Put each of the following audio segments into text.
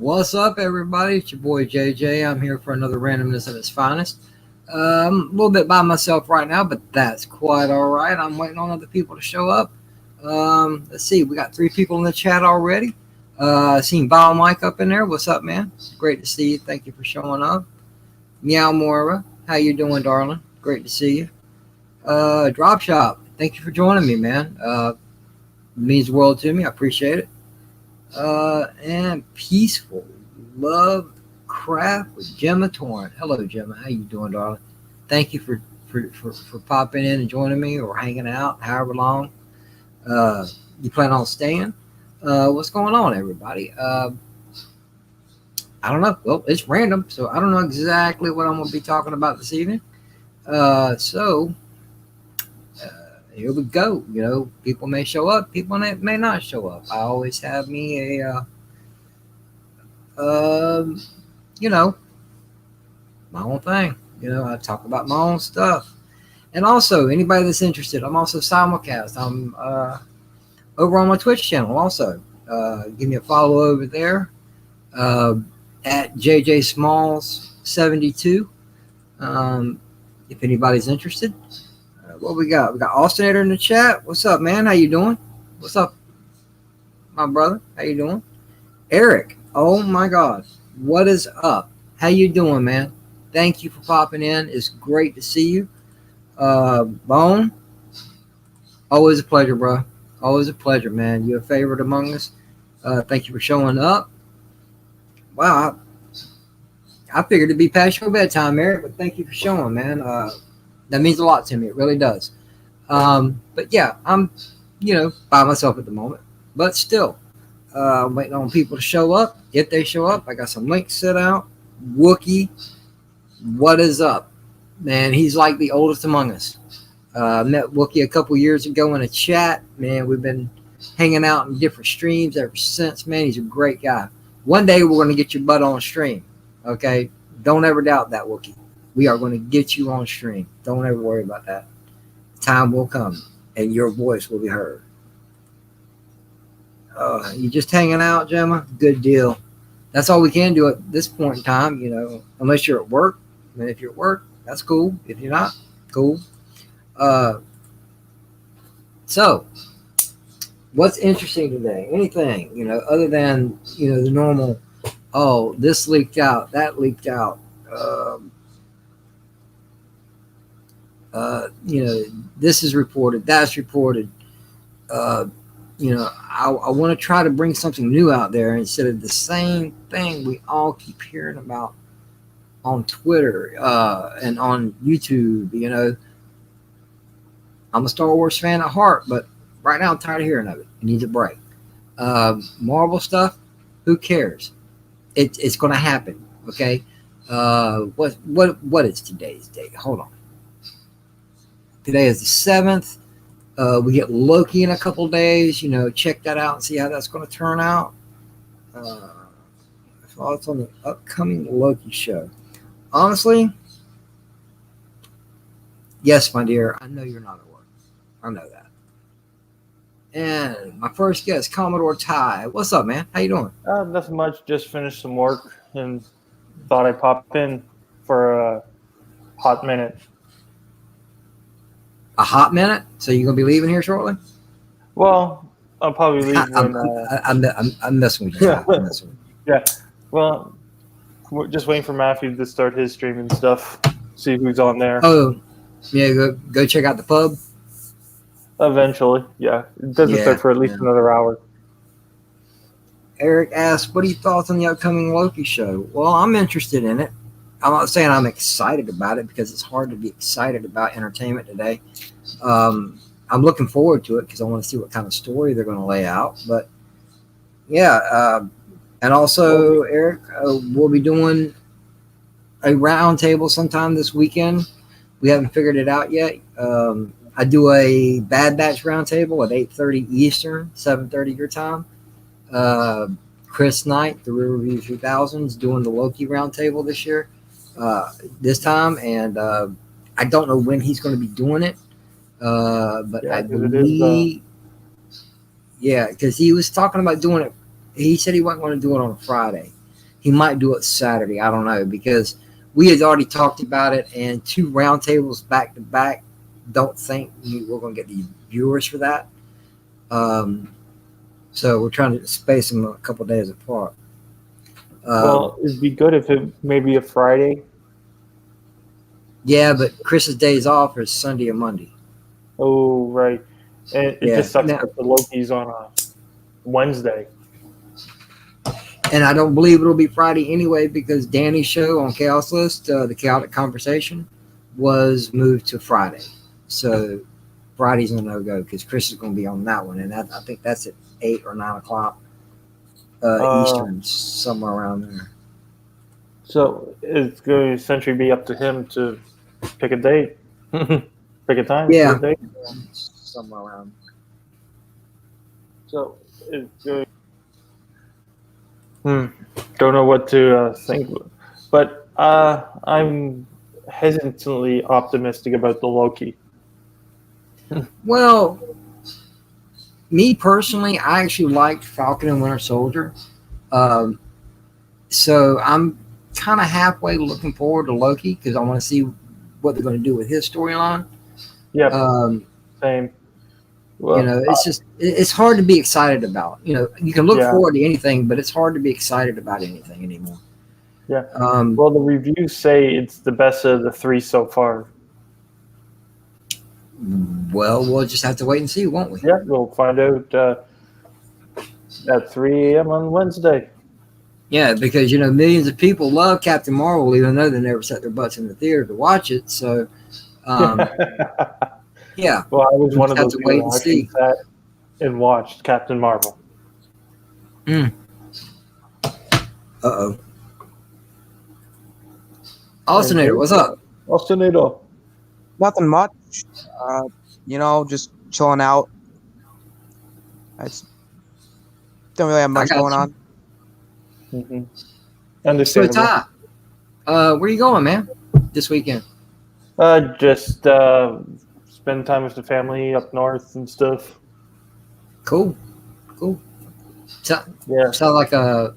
What's up, everybody? It's your boy JJ. I'm here for another randomness at its finest. A little bit by myself right now, but that's quite all right. I'm waiting on other people to show up. Let's see. We got 3 people in the chat already. Seen Bow Mike up in there. What's up, man? It's great to see you. Thank you for showing up. Meow Moira, how you doing, darling? Great to see you. Drop Shop, thank you for joining me, man. It means the world to me. I appreciate it. And Peaceful Love Craft with Gemma Torrent. Hello, Gemma. How you doing, darling? Thank you for popping in and joining me or hanging out, however long. You plan on staying? What's going on, everybody? I don't know. Well, it's random, so I don't know exactly what I'm going to be talking about this evening. So here we go. You know, people may show up, people may not show up. I always have me a, you know, my own thing. You know, I talk about my own stuff. And also, anybody that's interested, I'm also simulcast. I'm over on my Twitch channel also. Give me a follow over there at JJ Smalls 72. If anybody's interested. What we got? We got Austinator in the chat. What's up, man? How you doing? What's up, my brother? How you doing? Eric. Oh my God. What is up? How you doing, man? Thank you for popping in. It's great to see you. Bone. Always a pleasure, bro. Always a pleasure, man. You're a favorite among us. Thank you for showing up. Wow. I figured it'd be past your bedtime, Eric, but thank you for showing, man. That means a lot to me. It really does. But yeah, I'm, you know, by myself at the moment. But still, I'm waiting on people to show up. If they show up, I got some links set out. Wookie, what is up? Man, he's like the oldest among us. Met Wookie a couple years ago in a chat. Man, we've been hanging out in different streams ever since. Man, he's a great guy. One day we're going to get your butt on stream. Okay? Don't ever doubt that, Wookie. We are going to get you on stream. Don't ever worry about that. Time will come, and your voice will be heard. You just hanging out, Gemma? Good deal. That's all we can do at this point in time, you know, unless you're at work. I mean, if you're at work, that's cool. If you're not, cool. So, what's interesting today? Anything, you know, other than, you know, the normal, oh, this leaked out, that leaked out. You know, this is reported, that's reported. You know, I want to try to bring something new out there instead of the same thing we all keep hearing about on Twitter and on YouTube. You know, I'm a Star Wars fan at heart, but right now I'm tired of hearing of it. It needs a break. Marvel stuff, who cares? It's going to happen. Okay. What is today's date? Hold on. Today is the 7th. We get Loki in a couple days. You know, check that out and see how that's going to turn out. Thoughts on the upcoming Loki show. Honestly, yes, my dear. I know you're not at work. I know that. And my first guest, Commodore Ty. What's up, man? How you doing? Nothing much. Just finished some work and thought I'd pop in for a hot minute. A hot minute? So you're gonna be leaving here shortly? Well, I'll probably leave I'm messing with you. Yeah. I'm messing with you. Yeah. Well, we're just waiting for Matthew to start his stream and stuff. See who's on there. Oh, yeah. Go check out the pub. Eventually, yeah. It doesn't start for at least another hour. Eric asked, "What are your thoughts on the upcoming Loki show?" Well, I'm interested in it. I'm not saying I'm excited about it because it's hard to be excited about entertainment today. I'm looking forward to it because I want to see what kind of story they're going to lay out. But yeah, and also, Eric, we'll be doing a round table sometime this weekend. We haven't figured it out yet. I do a Bad Batch round table at 8:30 Eastern, 7:30 your time. Chris Knight, the Real Review 3000, is doing the Loki round table this year. This time, and I don't know when he's going to be doing it, but I believe, because he was talking about doing it. He said he wasn't going to do it on a Friday, He might do it Saturday. I don't know, because we had already talked about it, and 2 roundtables back to back. Don't think we're going to get the viewers for that. So we're trying to space them a couple days apart. Well, it'd be good if it maybe a Friday. Yeah, but Chris's days off is Sunday or Monday. Oh, right. And it just sucks that the Loki's on a Wednesday. And I don't believe it'll be Friday anyway, because Danny's show on Chaos List, the Chaotic Conversation, was moved to Friday. So Friday's a no-go because Chris is going to be on that one. And I think that's at 8 or 9 o'clock Eastern, somewhere around there. So it's going to essentially be up to him to pick a date. Pick a time. Yeah. Pick a date. Somewhere around. So it's going. Don't know what to think, but I'm hesitantly optimistic about the Loki. Well, me personally, I actually liked Falcon and Winter Soldier, so I'm kind of halfway looking forward to Loki because I want to see what they're going to do with his storyline. Yeah, same. Well, it's hard to be excited about. You can look forward to anything, but it's hard to be excited about anything anymore. Yeah. Well, the reviews say it's the best of the 3 so far. Well, we'll just have to wait and see, won't we? Yeah, we'll find out at 3 a.m. on Wednesday. Yeah, because millions of people love Captain Marvel, even though they never set their butts in the theater to watch it. So. Yeah. Well, I was one of those people who actually sat and watched Captain Marvel. Uh-oh. Austinator, what's up? Austinator. Nothing much. Just chilling out. I don't really have much going on. Mm-hmm. Understandable. So, Ty, where are you going, man, this weekend? Just spend time with the family up north and stuff. Cool. Yeah. Sounds like a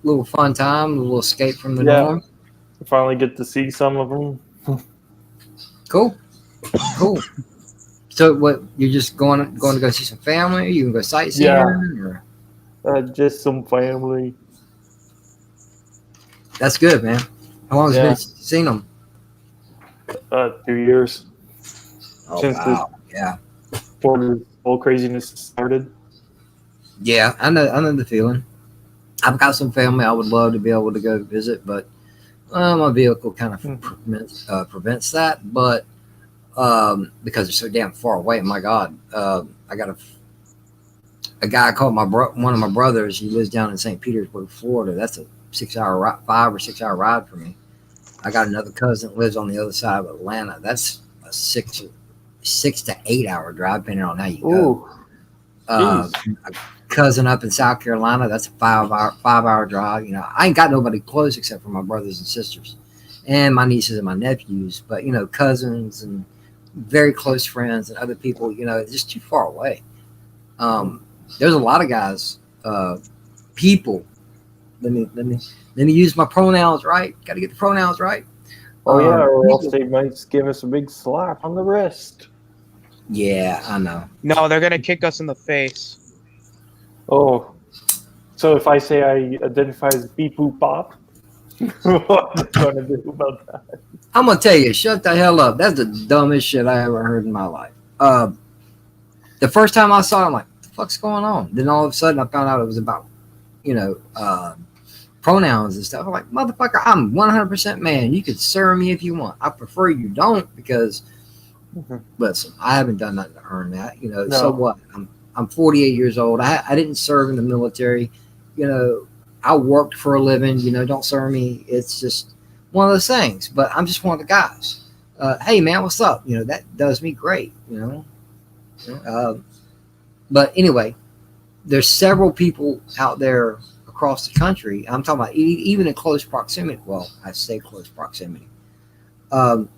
little fun time, a little escape from the norm. Finally get to see some of them. Cool. So what? You're just going to go see some family? You can go sightseeing? Yeah. Or? Just some family. That's good, man. How long has it been since you've seen them? 2 years. Oh, since wow. before the whole craziness started. Yeah, I know the feeling. I've got some family I would love to be able to go visit, but my vehicle kind of prevents that. But because they're so damn far away, my God, I got a guy called one of my brothers. He lives down in St. Petersburg, Florida. That's a 5 or 6 hour ride for me. I got another cousin that lives on the other side of Atlanta. That's a 6 to 8 hour drive, depending on how you go. A cousin up in South Carolina, that's a 5 hour drive. I ain't got nobody close except for my brothers and sisters and my nieces and my nephews. But cousins and very close friends and other people, it's just too far away. There's a lot of guys, people. Let me use my pronouns right. Got to get the pronouns right. Or else they might give us a big slap on the wrist. Yeah, I know. No, they're gonna kick us in the face. Oh, so if I say I identify as Beep Boop Bop, what am I gonna do about that? I'm gonna tell you, shut the hell up. That's the dumbest shit I ever heard in my life. The first time I saw it, I'm like, what the fuck's going on? Then all of a sudden I found out it was about, pronouns and stuff. I'm like, motherfucker, I'm 100% man. You could sir me if you want. I prefer you don't because, listen, I haven't done nothing to earn that. No. So what? I'm 48 years old. I didn't serve in the military. I worked for a living. Don't serve me. It's just one of those things. But I'm just one of the guys. Hey, man, what's up? That does me great. But anyway, there's several people out there across the country. I'm talking about even in close proximity. Well, I say close proximity. That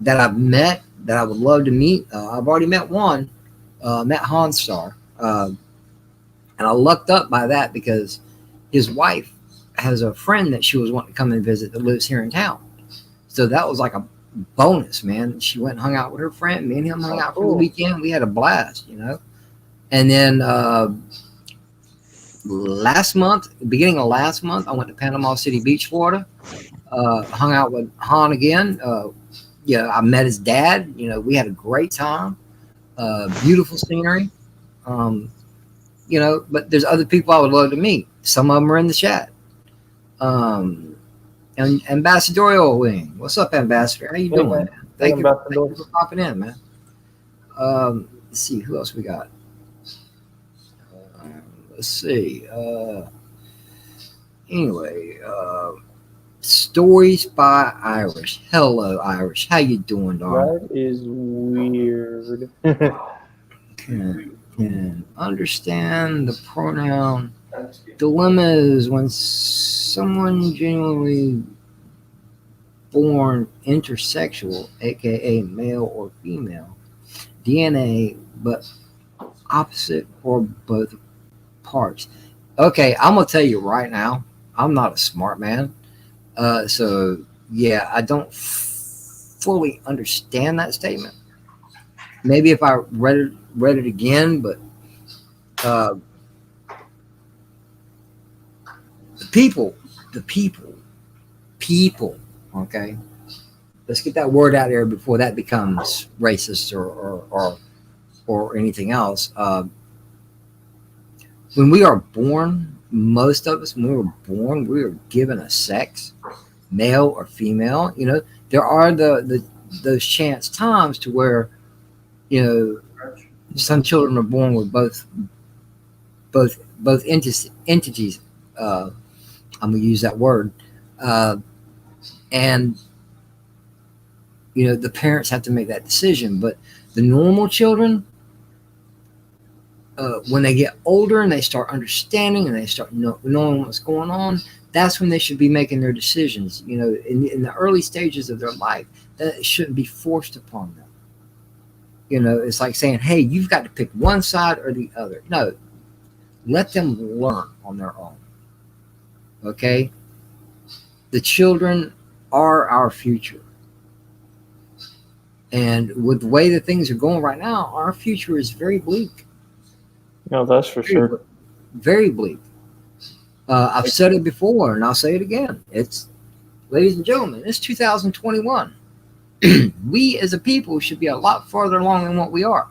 I've met, that I would love to meet. I've already met one. Met Hanstar. And I lucked up by that because his wife has a friend that she was wanting to come and visit that lives here in town. So that was like a bonus, man. She went and hung out with her friend. Me and him hung out for the Cool. weekend. We had a blast, you know. And then last month, beginning of last month, I went to Panama City Beach, Florida. Hung out with Han again. Yeah, I met his dad. You know, we had a great time. Beautiful scenery. You know, but there's other people I would love to meet. Some of them are in the chat. And Ambassadorial Wing. What's up, Ambassador? How you Hey, doing, man. man? Thank you Ambassador. for popping in, man. Let's see who else we got. Let's see. Anyway, stories by Irish. Hello, Irish. How you doing, darling? That is weird. Can understand the pronoun dilemmas when someone genuinely born intersexual, aka male or female, DNA, but opposite or both parts. Okay, I'm gonna tell you right now, I'm not a smart man, so yeah, I don't fully understand that statement. Maybe if I read it again, but uh, the people. Okay, let's get that word out there before that becomes racist or anything else. When we are born, most of us, when we were born, we were given a sex, male or female. You know, there are those chance times to where, you know, some children are born with both entities. I'm gonna use that word, and you know the parents have to make that decision. But the normal children, when they get older and they start understanding and they start knowing what's going on, that's when they should be making their decisions. You know, in the early stages of their life, that shouldn't be forced upon them. You know, it's like saying, hey, you've got to pick one side or the other. No, let them learn on their own. Okay? The children are our future. And with the way that things are going right now, our future is very bleak. No, that's for sure. Very bleak. I've said it before and I'll say it again. Ladies and gentlemen, it's 2021. We as a people should be a lot farther along than what we are.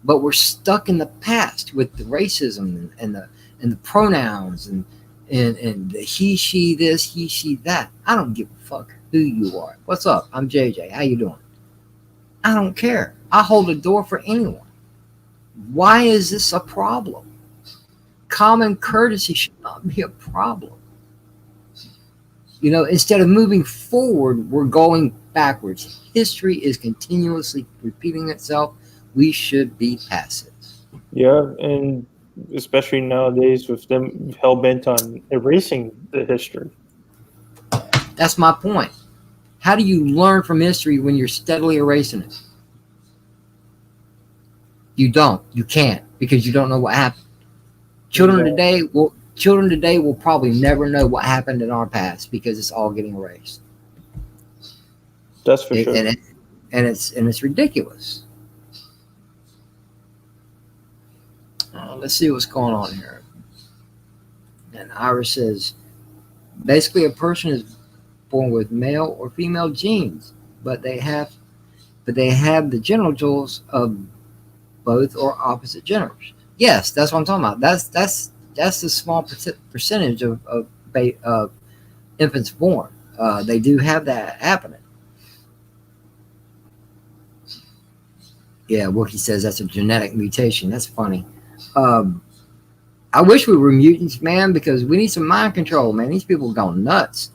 But we're stuck in the past with the racism and the pronouns and the he, she, this, he, she, that. I don't give a fuck who you are. What's up? I'm JJ. How you doing? I don't care. I hold the door for anyone. Why is this a problem? Common courtesy should not be a problem. You know, instead of moving forward, we're going backwards. History is continuously repeating itself. We should be passive. Yeah, and especially nowadays with them hell bent on erasing the history. That's my point. How do you learn from history when you're steadily erasing it? You don't. You can't because you don't know what happened. Children today will probably never know what happened in our past because it's all getting erased. That's for sure. And it's ridiculous. Let's see what's going on here. And Iris says, basically, a person is born with male or female genes, but they have the genitals of both or opposite genders. Yes, that's what I'm talking about. That's the small percentage of infants born. They do have that happening. Yeah, Wookie says that's a genetic mutation. That's funny. I wish we were mutants, man, because we need some mind control, man. These people are going nuts.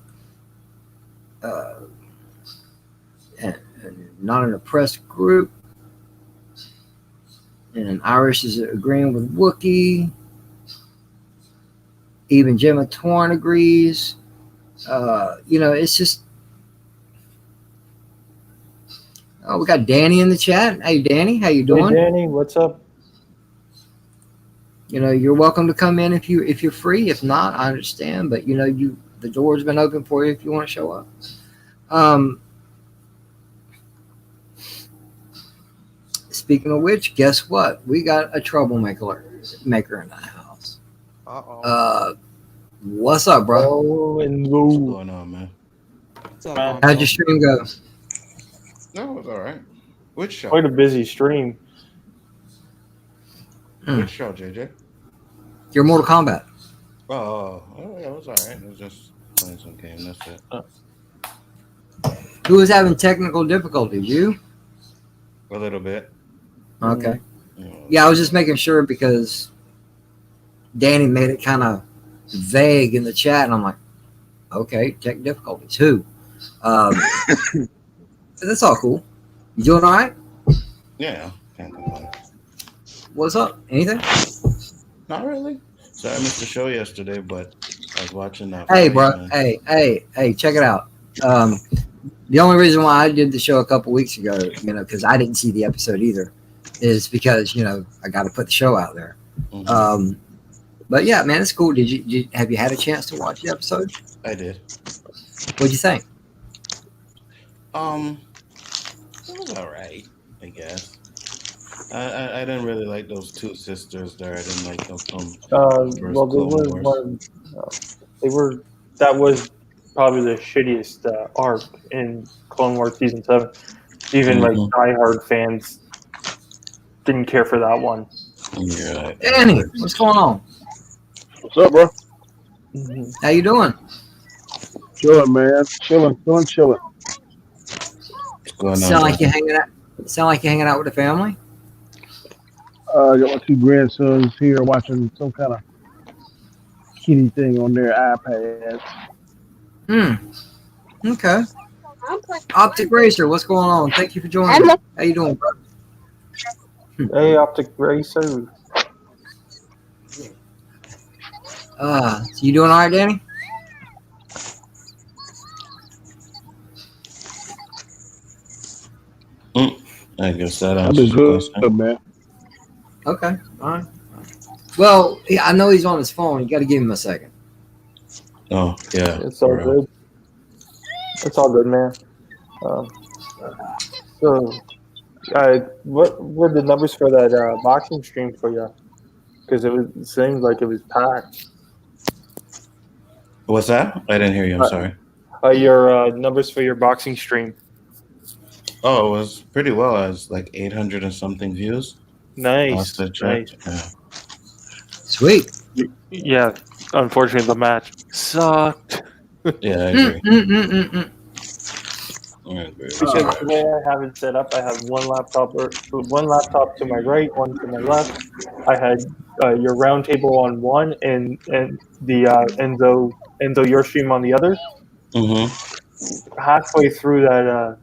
And not an oppressed group. And Irish is agreeing with Wookie. Even Gemma Torn agrees. You know, it's just. Oh, we got Danny in the chat. Hey, Danny, how you doing? Hey, Danny, what's up? you're welcome to come in if you're free. If not, I understand. But the door's been open for you if you want to show up. Um, Speaking of which, guess what? We got a troublemaker in the house. Uh-oh. What's up, bro? Oh, and What's Lou. going on, man? What's up, Gonzo? How'd your stream go? No, it was all right. Which show? Quite a busy stream. Which show, JJ? Your Mortal Kombat. Oh, yeah, it was all right. It was just playing some game. That's it. Who was having technical difficulties? You? A little bit. Okay. You know, Yeah, I was just making sure because Danny made it kind of vague in the chat, and I'm like, okay, tech difficulties. Who? That's all cool. You doing all right? Yeah, can't complain. What's up? Anything? Not really. So I missed the show yesterday, but I was watching that. Hey, fight, bro. man. Hey, check it out. The only reason why I did the show a couple weeks ago, because I didn't see the episode either, is because I got to put the show out there. Mhm. But yeah, man, it's cool. Have you had a chance to watch the episode? I did. What'd you think? It was all right, I guess. I didn't really like those two sisters there. I didn't like them from Well, they Clone were Wars. they were. That was probably the shittiest arc in Clone Wars season 7. Even like Mhm. diehard fans didn't care for that one. You're right. Danny, what's going on? What's up, bro? How you doing? Chilling, man. Chilling. What's going on? Sound like Joe? you're hanging out with the family. I got my two grandsons here watching some kind of kitty thing on their iPads. Okay. Optic Racer, what's going on? Thank you for joining. How you doing, bro? Hey, Optic Racer. So you doing all right, Danny? I guess that I've answers been your good, question. man. Okay, all right. Well, I know he's on his phone. You got to give him a second. Oh, yeah. It's all good. It's all good, man. So, what were the numbers for that boxing stream for you? Because it seemed like it was packed. What's that? I didn't hear you. I'm sorry. Your numbers for your boxing stream. Oh, it was pretty well. I was like 800 and something views. Nice. Last I checked. Yeah. Sweet. Yeah. Unfortunately, the match sucked. Yeah, I agree. I agree. Because the way I have it set up, I have one laptop to my right, one to my left. I had your round table on one, and the Enzo your stream on the other. Mm-hmm. Halfway through that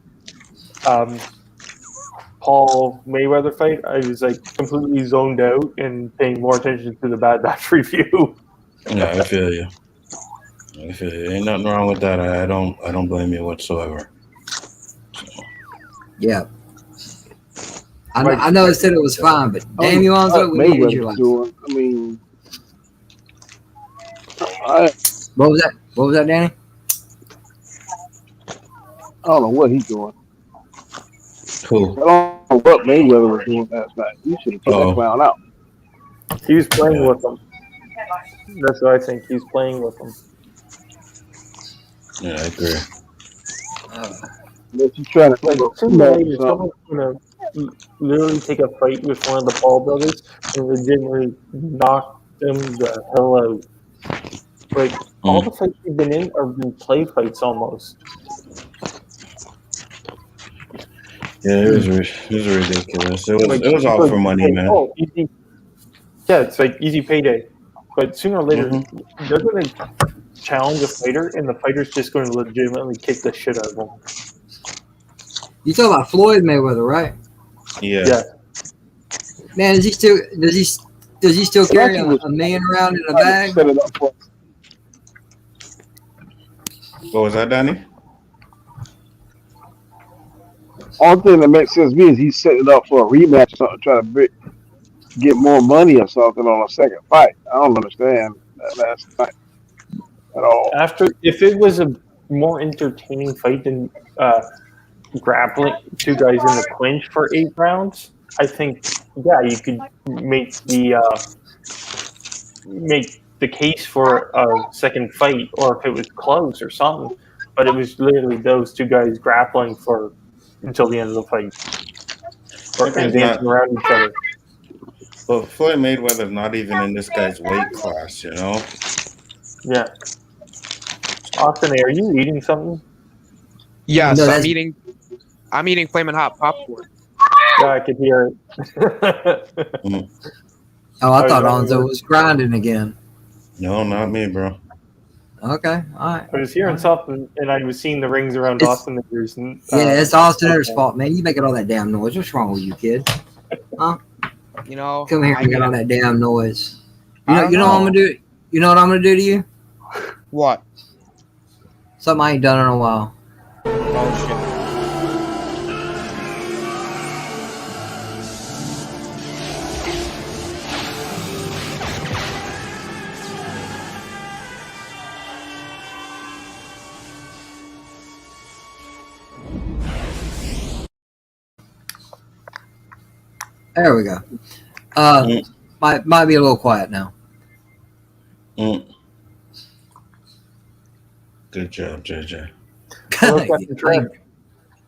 Paul Mayweather fight, I was like completely zoned out and paying more attention to the Bad Batch review. Yeah, I feel you. Ain't nothing wrong with that. I don't blame you whatsoever. Yeah. I know it said it was fine, but damn you, Alonzo, we needed you last. I mean, What was that? What was that, Danny? I don't know what he's doing. Cool. I don't know what Mayweather was doing last night. You should have put that clown out. He was playing with them. That's what I think. He's playing with them. Yeah, I agree. Unless he's trying to Like, sooner or later, someone's gonna literally take a fight with one of the Paul brothers and legitimately knock them the hell out. Like, all the fights we've been in are replay fights almost. Yeah, it was ridiculous. It was all for money, man. Oh, easy. Yeah, it's like easy payday. But sooner or later, they're going to challenge a fighter, and the fighter's just going to legitimately kick the shit out of them. You talking about Floyd Mayweather, right? Yeah. Yeah. Man, does he still carry a million around in a bag? Set it up for What was that, Danny? Only thing that makes sense to me is he set it up for a rematch or something, try to get more money or something on a second fight. I don't understand that last night at all. If it was a more entertaining fight than grappling two guys in the clinch for 8 rounds, I think you could make the case for a second fight, or if it was close or something. But it was literally those two guys grappling for until the end of the fight, That and guy's dancing not. around each other. But Floyd Mayweather's not even in this guy's weight class. You know. Yeah, Austin, are you eating something? No, Yes, that's. I'm eating flaming hot popcorn. Yeah, I could hear it. Mm. Oh, I thought I Onzo was grinding again. No, not me, bro. Okay, all right. I was hearing something, and I was seeing the rings around It's- Austinator's. Yeah, it's Austinator's fault, man. You making all that damn noise. What's wrong with you, kid? You know, Come here I and make all mean, that damn noise. I don't You know what I'm know. gonna do? You know what I'm gonna do to you? What? Something I ain't done in a while. Oh shit. There we go. Might be a little quiet now. Mm. Good job, JJ. Look at the trend.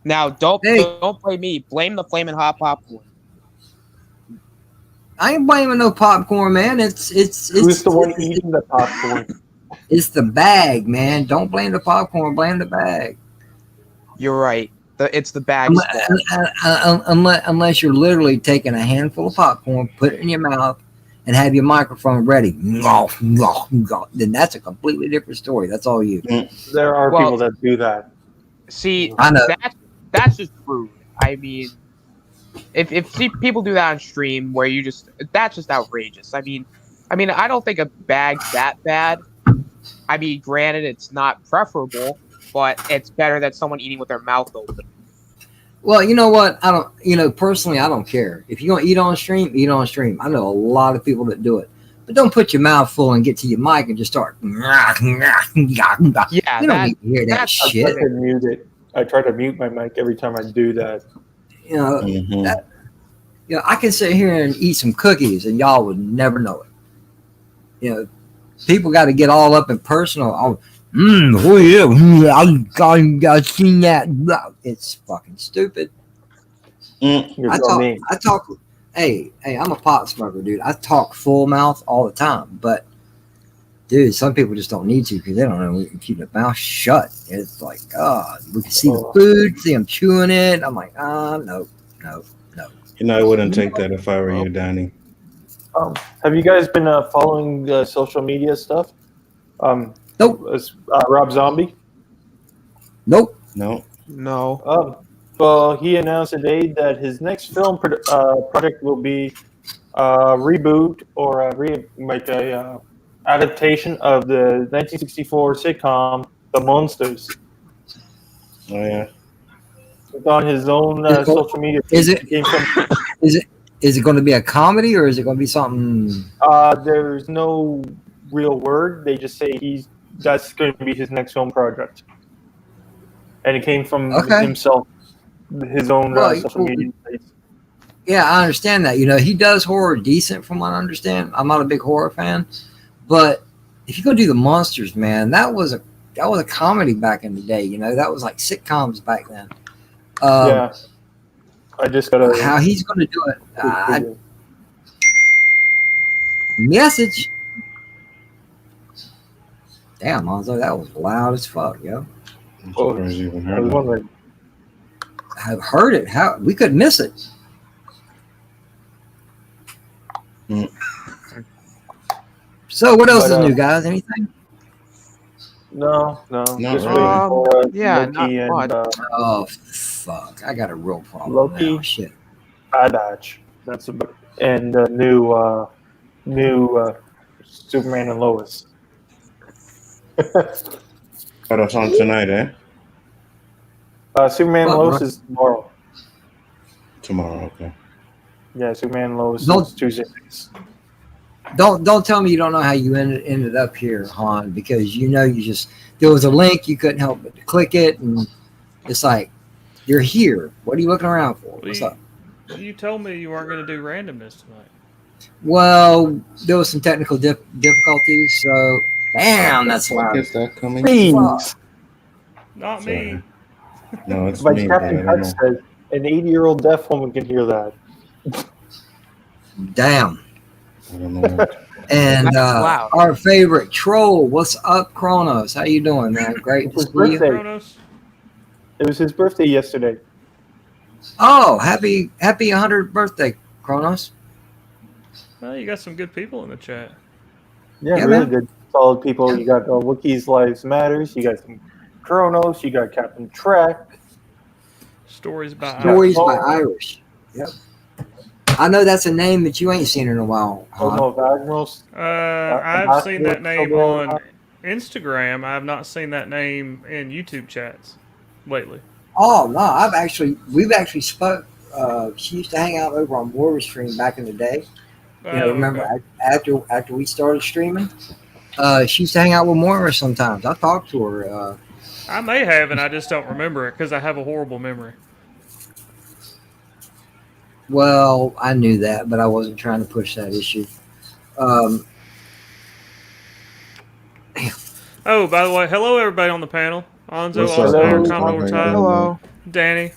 Now don't Hey. blame me. Blame the flaming hot popcorn. I ain't blaming no popcorn, man. It's Who's the one eating the popcorn? It's the bag, man. Don't blame the popcorn. Blame the bag. You're right. It's the bag's fault. Unless you're literally taking a handful of popcorn, put it in your mouth, and have your microphone ready. Then that's a completely different story. That's all you. There are Well, people that do that. See, I know. that's just rude. I mean, if people do that on stream, where that's just outrageous. I mean, I don't think a bag's that bad. I mean, granted, it's not preferable, but it's better than someone eating with their mouth open. Well, you know what? I don't. Personally, I don't care. If you're gonna eat on stream, eat on stream. I know a lot of people that do it, but don't put your mouth full and get to your mic and just start. Yeah, you don't need to hear that that's shit. I try to mute my mic every time I do that. You know, Mm-hmm. I can sit here and eat some cookies, and y'all would never know it. People got to get all up and personal. Oh yeah, I seen that. It's fucking stupid. Mm. I talk. Hey, I'm a pot smoker, dude. I talk full mouth all the time, but dude, some people just don't need to because they don't know we can keep their mouth shut. It's like, God, we can see the food, see them chewing it. I'm like, no. I wouldn't take that if I were you, Danny. Have you guys been following social media stuff? Nope. Rob Zombie? Nope. No. No. Well, he announced today that his next film project will be a reboot or a adaptation of the 1964 sitcom The Monsters. Oh yeah. It's on his own social media. Is it going to be a comedy or is it going to be something? There's no real word. They just say that's going to be his next film project, and it came from himself, his own social media sites. Yeah, I understand that. He does horror decent from what I understand. I'm not a big horror fan, but if you go do The Monsters, man, that was a comedy back in the day. That was like sitcoms back then. Yeah, I just gotta. How he's going to do it? Message. Damn, Monzo, that was loud as fuck, yo. I'm surprised you even I was heard that. wondering. I've heard it. How we could miss it. Mm. So, what else is new, guys? Anything? No. Not Just really. waiting for Yeah, Loki not much. Oh, fuck! I got a real problem Loki. now. Shit. Bad Batch. That's about, and new Superman and Lois. But it's on tonight, eh? Superman and Well, Lois is tomorrow. Tomorrow, okay. Yeah, Superman Lois Don't- is Tuesday nights. Don't tell me you don't know how you ended up here, Han, because you know you just there was a link you couldn't help but to click it, and it's like you're here. What are you looking around for? What's up? You told me you weren't going to do randomness tonight. Well, there was some technical difficulties, so damn, that's loud. Is that coming? Please. Not me. No, it's Like me, but I Captain don't Hutch know. said, an 80-year-old deaf woman can hear that. Damn. I don't know. And That's loud. our favorite troll, what's up, Kronos? How you doing, man? Great to It's his see you. birthday. Kronos. It was his birthday yesterday. Oh, happy 100th birthday, Kronos. Well, you got some good people in the chat. Yeah, Yeah, really man. good, solid people. You got Wookiees Lives Matters. You got some Kronos. You got Captain Trek. Stories about Stories by Paul. Irish. Yep. I know that's a name that you ain't seen in a while, Han. Home of Admirals. I've seen that name Basco. on Instagram. I have not seen that name in YouTube chats lately. Oh no, we've actually spoke. She used to hang out over on Warrior Stream back in the day. You know, remember Okay. after we started streaming, she used to hang out with Moira sometimes. I talked to her. I may have, and I just don't remember it because I have a horrible memory. Well, I knew that, but I wasn't trying to push that issue. Oh, by the way, hello everybody on the panel. Anzo, What's up, Austinator, Anzo? Commodore How you Ty, doing? Hello. Danny.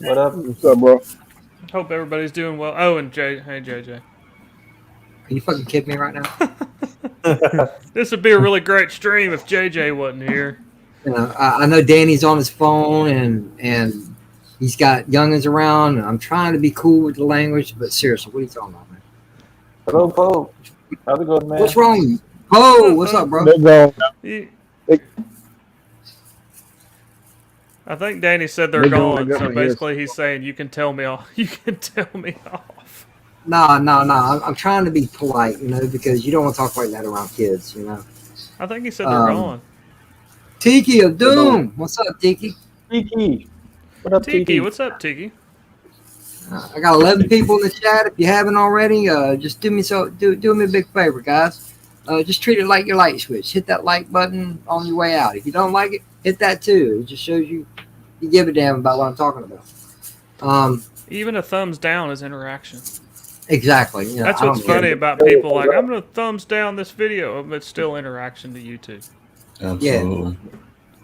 What up? What's up, bro? Hope everybody's doing well. Oh, and Jay. Hey, JJ. Are you fucking kidding me right now? This would be a really great stream if JJ wasn't here. You know, I know Danny's on his phone and he's got youngins around. And I'm trying to be cool with the language, but seriously, what are you talking about, man? Hello, Poe. How's it going, man? What's wrong with you? Oh, what's up, bro? They're gone. You- They- I think Danny said they're They're going, gone, they're so going, basically he's saying you can tell me off. You can tell me off. No. I'm trying to be polite, you know, because you don't want to talk like that around kids, you know. I think he said they're gone. Tiki of Doom. What's up, Tiki? Tiki. What up, Tiki, what's up, Tiki? I got 11 people in the chat. If you haven't already, just do me a big favor, guys. Just treat it like your light switch. Hit that like button on your way out. If you don't like it, hit that too. It just shows you give a damn about what I'm talking about. Even a thumbs down is interaction. Exactly. You know, That's I don't what's care. funny about people like, I'm going to thumbs down this video, but it's still interaction to YouTube. Absolutely.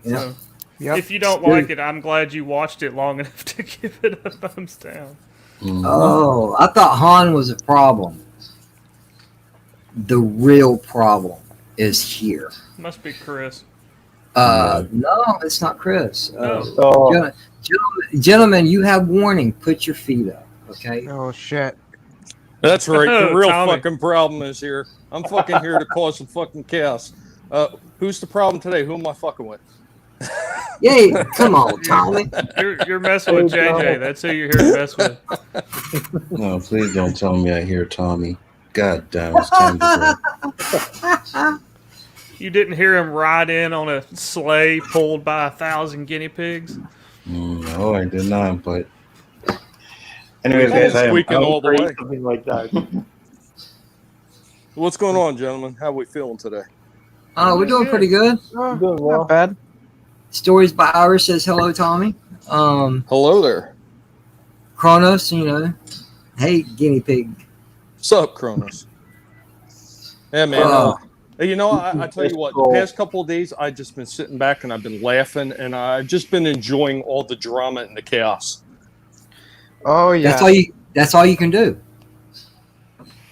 Yeah. So, Yep. if you don't like it, I'm glad you watched it long enough to give it a thumbs down. Mhm. Oh, I thought Han was a problem. The real problem is here. Must be Chris. No, it's not Chris. Oh, Gentlemen, you have warning. Put your feet up, okay? Oh shit. That's right. The Oh, real Tommy. fucking problem is here. I'm fucking here to cause some fucking chaos. Who's the problem today? Who am I fucking with? Yay! Come on, Tommy. You're messing with JJ. That's who you're here to mess with. No, please don't tell me I hear Tommy. God damn, it's time to go. You didn't hear him ride in on a sleigh pulled by 1,000 guinea pigs? No, I did not, but... Anyways, guys, I am Squeaking all the way. something like that. What's going on, gentlemen? How are we feeling today? We're doing pretty good. Oh, Doing well. not bad. Stories by Irish says hello, Tommy. Hello there. Kronos, you know, hey, guinea pig. What's up, Cronus? Yeah, man. You know, I tell you what, the past couple of days, I've just been sitting back and I've been laughing and I've just been enjoying all the drama and the chaos. Oh yeah. That's all you can do.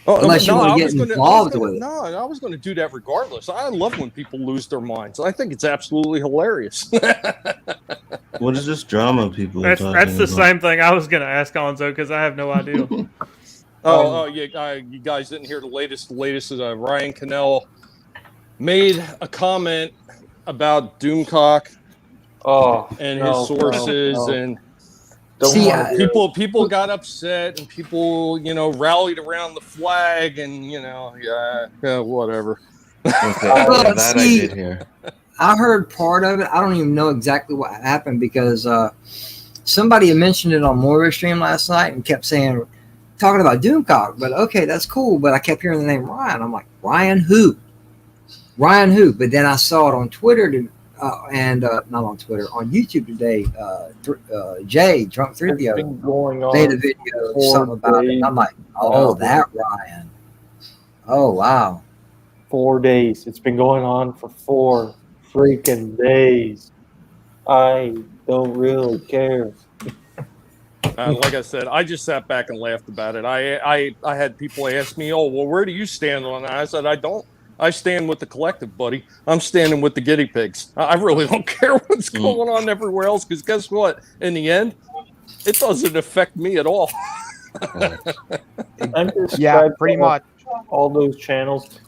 Oh, Unless you wanna I get was gonna- involved with it. No, I was going to do that regardless. I love when people lose their minds. I think it's absolutely hilarious. What is this drama people are talking That's the about? same thing I was going to ask Onzo because I have no idea. Yeah, you guys didn't hear the latest is Ryan Cannell made a comment about Doomcock Oh, and no, his sources no. and Don't See, wanna hear it. people got upset and people, rallied around the flag and, yeah, whatever. Okay, Well, yeah, that see- I did hear. I heard part of it. I don't even know exactly what happened because somebody had mentioned it on Moira stream last night and kept saying talking about Doomcock, but okay, that's cool. But I kept hearing the name Ryan. I'm like, Ryan who? Ryan who? But then I saw it on Twitter and not on Twitter, on YouTube today. Jay Drunk 3PO been going on made a video something about it. And I'm like, oh, that Ryan. Oh wow. 4 days. It's been going on for 4 freaking days. I don't really care. Like I said, I just sat back and laughed about it. I had people ask me, "Oh, well, where do you stand on it?" I said, "I don't. I stand with the collective, buddy. I'm standing with the guinea pigs. I really don't care what's going on everywhere else, because guess what? In the end, it doesn't affect me at all." Yeah, pretty much. All those channels.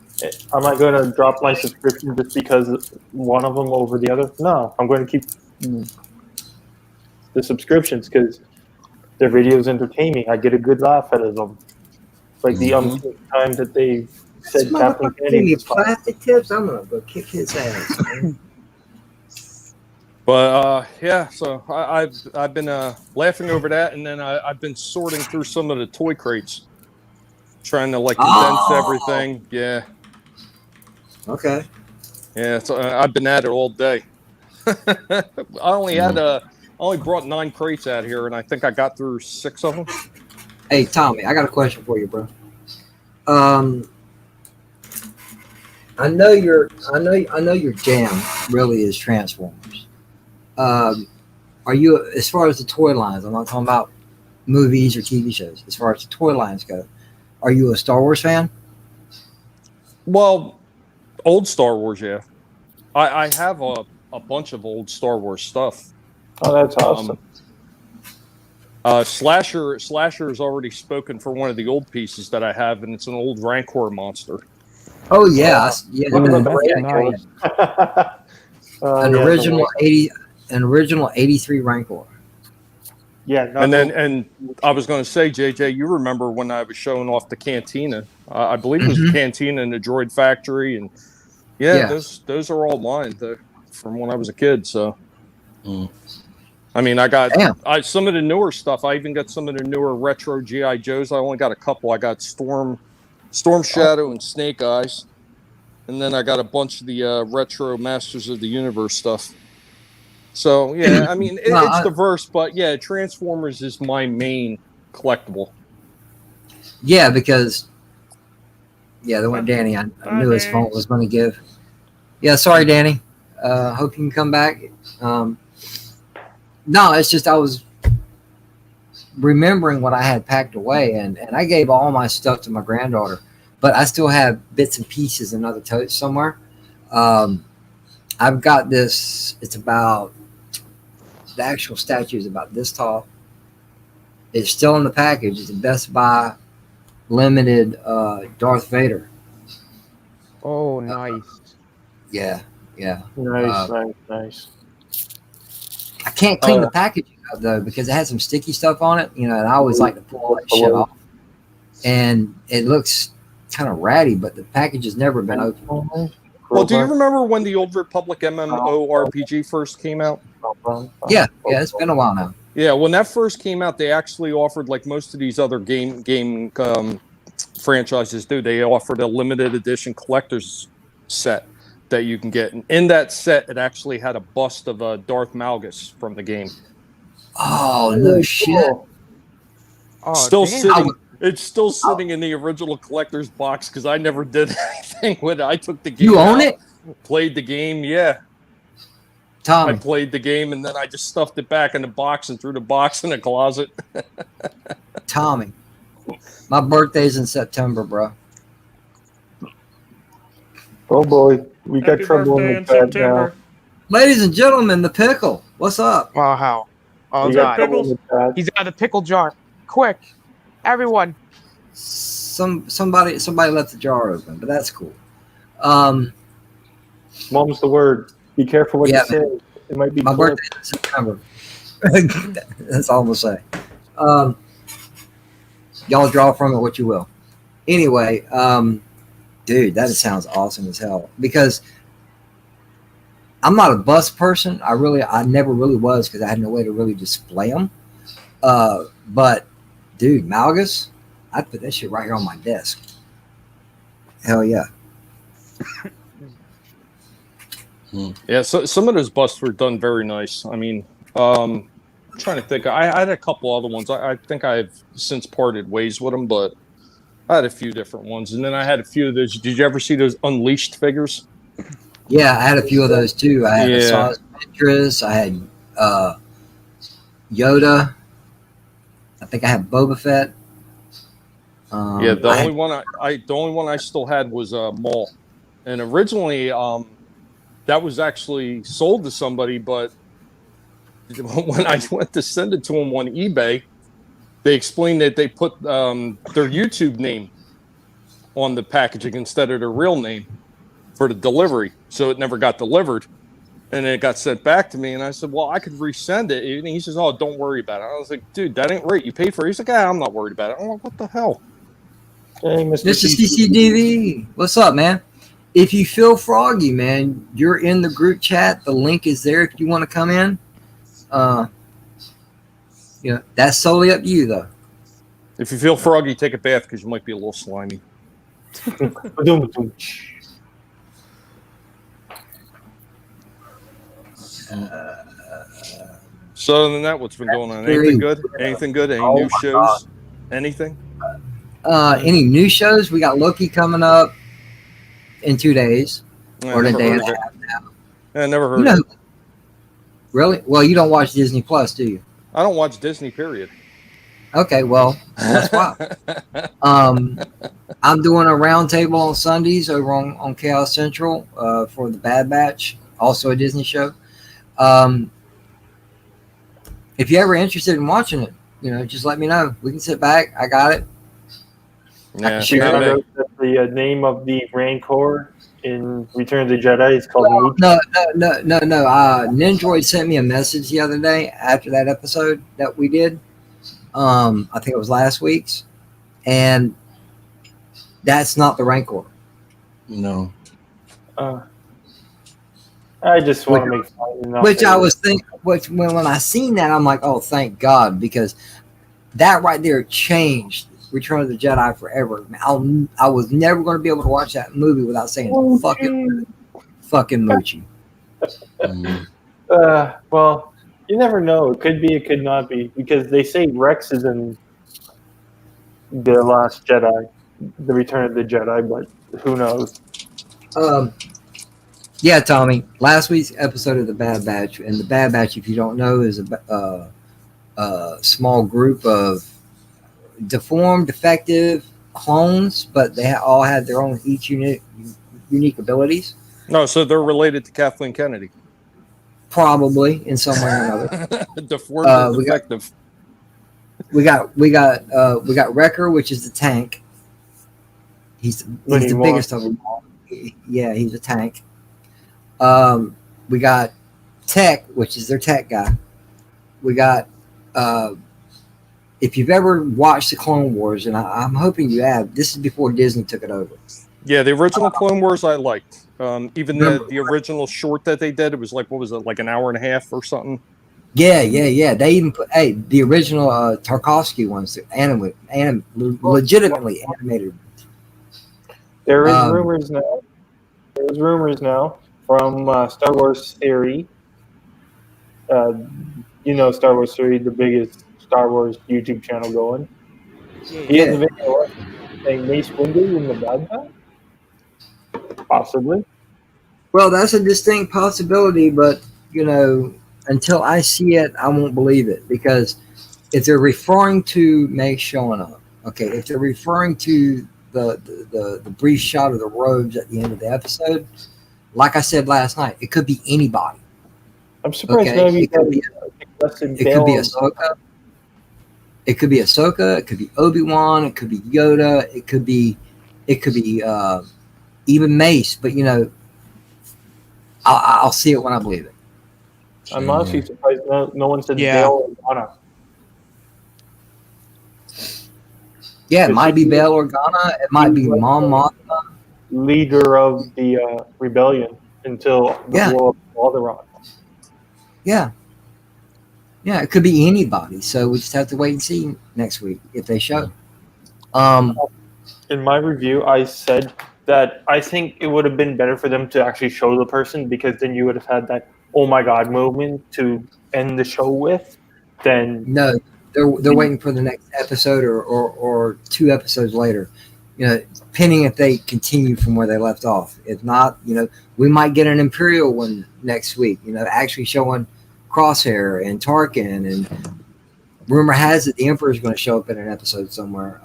Am I going to drop my subscription just because one of them over the other? No, I'm going to keep the subscriptions because their videos entertain me. I get a good laugh out of them. Like the umpteenth time that they said Captain Kennedy was fine. Plastic tips. I'm gonna go kick his ass. Man. But yeah, so I've been laughing over that, and then I've been sorting through some of the toy crates, trying to like condense everything. Yeah. Okay. Yeah, so I've been at it all day. I only brought 9 crates out here, and I think I got through 6 of them. Hey Tommy, I got a question for you, bro. I know your jam really is Transformers. Are you, as far as the toy lines? I'm not talking about movies or TV shows. As far as the toy lines go, are you a Star Wars fan? Well, old Star Wars, yeah. I have a bunch of old Star Wars stuff. Oh, that's awesome. Slasher has already spoken for one of the old pieces that I have, and it's an old Rancor monster. Oh yeah, yeah. Nice. An original 83 Rancor. Yeah, and I was going to say, JJ, you remember when I was showing off the Cantina? I believe it was the Cantina in the Droid Factory, and yeah. those are all mine from when I was a kid. So, I mean, I got some of the newer stuff. I even got some of the newer retro GI Joes. I only got a couple. I got Storm Shadow and Snake Eyes, and then I got a bunch of the retro Masters of the Universe stuff. So yeah, I mean it's diverse, but yeah, Transformers is my main collectible. Yeah, because the one Danny, I knew his phone was going to give. Yeah, sorry, Danny. Hope you can come back. No, it's just I was remembering what I had packed away, and I gave all my stuff to my granddaughter, but I still have bits and pieces in other totes somewhere. I've got this. It's about, the actual statue is about this tall. It's still in the package. It's a Best Buy limited Darth Vader. Oh, nice. Yeah. Nice. I can't clean the packaging up though because it has some sticky stuff on it, and I always like to pull all that shit off. And it looks kind of ratty, but the package has never been opened. Well, do you remember when the Old Republic MMO RPG first came out? Yeah, it's been a while now. Yeah, when that first came out, they actually offered, like most of these other game franchises do, they offered a limited edition collector's set that you can get. And in that set, it actually had a bust of Darth Malgus from the game. Oh, no shit. It's still sitting in the original collector's box because I never did anything with it. I took the game. You own it? Played the game, yeah. Tommy. I played the game and then I just stuffed it back in the box and threw the box in the closet. Tommy, my birthday's in September, bro. Oh boy, we got Happy trouble birthday in the chat now. Ladies and gentlemen, the pickle. What's up? Wow, how? Oh, We got God. trouble in the chat. He's got a pickle jar. Quick, everyone. Somebody left the jar open, but that's cool. Mom's the word. Be careful what you say. It might be my close. birthday in September. That's all I'm gonna say. Y'all draw from it what you will. Anyway, dude, that sounds awesome as hell. Because I'm not a bust person. I never really was because I had no way to really display them. But dude, Malgus, I'd put that shit right here on my desk. Hell yeah. Yeah, so some of those busts were done very nice. I mean, I'm trying to think. I had a couple other ones. I think I've since parted ways with them, but I had a few different ones. And then I had a few of those. Did you ever see those Unleashed figures? Yeah, I had a few of those too. I had Yeah. Asajj Ventress. I had Yoda. I think I had Boba Fett. Yeah, the I only one I still had was Maul, and originally that was actually sold to somebody, but when I went to send it to them on eBay, they explained that they put their YouTube name on the packaging instead of their real name for the delivery, so it never got delivered. And it got sent back to me, and I said, "Well, I could resend it." And he says, "Oh, don't worry about it." I was like, "Dude, that ain't right. You paid for it." He's like, "Ah, I'm not worried about it." I'm like, "What the hell?" Hey, Mr. Mr. CCDV, what's up, man? If you feel froggy, man, you're in the group chat. The link is there if you want to come in. That's solely up to you, though. If you feel froggy, take a bath because you might be a little slimy. So other than that, what's been going on? Anything good? Anything good? Any new shows? Anything? Any new shows? We got Loki coming up in 2 days. Or in a day and a half now. I never heard of it. Really? Well, you don't watch Disney Plus, do you? I don't watch Disney, period. Okay, well, that's why. I'm doing a roundtable on Sundays over on Chaos Central for the Bad Batch, also a Disney show. If you're ever interested in watching it, just let me know. We can sit back. I got it. Yeah, That the name of the Rancor in Return of the Jedi is called Mooch. No. Nindroid sent me a message the other day after that episode that we did. I think it was last week's, and that's not the Rancor. No. I just want to make fun. Which I was thinking, when I seen that, I'm like, oh, thank God, because that right there changed Return of the Jedi forever. I was never going to be able to watch that movie without saying fucking Moochie. Well, you never know. It could be, it could not be, because they say Rex is in The Last Jedi, The Return of the Jedi, but who knows? Yeah, Tommy. Last week's episode of the Bad Batch, and the Bad Batch, if you don't know, is a small group of deformed, defective clones, but they all had their own each unique abilities. No, so they're related to Kathleen Kennedy. Probably in some way or another. Deformed and defective. We got Wrecker, which is the tank. He's the biggest of them all. Yeah, he's a tank. We got Tech, which is their tech guy. We got if you've ever watched the Clone Wars, and I'm hoping you have, this is before Disney took it over. Yeah, the original Clone Wars I liked. Even the original short that they did, it was like, what was it, like an hour and a half or something? Yeah. They even put the original Tarkovsky ones, legitimately animated. There is rumors now. There's rumors now from Star Wars Theory. Star Wars Theory, the biggest Star Wars YouTube channel going. He has a video saying Mace Windu in the Bad Batch? Possibly. Well, that's a distinct possibility, but until I see it, I won't believe it, because if they're referring to Mace showing up, okay, if they're referring to the brief shot of the robes at the end of the episode, like I said last night, it could be anybody. I'm surprised it could be Ahsoka. It could be Ahsoka. It could be Obi-Wan. It could be Yoda. It could be even Mace. But I'll see it when I believe it. I'm honestly surprised no one said Bail Organa. Yeah, it might be Bail Organa. It might be Mon Mothma, leader of the rebellion until the blow up of Alderaan. Yeah, it could be anybody. So we just have to wait and see next week if they show. In my review, I said that I think it would have been better for them to actually show the person, because then you would have had that oh my god moment to end the show with. Then No, they're waiting for the next episode or 2 episodes later. Depending if they continue from where they left off. If not, we might get an Imperial one next week. Actually showing Crosshair and Tarkin, and rumor has it the Emperor is going to show up in an episode somewhere.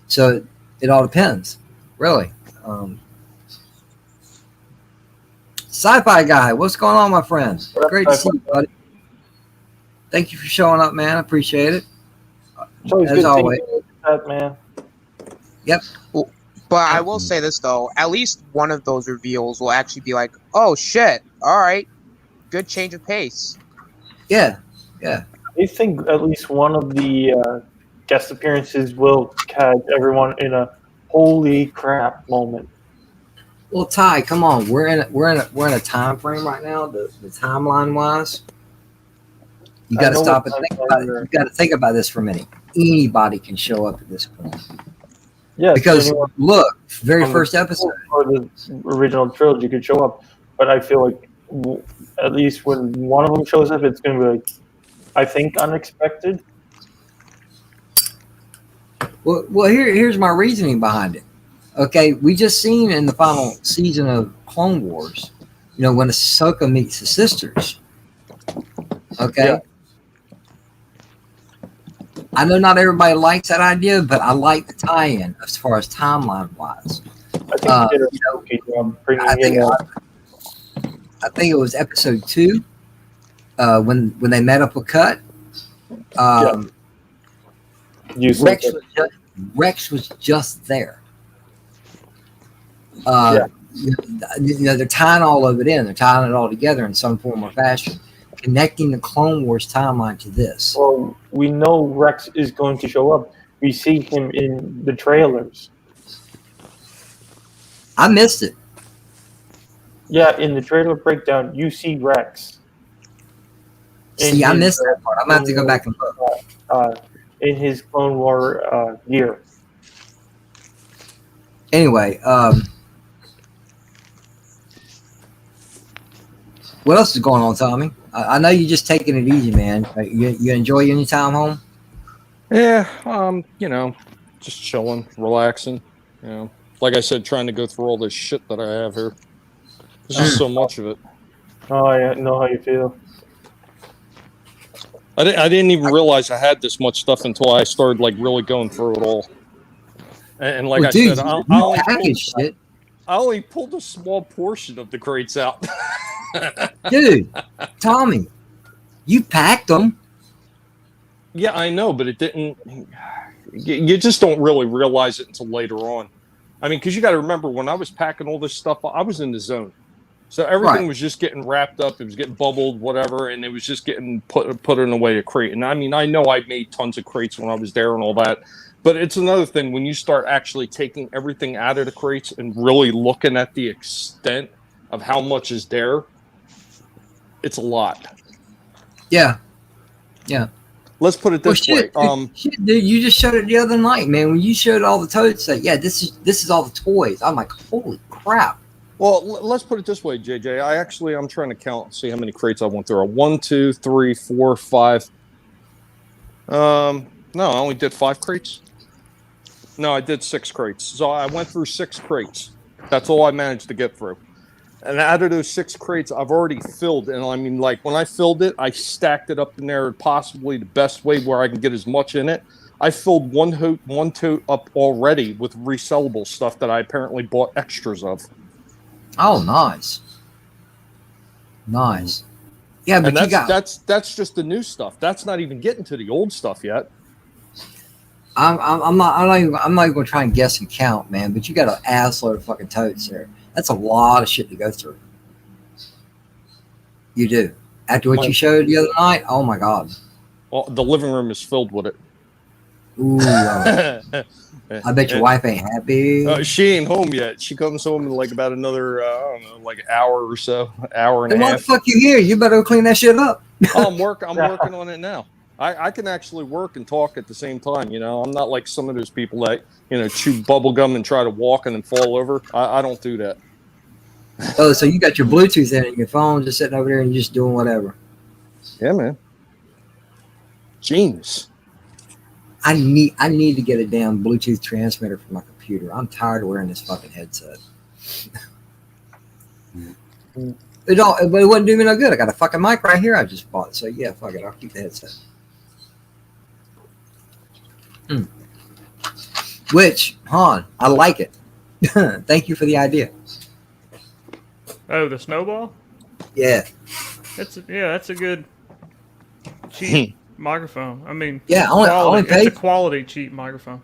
So it all depends, really. Sci-fi guy, what's going on, my friend? Great to see you, buddy. Thank you for showing up, man. I appreciate it. As always, that, man. Yep. But I will say this though: at least one of those reveals will actually be like, "Oh shit! All right, good change of pace." Yeah. I think at least one of the guest appearances will catch everyone in a holy crap moment. Well, Ty, come on. We're in a time frame right now. The timeline wise, you got to stop and think about it. You got to think about this for a minute. Anybody can show up at this point. Yeah, because look, very first episode or the original trilogy could show up, but I feel like at least when one of them shows up, it's going to be like, I think, unexpected. Well, here's my reasoning behind it. Okay, we just seen in the final season of Clone Wars, when Ahsoka meets the sisters. Okay. Yeah. I know not everybody likes that idea, but I like the tie-in as far as timeline-wise. I think it was episode 2 when they met up with Cut. Rex was just there. They're tying all of it in. They're tying it all together in some form or fashion, connecting the Clone Wars timeline to this. Well, we know Rex is going to show up. We see him in the trailers. I missed it. Yeah, in the trailer breakdown, you see Rex. See, I missed that part. I'm going to have to go back and look. In his Clone War gear. Anyway, what else is going on, Tommy? I know you're just taking it easy, man. You enjoy your time home? Yeah, just chilling, relaxing. Like I said, trying to go through all this shit that I have here. There's just so much of it. Oh, I know how you feel. I didn't even realize I had this much stuff until I started really going through it all. And like I said, I only pulled a small portion of the crates out. Dude, Tommy, you packed them. Yeah, I know, but it didn't. You just don't really realize it until later on. I mean, because you got to remember, when I was packing all this stuff, I was in the zone. So everything was just getting wrapped up. It was getting bubbled, whatever, and it was just getting put in away a crate. And I mean, I know I made tons of crates when I was there and all that. But it's another thing when you start actually taking everything out of the crates and really looking at the extent of how much is there. It's a lot. Yeah. Let's put it this way. Dude, you just showed it the other night, man. When you showed all the totes, this is all the toys. I'm like, holy crap. Well, let's put it this way, JJ. I'm trying to count and see how many crates I went through. 1, 2, 3, 4, 5. No, I only did 5 crates. No, I did 6 crates. So I went through 6 crates. That's all I managed to get through. And out of those 6 crates, I've already filled. And I mean, when I filled it, I stacked it up in there possibly the best way where I can get as much in it. I filled one tote up already with resellable stuff that I apparently bought extras of. Oh, nice. Yeah, but that's just the new stuff. That's not even getting to the old stuff yet. I'm not even going to try and guess and count, man. But you got an ass load of fucking totes there. That's a lot of shit to go through. You do. After what you showed the other night, oh my god. Well, the living room is filled with it. Ooh. I bet your wife ain't happy. She ain't home yet. She comes home in about another, an hour or so, hour and a half. What the fuck you here? You better go clean that shit up. I'm working on it now. I can actually work and talk at the same time. I'm not like some of those people that chew bubble gum and try to walk and then fall over. I don't do that. Oh, so you got your Bluetooth in it, your phone just sitting over there and just doing whatever. Yeah, man. Genius. I need to get a damn Bluetooth transmitter for my computer. I'm tired of wearing this fucking headset. But it wouldn't do me no good. I got a fucking mic right here I just bought. So yeah, fuck it. I'll keep the headset. Which, Han, I like it. Thank you for the idea. Oh, the snowball? Yeah. That's a good cheap microphone. I mean, yeah, it's a quality cheap microphone.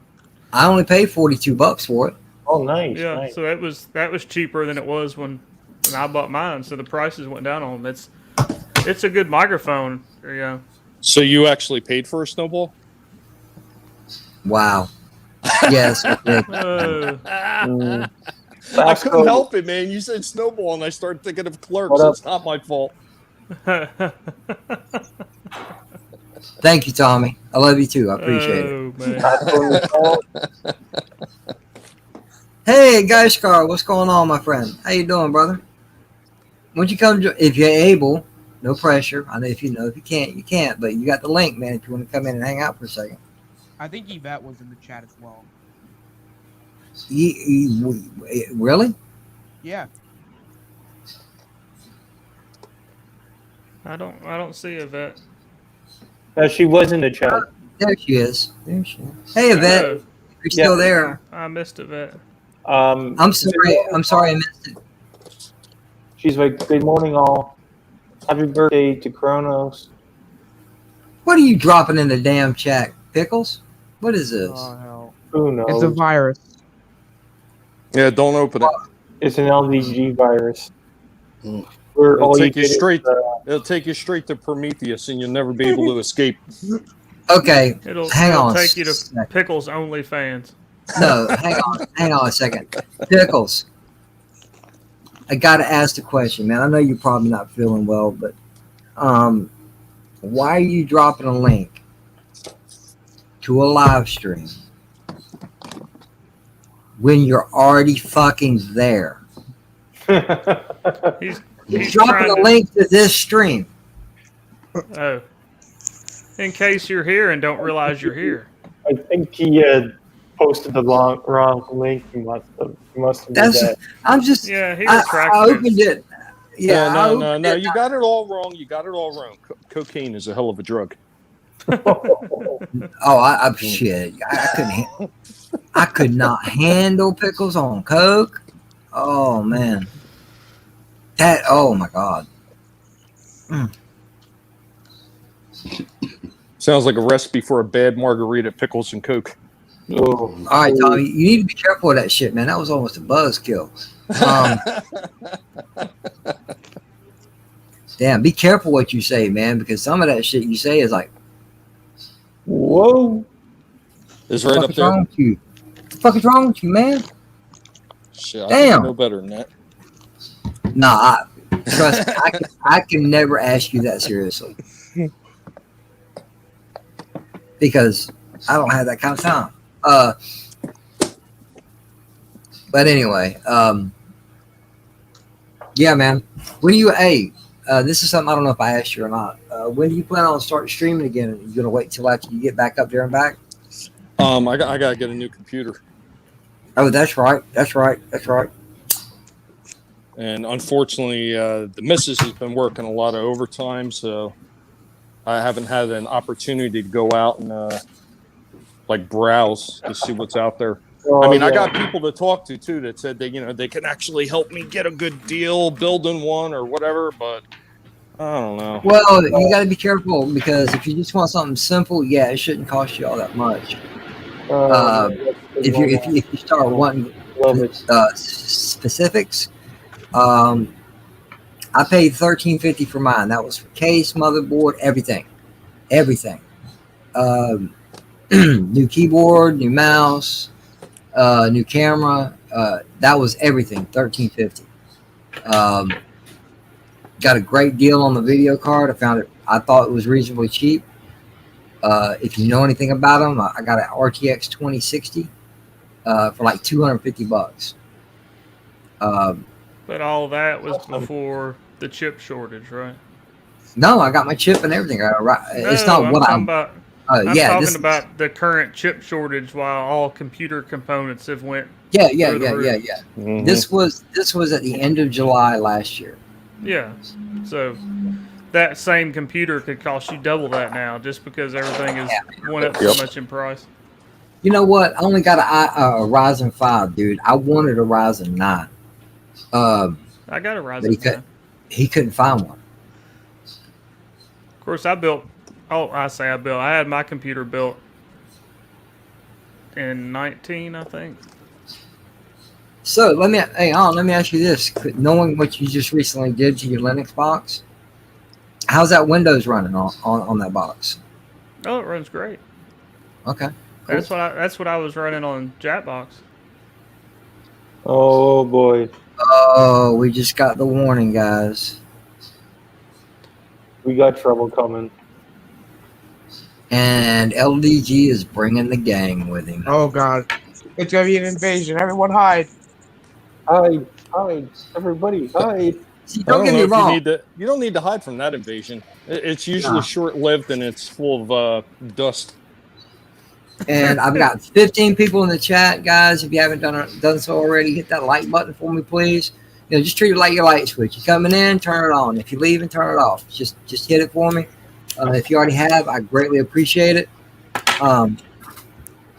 I only paid $42 for it. Oh, nice. Yeah, nice. so that was cheaper than it was when I bought mine. So the prices went down on them. It's a good microphone. Yeah. So you actually paid for a snowball? Wow. Yes. I couldn't help it, man. You said snowball, and I started thinking of Clerks. It's not my fault. Thank you, Tommy. I love you too. I appreciate it. Hey, Gaiskar, what's going on, my friend? How you doing, brother? Won't you come? If you're able, no pressure. I know if you can't, you can't. But you got the link, man. If you want to come in and hang out for a second. I think Yvette was in the chat as well. Really? Yeah. I don't see Yvette. She was in the chat. There she is. Hey, Yvette. You're still there. I missed Yvette. I'm sorry. I missed it. She's like, good morning, all. Happy birthday to Kronos. What are you dropping in the damn chat, Pickles? What is this? Oh, hell. Who knows? It's a virus. Yeah, don't open it. It's an LDG virus. It'll take you straight to Prometheus, and you'll never be able to escape. Okay, it'll on. Take you to Pickles only fans. No, hang on a second. Pickles, I gotta ask the question, man. I know you're probably not feeling well, but why are you dropping a link to a live stream when you're already fucking there? He's dropping a link to this stream. Oh. In case you're here and don't realize you're here. I think he posted the wrong link. He must have did that. I'm just. Yeah, I opened it. Yeah, no. You got it all wrong. Cocaine is a hell of a drug. Oh, shit. I could not handle pickles on coke. Oh man. Oh my god. Sounds like a recipe for a bad margarita, pickles and coke. All right, Tommy, you need to be careful of that shit, man. That was almost a buzzkill. Damn, be careful what you say, man, because some of that shit you say is like, whoa. It's right up there. What the fuck is wrong with you, man? Shit, damn. I know better than that. Nah, trust me, I can never ask you that seriously. Because I don't have that kind of time. But anyway, yeah, man. When do you, this is something I don't know if I asked you or not. When do you plan on starting streaming again? Are you going to wait till after you get back up there and back? I got to get a new computer. Oh, that's right. And unfortunately, the missus has been working a lot of overtime, so I haven't had an opportunity to go out and browse to see what's out there. I got people to talk to too that said they can actually help me get a good deal building one or whatever, but I don't know. Well, you got to be careful because if you just want something simple, yeah, it shouldn't cost you all that much. If you start wanting specifics, I paid $13.50 for mine. That was for case, motherboard, everything. New keyboard, new mouse, new camera. That was everything. $13.50. Got a great deal on the video card. I thought it was reasonably cheap. If you know anything about them, I got an RTX 2060 for like $250. But all that was before the chip shortage, right? No, I got my chip and everything. It's No, not I'm what talking about. I'm yeah, talking about the current chip shortage, while all computer components have went. Yeah. Mm-hmm. This was at the end of July last year. Yeah, so that same computer could cost you double that now, just because everything has went up so much in price. You know what? I only got a Ryzen 5, dude. I wanted a Ryzen 9. I got a But Ryzen 9. he couldn't find one. Of course, I built. Oh, I had my computer built in 19, I think. So let me ask you this: knowing what you just recently did to your Linux box, how's that Windows running on that box? Oh, it runs great. Okay, cool. That's what I was running on Jackbox. Oh boy. Oh, we just got the warning, guys. We got trouble coming. And LDG is bringing the gang with him. Oh god, it's gonna be an invasion! Everyone hide! Hide, everybody, hide. See, don't get me wrong. You don't need to hide from that invasion. It's usually short-lived and it's full of dust. And I've got 15 people in the chat, guys. If you haven't done so already, hit that like button for me, please. Just treat it like your light switch. You're coming in, turn it on. If you're leaving, turn it off. Just hit it for me. If you already have, I greatly appreciate it. I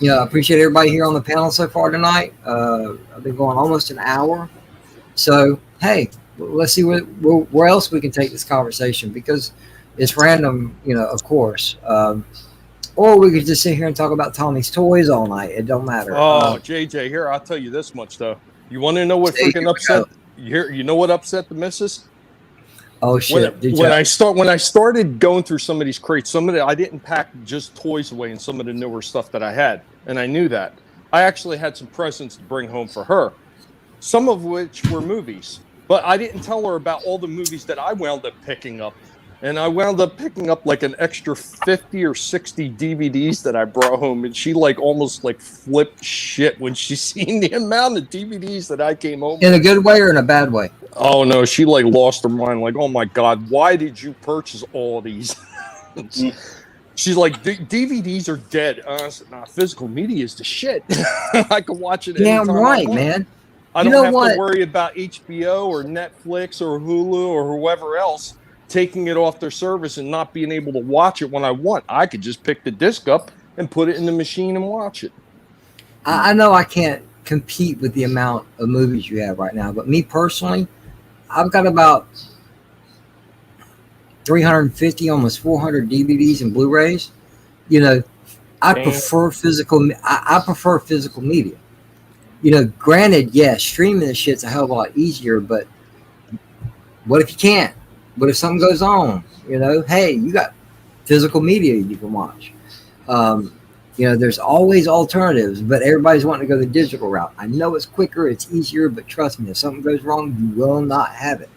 appreciate everybody here on the panel so far tonight. I've been going almost an hour. So, hey, let's see where else we can take this conversation, because it's random, of course. Or we could just sit here and talk about Tommy's toys all night. It don't matter. Oh, JJ, here, I'll tell you this much, though. You want to know what freaking upset? You know what upset the missus? Oh shit! When I started going through some of these crates, I didn't pack just toys away and some of the newer stuff that I had, and I knew that. I actually had some presents to bring home for her, some of which were movies, but I didn't tell her about all the movies that I wound up picking up. And I wound up picking up like an extra 50 or 60 DVDs that I brought home, and she almost flipped shit when she seen the amount of DVDs that I came home in a good way or in a bad way? Oh no, she lost her mind. Oh my god, why did you purchase all these? She's like, DVDs are dead. I said, nah, physical media is the shit. I can watch it anytime right, I want. man. I don't have to worry about HBO or Netflix or Hulu or whoever else taking it off their service and not being able to watch it when I want. I could just pick the disc up and put it in the machine and watch it. I know I can't compete with the amount of movies you have right now, but me personally, I've got about 350, almost 400 DVDs and Blu-rays. I prefer physical. I prefer physical media. Granted, yes, streaming this shit's a hell of a lot easier, but what if you can't? What if something goes on? Hey, you got physical media you can watch. There's always alternatives, but everybody's wanting to go the digital route. I know it's quicker, it's easier, but trust me, if something goes wrong, you will not have it.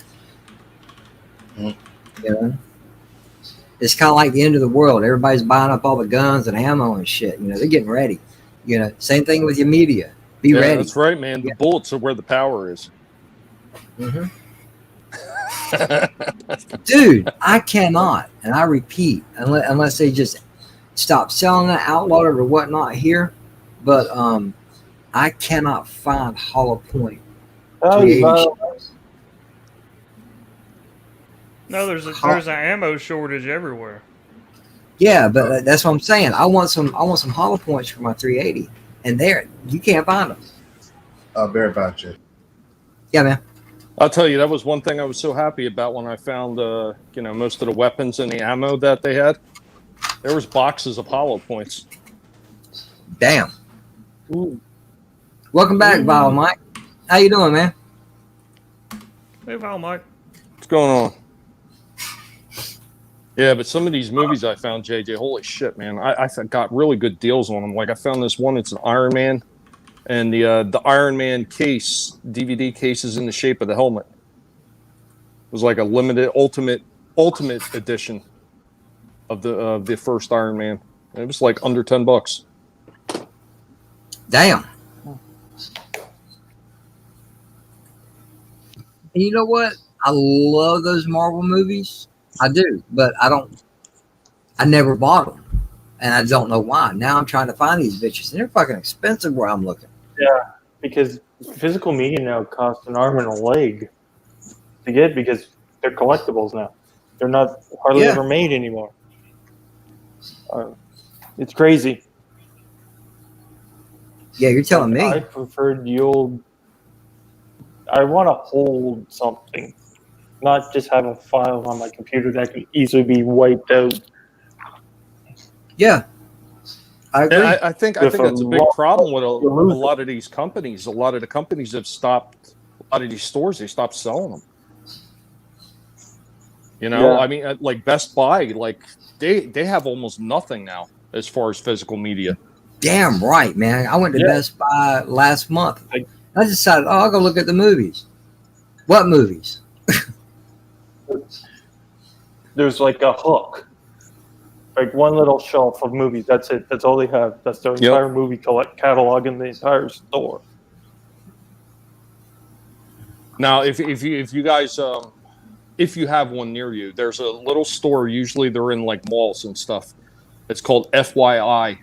It's kind of like the end of the world. Everybody's buying up all the guns and ammo and shit. They're getting ready. Same thing with your media. Be ready. That's right, man. The bullets are where the power is. Mm-hmm. Dude, I cannot, and I repeat, unless they just stop selling it, outlawed it, or whatnot here, but I cannot find Hollow Point. No, there's an ammo shortage everywhere. Yeah, but that's what I'm saying. I want some Hollow Points for my 380, and you can't find them. Very about you. Yeah, man. I'll tell you, that was one thing I was so happy about when I found, most of the weapons and the ammo that they had. There was boxes of Hollow Points. Damn. Ooh. Welcome back, Vile Mike. How you doing, man? Hey, Vile Mike. What's going on? Yeah, but some of these movies I found, JJ, holy shit, man. I got really good deals on them. I found this one, it's an Iron Man. And the Iron Man case, DVD case, is in the shape of the helmet. It was like a limited ultimate edition of the first Iron Man. It was like under $10. Damn. And you know what? I love those Marvel movies. I do, but I never bought them. And I don't know why. Now I'm trying to find these bitches. And they're fucking expensive where I'm looking. Yeah, because physical media now costs an arm and a leg to get because they're collectibles now. They're not hardly Yeah. ever made anymore. It's crazy. Yeah, you're telling me. I prefer the old. I want to hold something, not just have a file on my computer that can easily be wiped out. Yeah. I agree. And I think With that's a a big lot- problem with a you lose lot of these companies. A lot of the companies have stopped. A lot of these stores, they stopped selling them. You know, Yeah. I mean, like Best Buy, like they have almost nothing now as far as physical media. Damn right, man. I went to Yeah. Best Buy last month. Like- I decided, I'll go look at the movies. What movies? There's like a hook, like one little shelf of movies. That's it. That's all they have. That's their entire movie catalog in the entire store. Now, if you guys if you have one near you, there's a little store. Usually, they're in like malls and stuff. It's called FYI.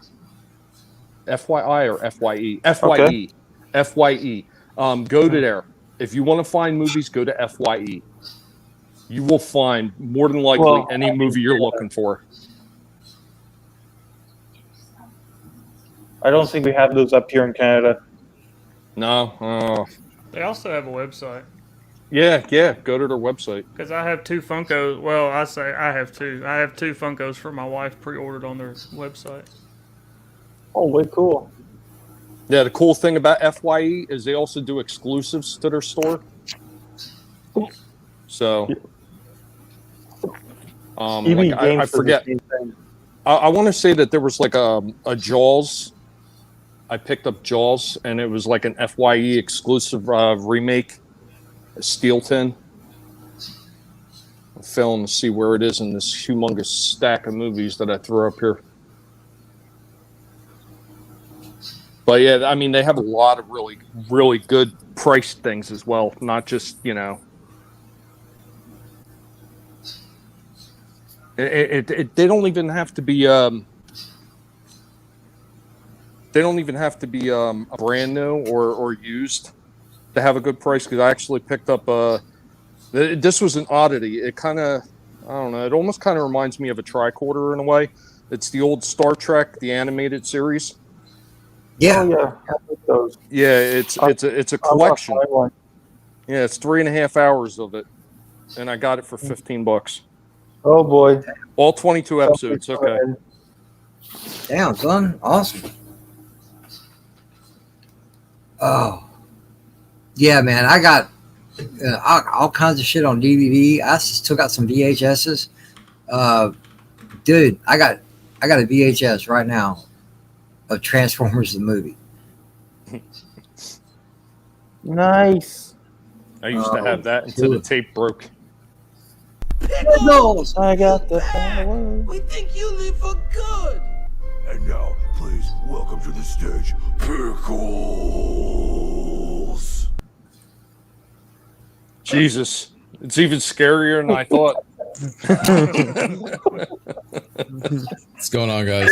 FYI or FYE? FYE. Okay. FYE. Go to there. If you want to find movies, go to FYE. You will find more than likely any movie you're looking for. I don't think we have those up here in Canada. No. They also have a website. Yeah. Go to their website. Because I have 2 Funkos. Well, I say I have 2. I have 2 Funkos for my wife pre-ordered on their website. Oh, way cool. Yeah, the cool thing about FYE is they also do exclusives to their store. So, Even like, games I forget. I want to say that there was like a Jaws. I picked up Jaws, and it was like an FYE exclusive remake, a Steel Tin. I'm failing to see where it is in this humongous stack of movies that I threw up here. But yeah, I mean, they have a lot of really, really good priced things as well. Not just, you know, they don't even have to be brand new or used to have a good price. Because I actually picked up this was an oddity. It kind of, I don't know, it almost kind of reminds me of a tricorder in a way. It's the old Star Trek, the animated series. Yeah. Oh, yeah. I like those. Yeah, it's a collection. Yeah, it's 3.5 hours of it, and I got it for $15. Oh boy. All 22 episodes. Okay. Damn, son. Awesome. Oh. Yeah, man. I got all kinds of shit on DVD. I just took out some VHSs. Dude, I got a VHS right now of Transformers the movie. Nice. I used to have that until the tape broke. Pickles! I got the power. We think you leave for good. And now, please welcome to the stage, Pickles. Jesus, it's even scarier than I thought. What's going on, guys?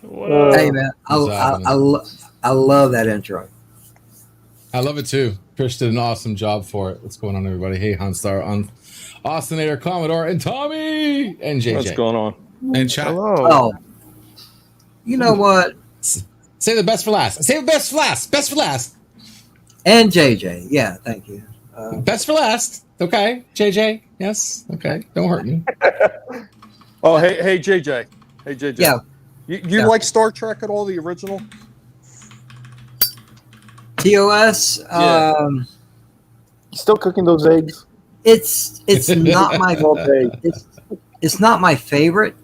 Hey, man, I love that intro. I love it too. Chris did an awesome job for it. What's going on, everybody? Hey, Hanstar, on Austinator, Commodore, and Tommy, and JJ. What's going on? And chat. Oh, you know what? Say the best for last. Say the best for last. Best for last. And JJ, yeah, thank you. Best for last. Okay, JJ. Yes. Okay. Don't hurt me. Oh, hey, JJ. Hey, JJ. Yeah. You like Star Trek at all? The original? TOS. Yeah. Still cooking those eggs? It's not my it's not my favorite,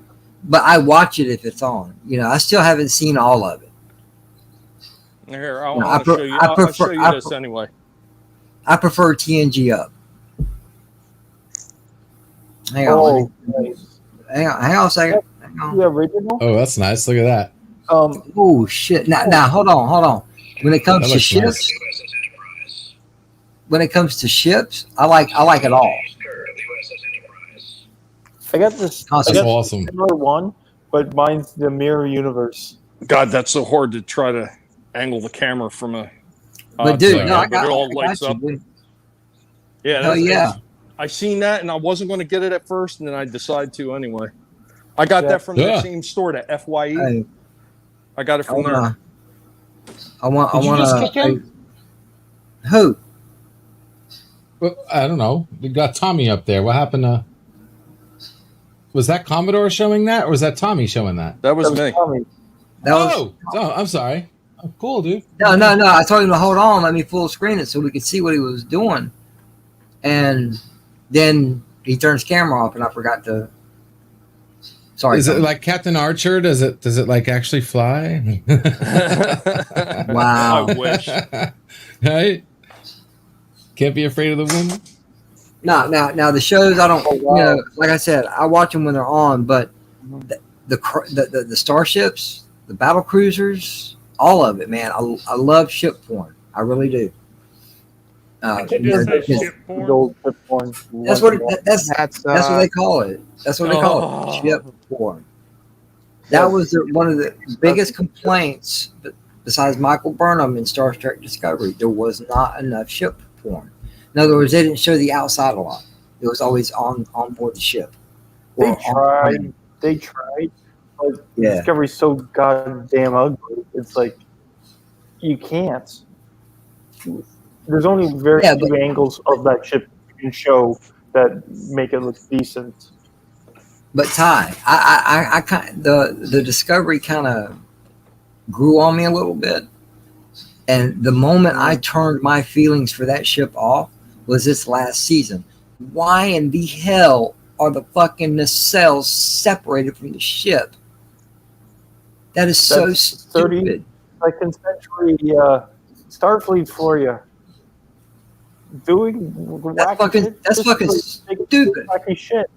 but I watch it if it's on. You know, I still haven't seen all of it. Here, I'll show you. I'll show you this anyway. I prefer TNG up. Hang on. Nice. Hang on a second. Hang the original. Oh, that's nice. Look at that. Oh shit! Now, hold on. When it comes That to looks ships, nice. I like it all. I got this. That's I got awesome. Similar one, but mine's the mirror universe. God, that's so hard to try to angle the camera from a. But dude, no, but it all lights up. Dude. Yeah, Hell yeah. I seen that, and I wasn't going to get it at first, and then I decided to anyway. I got that from the same store, the FYE. Hey, I got it from there. I want. Did you just kick him? Who? Well, I don't know. We got Tommy up there. What happened to? Was that Commodore showing that, or was that Tommy showing that? That was me. Tommy. Oh, I'm sorry. Oh, cool, dude. No. I told him to hold on, let me full screen it so we could see what he was doing, and then he turns camera off, and I forgot to. Sorry. Is Tommy. it like Captain Archer? Does it like actually fly? Wow. I wish. Right? Can't be afraid of the wind. Now the shows I don't, like I said, I watch them when they're on, but the starships, the battle cruisers, all of it, man. I love ship porn. I really do. Ship porn? That's what they call it. That's what they call it. Ship porn. That was one of the biggest complaints, besides Michael Burnham in Star Trek Discovery. There was not enough ship porn. In other words, they didn't show the outside a lot. It was always on board the ship. They tried, but Discovery's so goddamn ugly. It's like you can't. There's only very few angles of that ship you can show that make it look decent. But Ty, I kind the Discovery kind of grew on me a little bit, and the moment I turned my feelings for that ship off was this last season. Why in the hell are the fucking nacelles separated from the ship? That is so stupid. 32nd century Starfleet for you. That's fucking stupid. Wacky shit.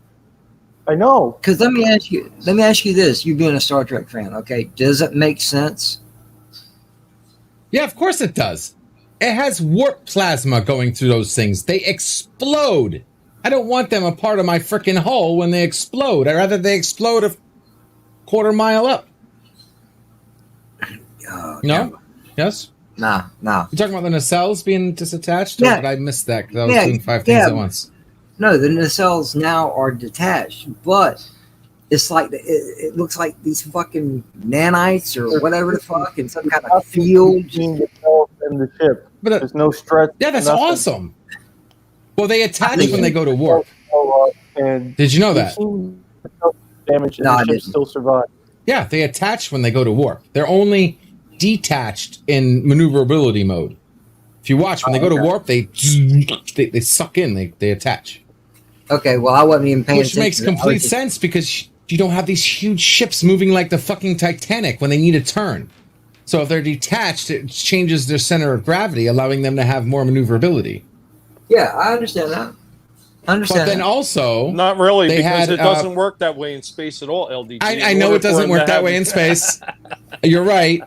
I know. Because let me ask you this: you being a Star Trek fan, okay? Does it make sense? Yeah, of course it does. It has warp plasma going through those things. They explode. I don't want them a part of my freaking hull when they explode. I'd rather they explode a quarter mile up. No? Yes? Nah. You're talking about the nacelles being disattached? Yeah. Or did I miss that? Because I was doing 5 things at once. No, the nacelles now are detached, but it's like it looks like these fucking nanites or whatever the fuck in some kind of field. In the ship. But there's no stretch. Yeah, that's nothing. awesome. Well, they attach when they go to warp. And Did you know that? Damage and the ship still survive. Yeah, they attach when they go to warp. They're only detached in maneuverability mode. If you watch, when they go to warp, they suck in, they attach. Okay, well, I wasn't even paying attention. Which makes complete sense because you don't have these huge ships moving like the fucking Titanic when they need a turn. So if they're detached, it changes their center of gravity, allowing them to have more maneuverability. Yeah, I understand that. But then also, not really, because it doesn't work that way in space at all, LDG. I know it doesn't work that way in space. You're right.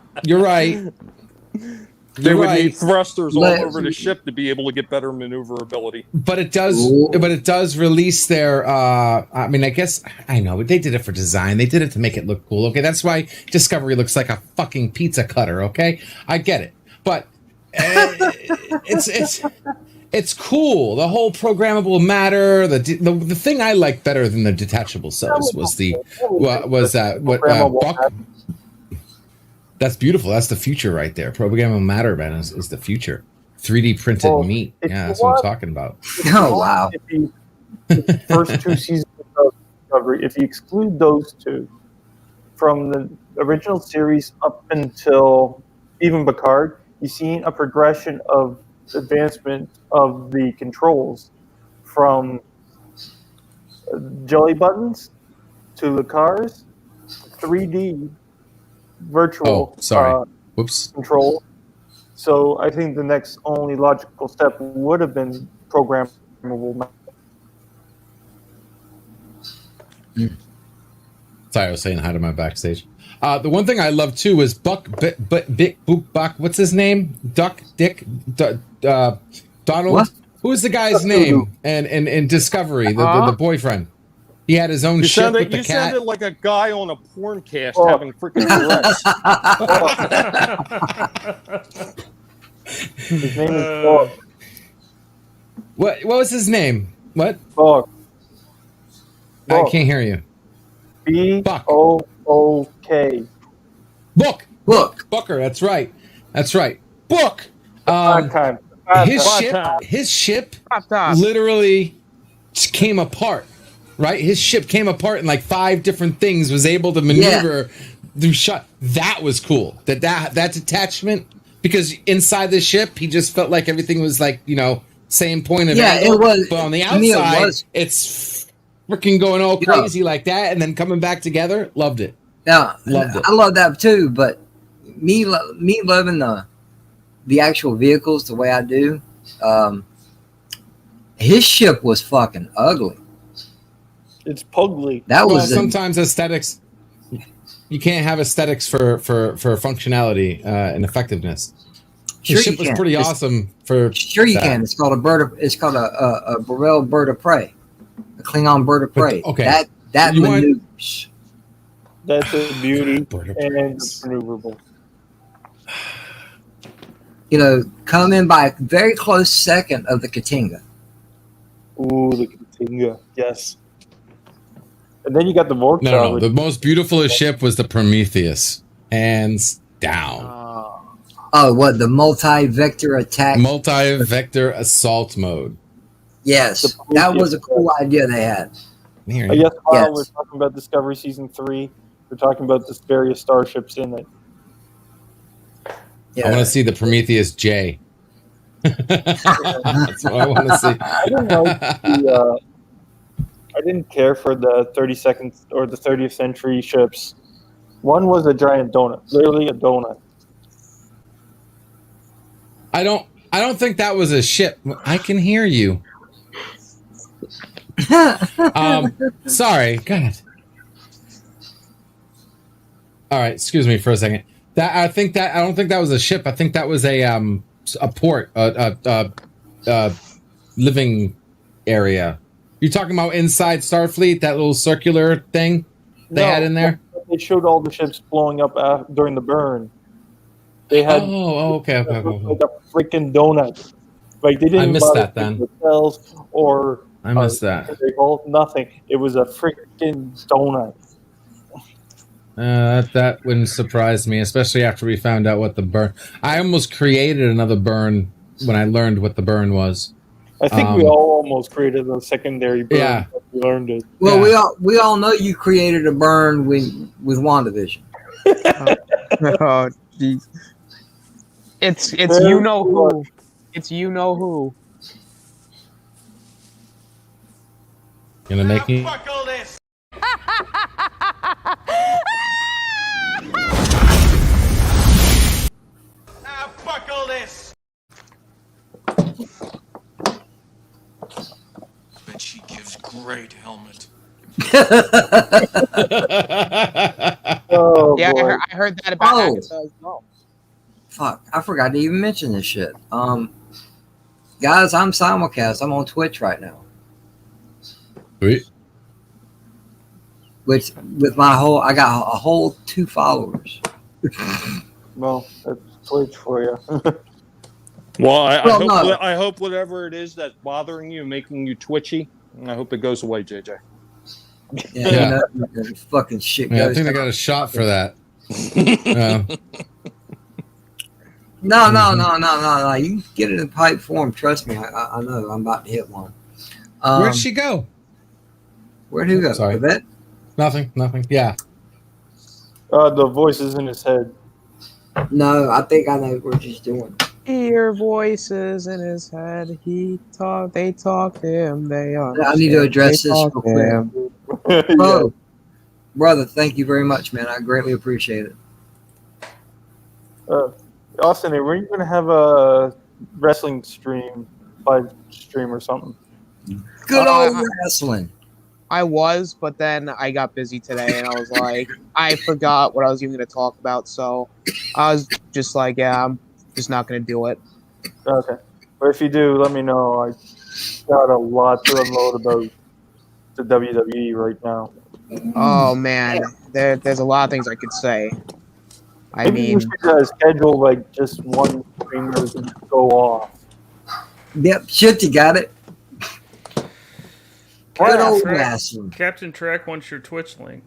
They would need thrusters all over the ship to be able to get better maneuverability. But it does release their I mean, I guess I know they did it for design. They did it to make it look cool. Okay, that's why Discovery looks like a fucking pizza cutter, okay? I get it. But it's cool. The whole programmable matter, the thing I like better than the detachable cells was Buck. That's beautiful. That's the future right there. Programmable matter, man, is the future. 3D printed meat. Yeah, that's what I'm talking about. Oh, wow. The first 2 seasons of Discovery, if you exclude those 2 from the original series up until even Picard, you've seen a progression of advancement of the controls from jelly buttons to the cars, 3D virtual control. So I think the next only logical step would have been programmable. It's Sorry, I was saying hi to my backstage. The one thing I love too is Buck, Buck. What's his name? Duck, Dick, Donald. What? Who is the guy's name? And in Discovery, the boyfriend. He had his own ship with the cat. Sounded like a guy on a porn cast having freaking Tourette's. His name is Buck. What was his name? What? Buck. I can't hear you. B-O-O-K. Book. Booker. That's right. Book. His ship literally came apart. Right, his ship came apart in like 5 different things. Was able to maneuver through shot. That was cool. That detachment, because inside the ship, he just felt like everything was like, same point of angle. It was. But on the outside, it's freaking going all crazy like that, and then coming back together. Loved it. Yeah, loved it. I love that too. But me loving the actual vehicles the way I do, his ship was fucking ugly. It's pugly. That was sometimes aesthetics. You can't have aesthetics for functionality and effectiveness. Sure, the ship was pretty awesome for. Sure, you can. It's called a Burrell bird of prey, a Klingon bird of prey. Okay, that maneuvers. That's a beauty and it's maneuverable. Come in by a very close second of the Katinga. Ooh, the Katinga, yes. And then you got the Vork. No. The most beautiful ship was the Prometheus, hands down. What, the multi-vector attack? Multi-vector assault mode. Yes, that was a cool idea they had. Yes, while we're talking about Discovery Season 3, we're talking about the various starships in it. Yeah. I want to see the Prometheus J. That's what I want to see. I don't know. I didn't care for the 32nd or the 30th century ships. One was a giant donut, literally a donut. I don't think that was a ship. I can hear you. Sorry, God. All right, excuse me for a second. I don't think that was a ship. I think that was a port, living area. You talking about inside Starfleet, that little circular thing they had in there? They showed all the ships blowing up during the burn. They had okay. Like a freaking donut. Like they didn't. I missed that then. Hotels or I missed that. Nothing. It was a freaking donut. That wouldn't surprise me, especially after we found out what the burn. I almost created another burn when I learned what the burn was. I think we all almost created a secondary burn. Yeah, we learned it. Well, we all know you created a burn with WandaVision. Oh, jeez. It's you know who. It's you know who. Gonna make me. Fuck all this. Fuck all this. Bet she gives great helmet. Oh, yeah, boy. I heard that about Agatha as well. Fuck, I forgot to even mention this shit. Guys, I'm simulcast. I'm on Twitch right now. Sweet. With I got a whole 2 followers. Well, that's Twitch for you. Well, I hope whatever it is that's bothering you, making you twitchy, I hope it goes away, JJ. Yeah. Fucking shit goes. I think I got a shot for that. No. You can get it in pipe form. Trust me. I know. I'm about to hit one. Where'd she go? Where'd he go? Sorry. Yvette? Nothing. Yeah. The voices in his head. No, I think I know what she's doing. Hear voices in his head. They talk him. I need to address this real quick. Oh, brother, thank you very much, man. I greatly appreciate it. Austin, were you going to have a wrestling stream, live stream or something? Good old wrestling. I was, but then I got busy today, and I was like, I forgot what I was even going to talk about, so I was just like, yeah, I'm just not going to do it. Okay. But if you do, let me know. I got a lot to unload about the WWE right now. Oh man, there's a lot of things I could say. I Maybe we mean, should schedule like just one streamer to go off. Yep, Shifty got it. Good old Massey. Captain Trek wants your Twitch link.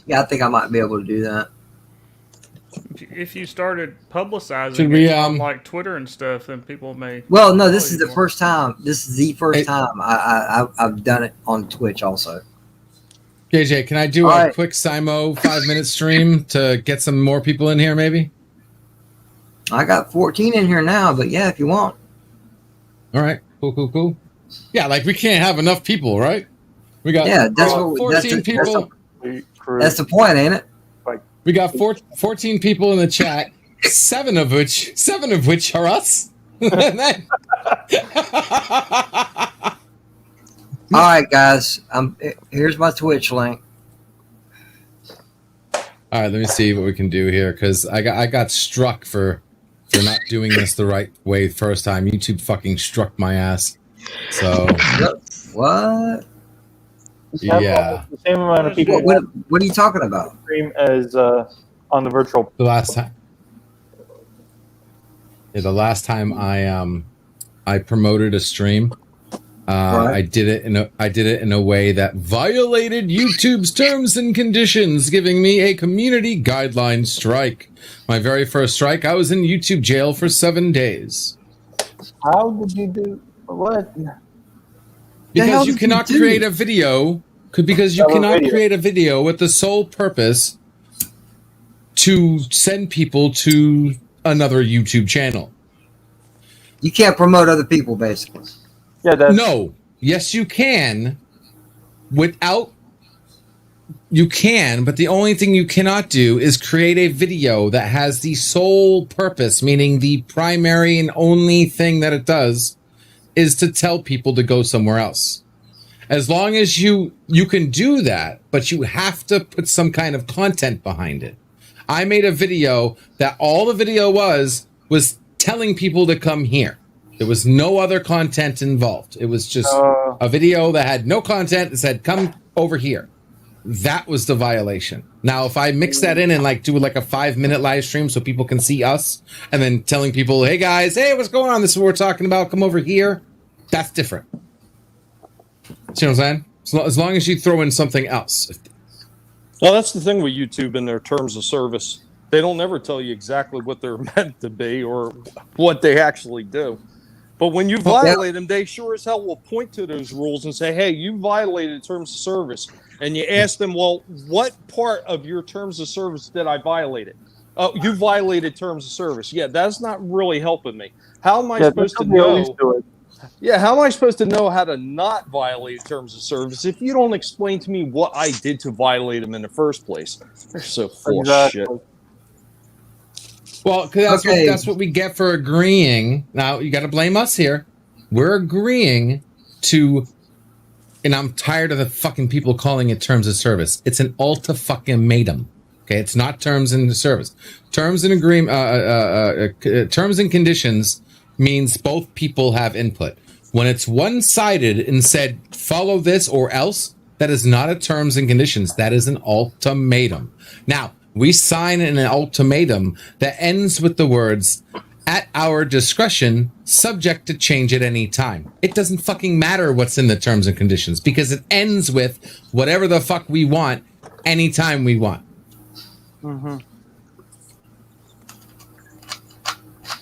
Yeah, I think I might be able to do that. If you started publicizing Should we, it on like Twitter and stuff, then people may. Well, no, this is the first time. This is the first time I've done it on Twitch also. JJ, can I do a quick Simo 5-minute stream to get some more people in here, maybe? I got 14 in here now, but yeah, if you want. All right, cool. Yeah, like we can't have enough people, right? We got 14 people. That's the point, ain't it? We got 14 people in the chat, seven of which are us. All right, guys. Here's my Twitch link. All right, let me see what we can do here because I got struck for not doing this the right way first time. YouTube fucking struck my ass. So what? Yeah. The same amount of people. What are you talking about? Stream as on the virtual. The last time. Yeah, the last time I promoted a stream. Right. I did it in a way that violated YouTube's terms and conditions, giving me a community guideline strike. My very first strike, I was in YouTube jail for 7 days. How did you do what? Because you cannot create a video. Because you cannot create a video with the sole purpose to send people to another YouTube channel. You can't promote other people, basically. Yeah. No. Yes, you can. You can, but the only thing you cannot do is create a video that has the sole purpose, meaning the primary and only thing that it does is to tell people to go somewhere else. As long as you can do that, but you have to put some kind of content behind it. I made a video that all the video was telling people to come here. There was no other content involved. It was just a video that had no content that said, come over here. That was the violation. Now, if I mix that in and like do like a 5-minute live stream so people can see us and then telling people, hey guys, hey, what's going on? This is what we're talking about. Come over here. That's different. See what I'm saying? As long as you throw in something else. Well, that's the thing with YouTube and their terms of service. They don't ever tell you exactly what they're meant to be or what they actually do. But when you violate them, they sure as hell will point to those rules and say, hey, you violated terms of service. And you ask them, well, what part of your terms of service did I violate it? Oh, you violated terms of service. Yeah, that's not really helping me. How am I supposed to know? Yeah, how am I supposed to know how to not violate terms of service if you don't explain to me what I did to violate them in the first place? They're so full of shit. Well, because that's what we get for agreeing. Now, you got to blame us here. We're agreeing to, and I'm tired of the fucking people calling it terms of service. It's an ultimatum. Okay, it's not terms and service. Terms and terms and conditions means both people have input. When it's one-sided and said, follow this or else, that is not a terms and conditions. That is an ultimatum. Now, we sign an ultimatum that ends with the words, at our discretion, subject to change at any time. It doesn't fucking matter what's in the terms and conditions because it ends with whatever the fuck we want, anytime we want. Mm-hmm.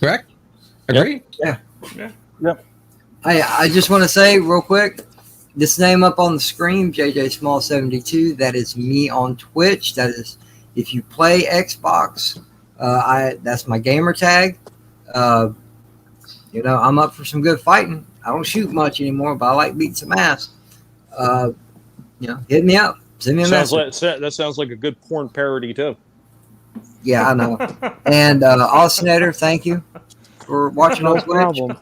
Correct? Agree? Yeah. Yep. I just want to say real quick, this name up on the screen, JJ Small 72, that is me on Twitch. That is, if you play Xbox, that's my gamer tag. I'm up for some good fighting. I don't shoot much anymore, but I like beating some ass. Hit me up. Send me a message. That sounds like a good porn parody too. Yeah, I know. And Austinator, thank you for watching on Twitch.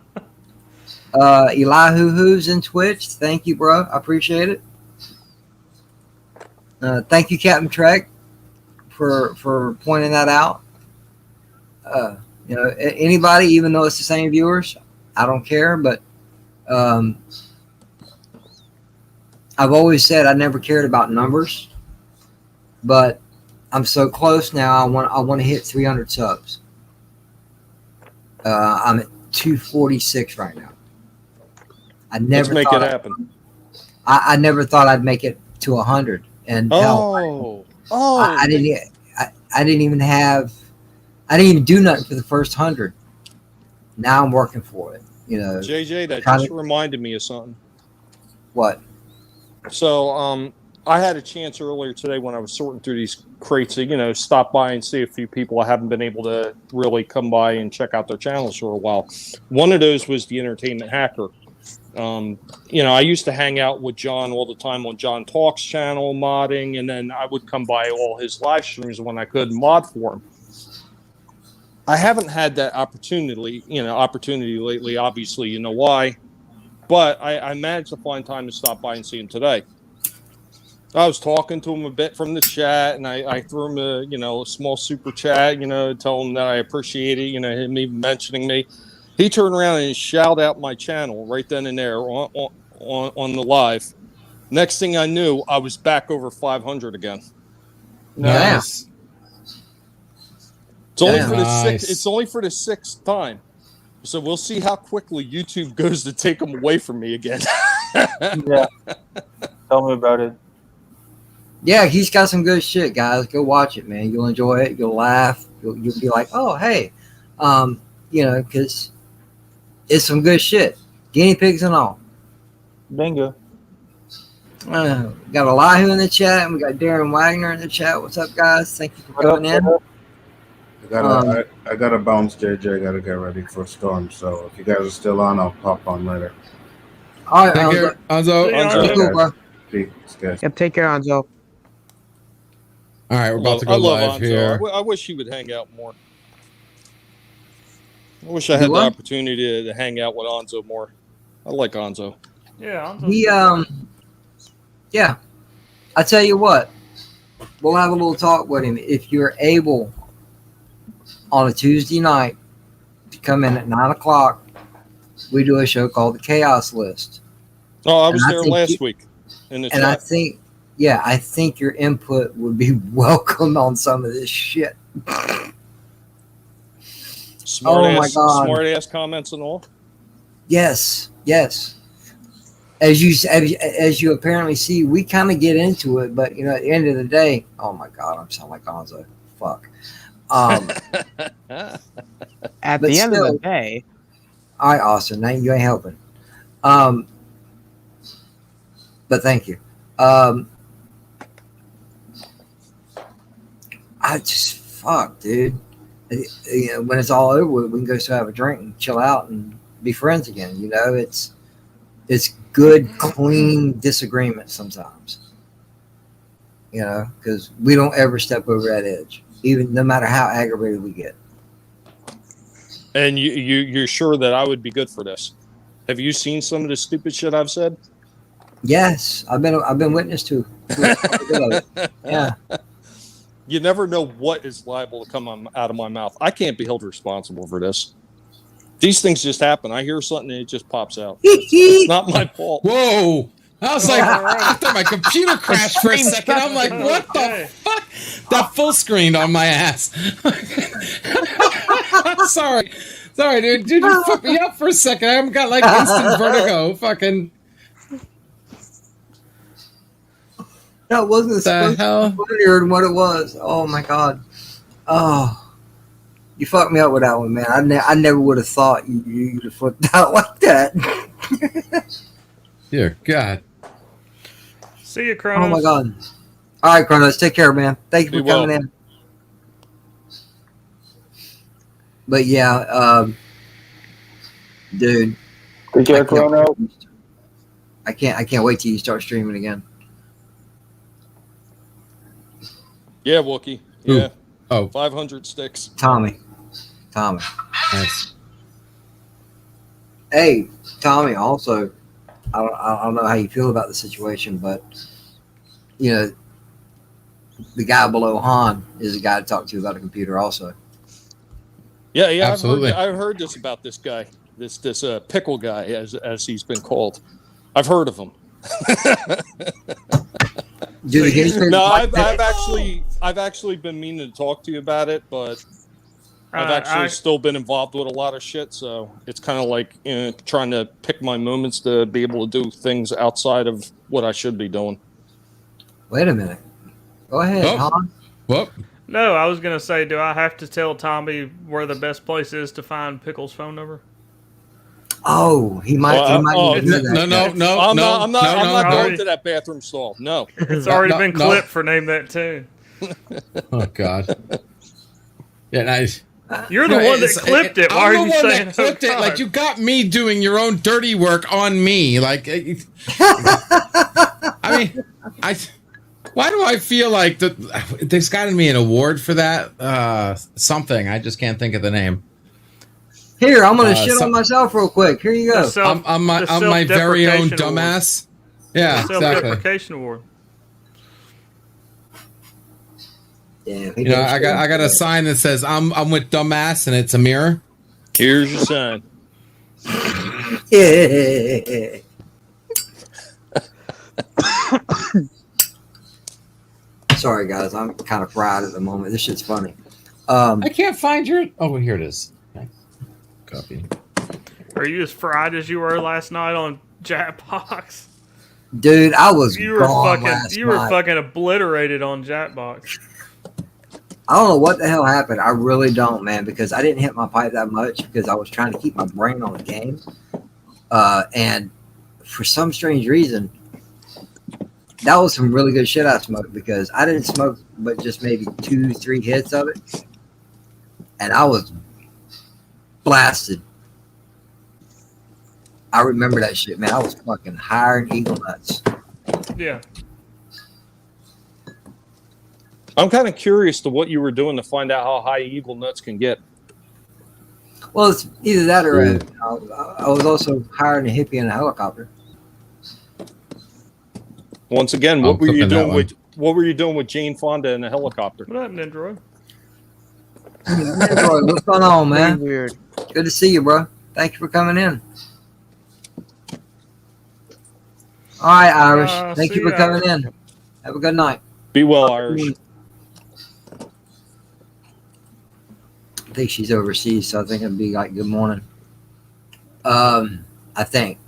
Elihu Who's in Twitch. Thank you, bro. I appreciate it. Thank you, Captain Trek, for pointing that out. Anybody, even though it's the same viewers, I don't care. But I've always said I never cared about numbers, but I'm so close now. I want to hit 300 subs. I'm at 246 right now. Let's make it happen. I never thought I'd make it to 100, and I didn't even do nothing for the first 100. Now I'm working for it. JJ, that just reminded me of something. What? So, I had a chance earlier today when I was sorting through these crates to, stop by and see a few people I haven't been able to really come by and check out their channels for a while. One of those was the Entertainment Hacker. I used to hang out with John all the time on John Talks channel modding, and then I would come by all his live streams when I could mod for him. I haven't had that opportunity lately. Obviously, you know why. But I managed to find time to stop by and see him today. I was talking to him a bit from the chat, and I threw him a small super chat, tell him that I appreciate it, him even mentioning me. He turned around and shouted out my channel right then and there on the live. Next thing I knew, I was back over 500 again. Nice. It's only for the sixth. It's only for the sixth time. So we'll see how quickly YouTube goes to take them away from me again. Yeah. Tell me about it. Yeah, he's got some good shit, guys. Go watch it, man. You'll enjoy it. You'll laugh. You'll be like, oh, hey. Because it's some good shit. Guinea pigs and all. Bingo. Got Elihu in the chat, and we got Darren Wagner in the chat. What's up, guys? Thank you for coming in. I gotta bounce, JJ. I gotta get ready for a storm. So if you guys are still on, I'll pop on later. All right, Take care, Anzo. Cool, bro. Peace, guys. Yep, take care, Anzo. All right, we're about to go live here. I wish he would hang out more. I wish I had the opportunity to hang out with Anzo more. I like Anzo. Yeah, yeah. I tell you what, we'll have a little talk with him if you're able on a Tuesday night to come in at 9 o'clock. We do a show called the Chaos List. Oh, I was there last week. I think your input would be welcome on some of this shit. Smart ass comments and all. Yes. As you apparently see, we kind of get into it, but at the end of the day, oh my god, I'm sounding like Gonzo. Fuck. At the end of the day, all right, Austin, you ain't helping. But thank you. I just fuck, dude. When it's all over, we can go still have a drink and chill out and be friends again. It's good, clean disagreement sometimes. Because we don't ever step over that edge, even no matter how aggravated we get. And you're sure that I would be good for this? Have you seen some of the stupid shit I've said? Yes, I've been witness to. Yeah. You never know what is liable to come out of my mouth. I can't be held responsible for this. These things just happen. I hear something and it just pops out. It's not my fault. Whoa. I was like, I thought my computer crashed for a second. I'm like, what the fuck? That full screened on my ass. Sorry, dude. Dude, you fucked me up for a second. I got like instant vertigo. Fucking. No, it wasn't the hell funnier than what it was. Oh my god. Oh, you fucked me up with that one, man. I never would have thought you'd have flipped out like that. Dear God. See you, Kronos. Oh my god. All right, Kronos. Take care, man. Thank you for coming in. But yeah, dude. Take care, Kronos. I can't wait till you start streaming again. Yeah, Wookie. Yeah. Oh. 500 sticks. Tommy. Nice. Hey, Tommy. Also, I don't know how you feel about the situation, but you know, the guy below Han is a guy to talk to about a computer. Also, Yeah, yeah, Absolutely. I've heard this about this guy, this pickle guy, as he's been called. I've heard of him. do the gangsters No, like that? I've actually been meaning to talk to you about it, but I've I actually still been involved with a lot of shit, so it's kind of like trying to pick my moments to be able to do things outside of what I should be doing. Wait a minute. Go ahead, Oh. Han. Well, No, I was gonna say, do I have to tell Tommy where the best place is to find Pickle's phone number? Oh, he might. He might need to do that. no. I'm not no. going to that bathroom stall. No. It's already No, been no. clipped for name that tune. Oh God. Yeah, nice. You're the one that clipped it. Why are I'm you the one saying that clipped oh, it? God? Like you got me doing your own dirty work on me. Like, I mean, why do I feel like there's got to be an award for that? Something. I just can't think of the name. Here, I'm gonna shit on myself real quick. Here you go. I'm my very own self-deprecation dumbass. Yeah, exactly. Self-deprecation award. Damn, You know, I got a sign that says I'm with dumbass, and it's a mirror. Here's your sign. Yeah. Sorry, guys. I'm kind of fried at the moment. This shit's funny. I can't find your. Oh, here it is. Okay. Copy. Are you as fried as you were last night on Jackbox? Dude, I was You were gone fucking. last You were night. fucking obliterated on Jackbox. I don't know what the hell happened. I really don't, man, because I didn't hit my pipe that much because I was trying to keep my brain on the game. And for some strange reason, that was some really good shit I smoked because I didn't smoke but just maybe 2-3 hits of it. And I was blasted. I remember that shit, man. I was fucking higher than eagle nuts. Yeah. I'm kind of curious to what you were doing to find out how high eagle nuts can get. Well, it's either that or I was also higher than a hippie in a helicopter. Once again, what were you doing with Jane Fonda in a helicopter? What happened, Android? Android, what's going on, man? Weird. Good to see you, bro. Thank you for coming in. All right, Irish. Thank you for coming in. Have a good night. Be well, Irish. I think she's overseas, so I think it'd be like good morning. I think.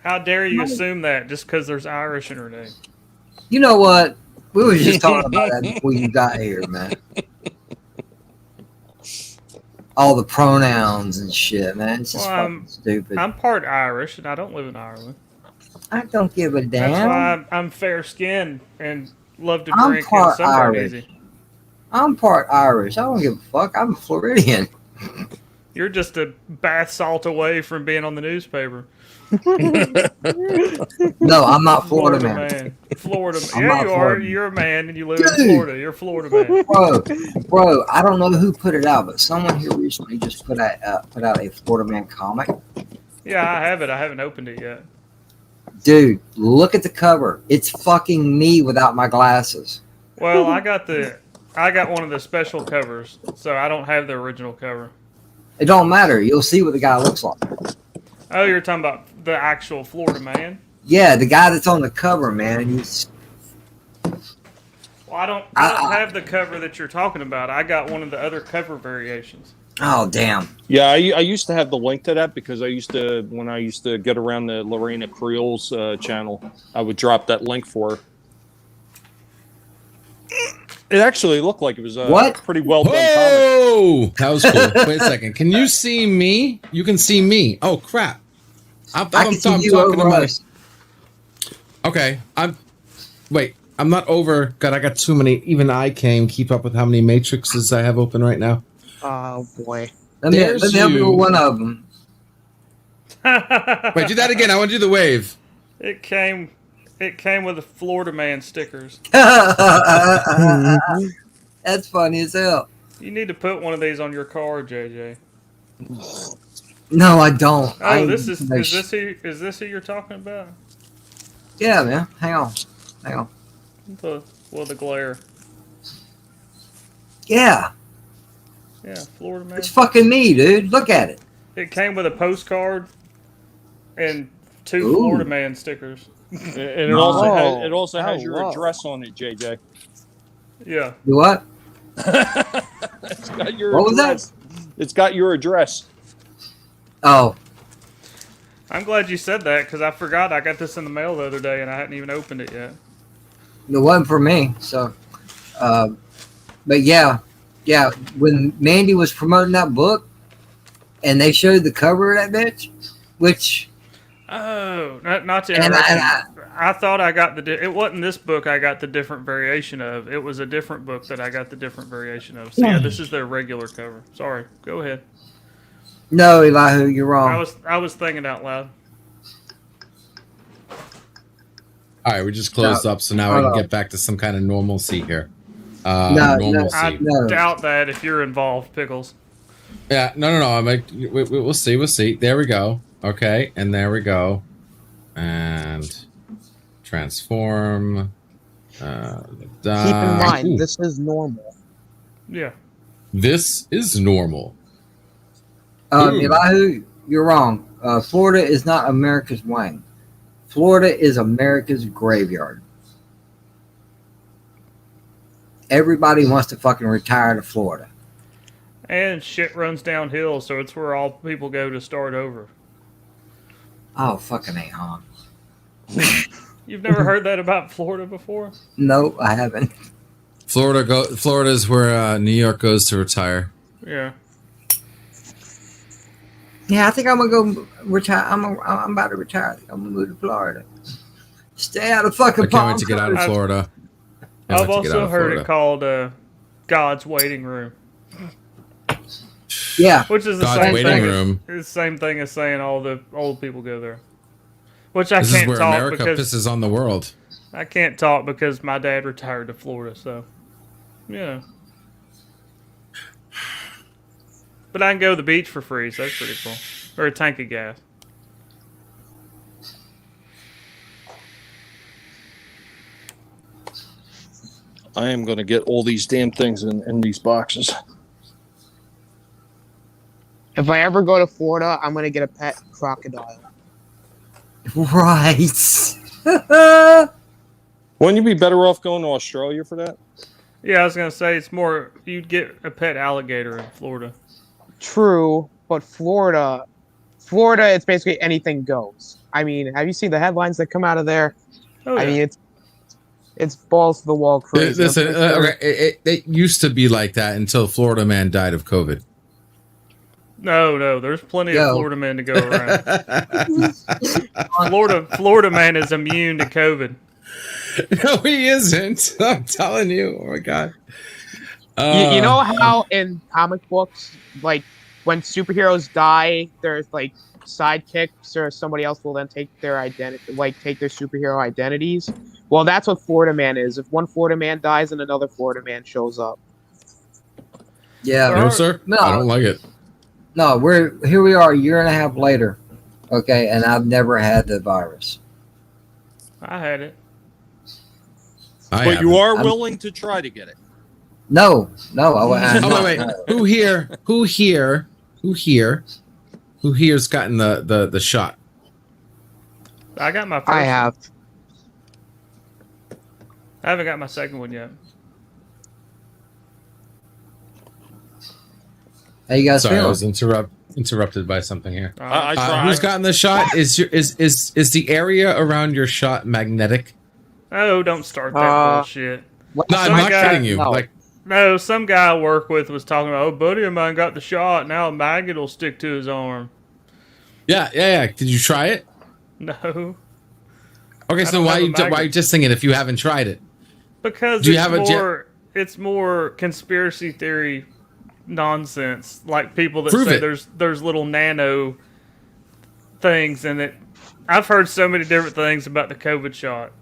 How dare you assume that just because there's Irish in her name? You know what? We were just talking about that before you got here, man. All the pronouns and shit, man. It's just fucking stupid. I'm part Irish, and I don't live in Ireland. I don't give a damn. That's why I'm fair-skinned and love to I'm drink and part sunburn Irish. easy. I'm part Irish. I don't give a fuck. I'm Floridian. You're just a bath salt away from being on the newspaper. No, I'm not Florida man. Florida man. I'm Yeah, not you are. Florida. You're a man and you live in Florida. You're a Florida man. Bro, I don't know who put it out, but someone here recently just put out a Florida man comic. Yeah, I have it. I haven't opened it yet. Dude, look at the cover. It's fucking me without my glasses. Well, I got one of the special covers, so I don't have the original cover. It don't matter. You'll see what the guy looks like. Oh, you're talking about the actual Florida man? Yeah, the guy that's on the cover, man. He's. Well, I don't have the cover that you're talking about. I got one of the other cover variations. Oh, damn. Yeah, I used to have the link to that because when I used to get around the Lorena Creole's channel, I would drop that link for her. It actually looked like it was pretty well done comic. Oh, that was cool. Wait a second. Can you see me? You can see me. Oh crap! I can see you over us. Okay, I'm not over. God, I got too many. Even I can't keep up with how many matrices I have open right now. Oh boy. Let me help you with one of them. Wait, do that again. I want to do the wave. It came with the Florida man stickers. That's funny as hell. You need to put one of these on your car, JJ. No, I don't. Oh, is this who you're talking about? Yeah, man. Hang on. The glare. Yeah. Yeah, Florida man. It's fucking me, dude. Look at it. It came with a postcard and 2 Ooh. Florida man stickers. And it also has your address on it, JJ. Yeah. You what? It's got your What was address. that? It's got your address. Oh. I'm glad you said that because I forgot I got this in the mail the other day and I hadn't even opened it yet. It wasn't for me. So, but yeah. When Mandy was promoting that book, and they showed the cover of that bitch, which. Oh, not to interrupt. I thought I got it wasn't this book I got the different variation of. It was a different book that I got the different variation of. So yeah, this is their regular cover. Sorry. Go ahead. No, Elihu, you're wrong. I was thinking out loud. All right, we just closed up, so now we can get back to some kind of normalcy here. I doubt that if you're involved, Pickles. Yeah, no. I'm like, we'll see. There we go. Okay, and there we go. And transform. Keep in mind, this is normal. Yeah. This is normal. Elihu, you're wrong. Florida is not America's Wayne. Florida is America's graveyard. Everybody wants to fucking retire to Florida. And shit runs downhill, so it's where all people go to start over. Oh, fucking A, huh? You've never heard that about Florida before? No, I haven't. Florida is where New York goes to retire. Yeah. Yeah, I think I'm gonna go retire. I'm about to retire. I'm gonna move to Florida. Stay out of fucking. I can't wait to get out of Florida. I've also heard it called God's Waiting Room. Yeah, which is the God's same waiting thing. room. It's the same thing as saying all the old people go there. Which I this can't is where talk America because pisses on the world. I can't talk because my dad retired to Florida. So, yeah. But I can go to the beach for free, so that's pretty cool. Or a tank of gas. I am going to get all these damn things in these boxes. If I ever go to Florida, I'm going to get a pet crocodile. Right. Wouldn't you be better off going to Australia for that? Yeah, I was going to say, it's more, you'd get a pet alligator in Florida. True, but Florida, it's basically anything goes. I mean, have you seen the headlines that come out of there? Oh, yeah. I mean, it's balls to the wall crazy. Listen, it used to be like that until Florida man died of COVID. No, there's plenty of Florida men to go around. Florida man is immune to COVID. No, he isn't. I'm telling you. Oh my god. You know how in comic books, like when superheroes die, there's like sidekicks or somebody else will then take their identity, like take their superhero identities. Well, that's what Florida Man is. If one Florida Man dies, and another Florida Man shows up. Yeah. No, sir. No, I don't like it. No, here we are a year and a half later. Okay, and I've never had the virus. I had it. But you are willing to try to get it. No, I wait. Who here's gotten the shot? I got my first. I have. I haven't got my second one yet. How you guys Sorry, feeling? I was interrupted by something here. I tried. Who's gotten the shot? Is the area around your shot magnetic? Oh, don't start that bullshit. No, I'm not kidding you. No, some guy I work with was talking about, a buddy of mine got the shot, now a maggot will stick to his arm. Yeah. Did you try it? No. Okay, so why are you just saying it if you haven't tried it? Because it's more conspiracy theory nonsense. Like people that say there's little nano things in it. I've heard so many different things about the COVID shot.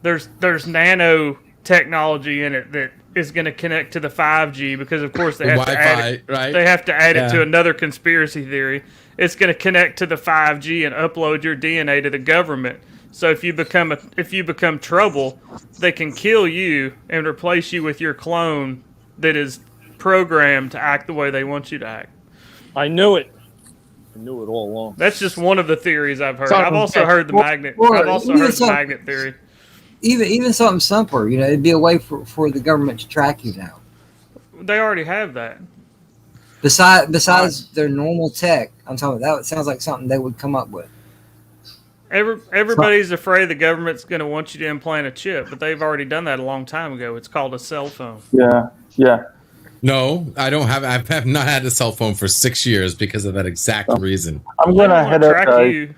There's nano technology in it that is going to connect to the 5G because, of course, they The have to add Wi-Fi, it. right? They have to add it Yeah. to another conspiracy theory. It's going to connect to the 5G and upload your DNA to the government. So if you become trouble, they can kill you and replace you with your clone that is programmed to act the way they want you to act. I knew it. I knew it all along. That's just one of the theories I've heard. So- I've also heard the magnet. Well, I've also even heard the so- magnet theory. Even something simpler, it'd be a way for the government to track you now. They already have that. Besides their normal tech, I'm talking about that. It sounds like something they would come up with. Everybody's afraid the government's going to want you to implant a chip, but they've already done that a long time ago. It's called a cell phone. Yeah. No, I don't have. I have not had a cell phone for 6 years because of that exact reason. I'm They gonna don't head wanna up, track guys. you.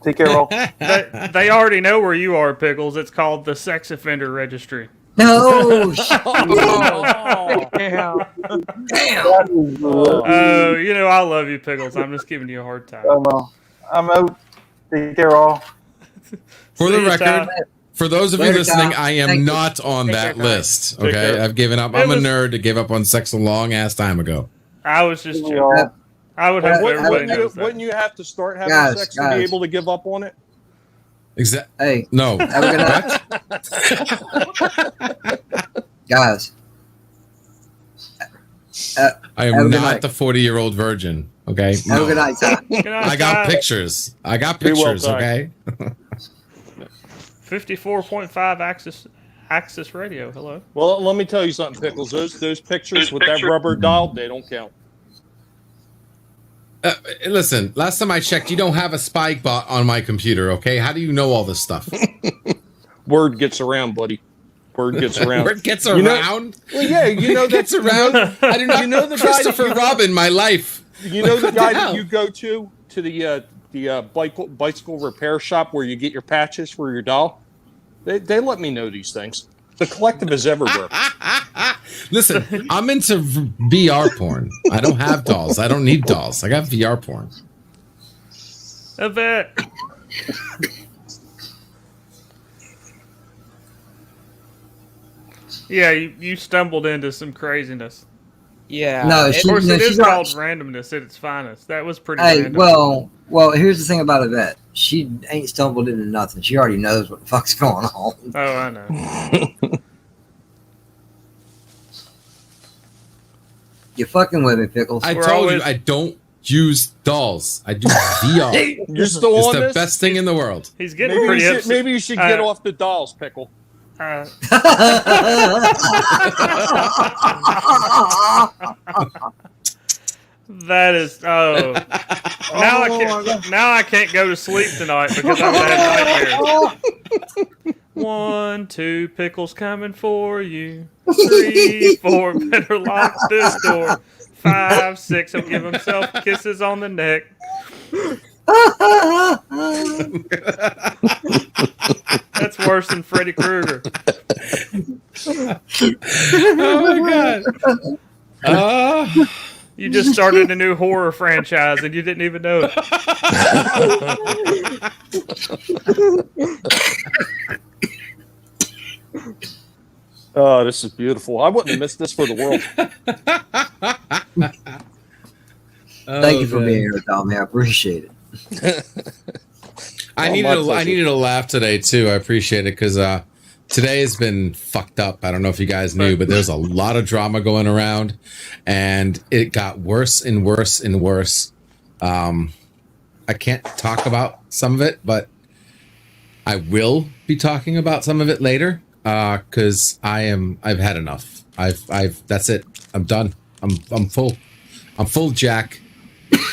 Take care, all. They already know where you are, Pickles. It's called the sex offender registry. No, Oh, damn. Oh, I love you, Pickles. I'm just giving you a hard time. I'm out. Take care, all. For the See you, record, Tom. for those of you Later, listening, Tom. I am Thank you. not on Take that care, list. Take Okay, care. I've given up. It I'm a was- nerd that gave up on sex a long ass time ago. I was just We joking. all- I would hope everybody Wouldn't you, knows that. wouldn't you have to start having Guys, sex to be guys. able to give up on it? Hey, No. have a good night, guys. I Have a am good not night. the 40-year-old virgin. Okay. Have a No. good night, Tom. Good night, I got Ty. pictures. I got Be well, pictures. Ty. Okay. 54.5 Axis Radio. Hello. Well, let me tell you something, Pickles. Those pictures with that rubber doll, they don't count. Listen, last time I checked, you don't have a spy bot on my computer. Okay. How do you know all this stuff? Word gets around, buddy. Word gets around. Word gets You know- around. Well, yeah, Gets around. I do not You know the guy Christopher that- Robin, my life. You know the What the guy hell? that you go to the bicycle repair shop where you get your patches for your doll? They let me know these things. The collective is everywhere. Listen, I'm into VR porn. I don't have dolls. I don't need dolls. I got VR porn. A vet. Yeah, you stumbled into some craziness. Yeah. No, Of she- course, no, it she's is not- called randomness at its finest. That was pretty Hey, random. well, here's the thing about Yvette. She ain't stumbled into nothing. She already knows what the fuck's going on. Oh, I know. You fucking with me, Pickles. I We're told always- you I don't use dolls. I do VR. You're still It's on the this? best thing in the world. He's getting Maybe you, pretty should, upset. maybe you should get off the dolls, Pickle. That is now I can't go to sleep tonight because I've had nightmares. 1, 2 pickles coming for you. 3, 4 better lock this door. 5, 6 he'll give himself kisses on the neck. That's worse than Freddy Krueger. Oh my god. You just started a new horror franchise and you didn't even know it. Oh, this is beautiful. I wouldn't have missed this for the world. Thank you for being here, Tommy. I appreciate it. I needed a laugh today too. I appreciate it because today has been fucked up. I don't know if you guys knew, but there's a lot of drama going around, and it got worse and worse and worse. I can't talk about some of it, but I will be talking about some of it later because I've had enough. That's it. I'm done. I'm full. I'm full, Jack.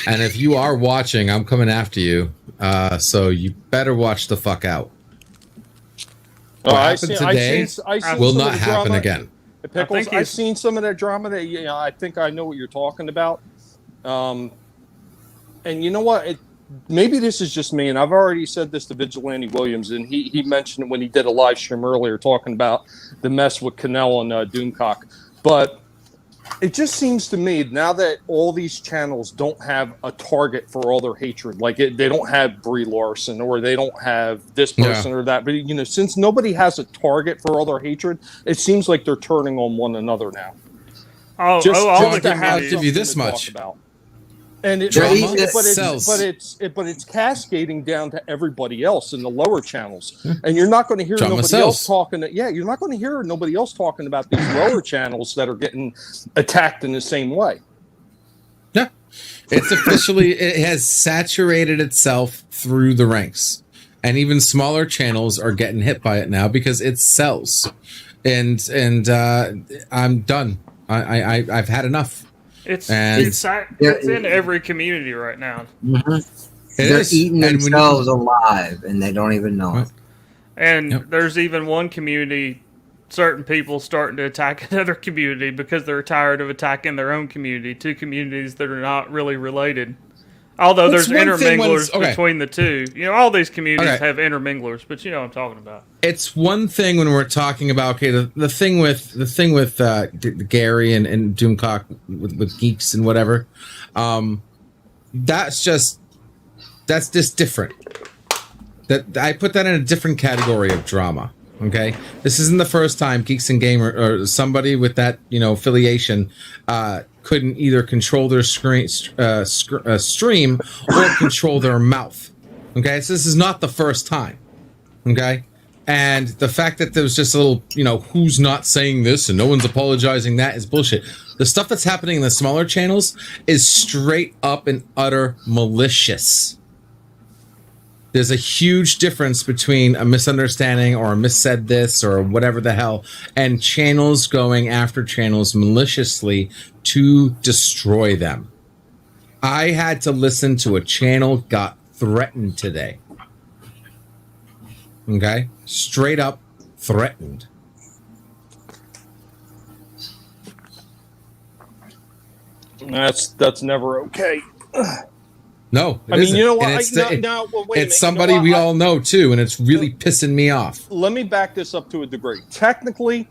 And if you are watching, I'm coming after you. So you better watch the fuck out. What happened today will not happen again. Pickles, I've seen some of that drama that I think I know what you're talking about. And you know what? Maybe this is just me, and I've already said this to Vigilante Williams, and he mentioned it when he did a live stream earlier talking about the mess with Cannell and Doomcock. But It just seems to me now that all these channels don't have a target for all their hatred, like they don't have Brie Larson or they don't have this person or that. But since nobody has a target for all their hatred, it seems like they're turning on one another now. I'll give you this much. And it's cascading down to everybody else in the lower channels, and you're not going to hear nobody else talking. You're not going to hear nobody else talking about these lower channels that are getting attacked in the same way. Yeah, it's officially it has saturated itself through the ranks, and even smaller channels are getting hit by it now because it sells. And I'm done. I've had enough. It's in every community right now. Mm-hmm. They're eating themselves alive, and they don't even know it. And there's even one community, certain people starting to attack another community because they're tired of attacking their own community. Two communities that are not really related. Although there's interminglers between the two. All these communities have interminglers, but you know what I'm talking about. It's one thing when we're talking about the thing with Gary and Doomcock with geeks and whatever. That's just different. That I put that in a different category of drama. Okay, this isn't the first time Geeks and Gamer or somebody with that affiliation couldn't either control their stream or control their mouth. Okay, so this is not the first time. Okay, and the fact that there was just a little who's not saying this and no one's apologizing, that is bullshit. The stuff that's happening in the smaller channels is straight up and utter malicious. There's a huge difference between a misunderstanding or a missaid this or whatever the hell, and channels going after channels maliciously to destroy them. I had to listen to a channel got threatened today. Okay? Straight up threatened. That's never okay. No, I mean, you know what? It's somebody we all know too, and it's really pissing me off. Let me back this up to a degree. Technically,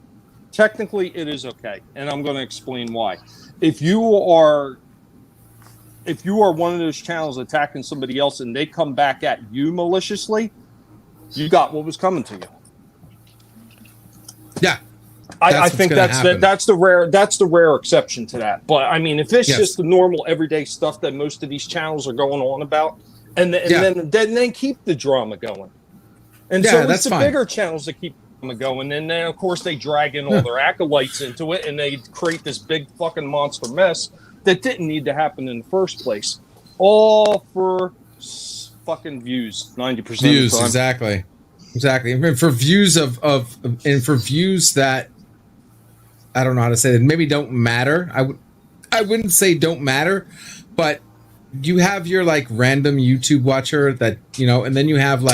it is okay, and I'm going to explain why. If you are one of those channels attacking somebody else and they come back at you maliciously, you got what was coming to you. Yeah. I think that's the rare exception to that. But I mean, if it's just the normal everyday stuff that most of these channels are going on about, then keep the drama going. And so it's the bigger channels that keep the drama going, and then of course they drag in all their acolytes into it, and they create this big fucking monster mess that didn't need to happen in the first place, all for fucking views. 90% views, of the time. Exactly. And for views and for views that. I don't know how to say that. Maybe don't matter. I wouldn't say don't matter, but you have your random YouTube watcher that and then you have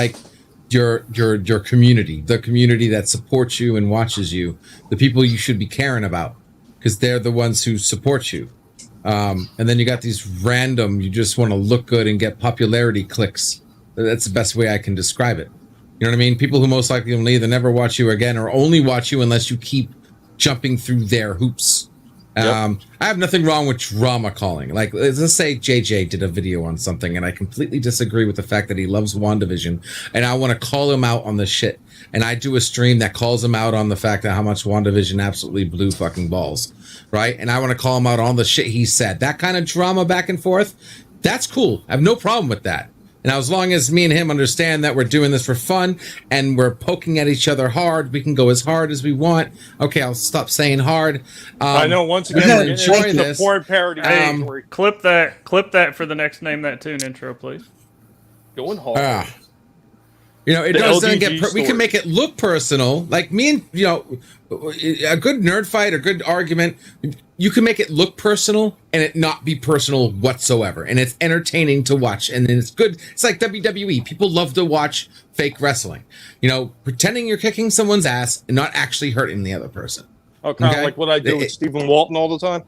your community, the community that supports you and watches you, the people you should be caring about because they're the ones who support you. And then you got these random. You just want to look good and get popularity clicks. That's the best way I can describe it. You know what I mean? People who most likely will either never watch you again or only watch you unless you keep jumping through their hoops. I have nothing wrong with drama calling. Let's say JJ did a video on something and I completely disagree with the fact that he loves WandaVision and I want to call him out on the shit. And I do a stream that calls him out on the fact that how much WandaVision absolutely blew fucking balls. Right? And I want to call him out on the shit he said. That kind of drama back and forth, that's cool. I have no problem with that. And as long as me and him understand that we're doing this for fun and we're poking at each other hard, we can go as hard as we want. Okay, I'll stop saying hard. I know. Once again, enjoy this. The porn parody. Clip that for the next Name That Tune intro, please. Going hard. It doesn't get. We can make it look personal. Like me and a good nerd fight or good argument. You can make it look personal and it not be personal whatsoever, and it's entertaining to watch, and then it's good. It's like WWE. People love to watch fake wrestling. Pretending you're kicking someone's ass and not actually hurting the other person. Oh, kind of like what I do with Stephen Walton all the time.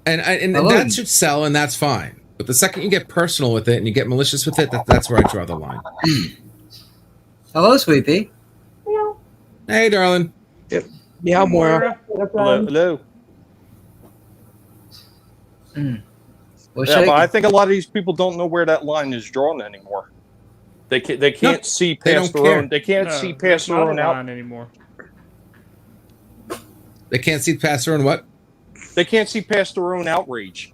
And that should sell, and that's fine. But the second you get personal with it and you get malicious with it, that's where I draw the line. Hello, Sweet Pea. Hey, darling. Yep. Yeah, Moira. Hello. Well, Yeah, but I think a lot of these people don't know where that line is drawn anymore. They can't see past their own. They can't see past their own line anymore. They can't see past their own what? They can't see past their own outrage.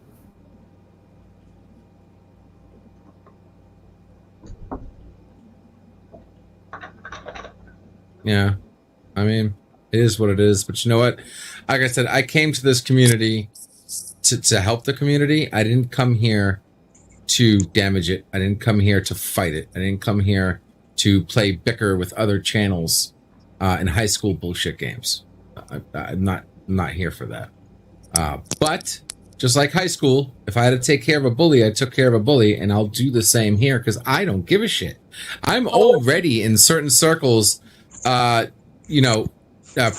Yeah. I mean, it is what it is. But you know what? Like I said, I came to this community to help the community. I didn't come here to damage it. I didn't come here to fight it. I didn't come here to play bicker with other channels in high school bullshit games. I'm not here for that. But just like high school, if I had to take care of a bully, I took care of a bully, and I'll do the same here because I don't give a shit. I'm already in certain circles,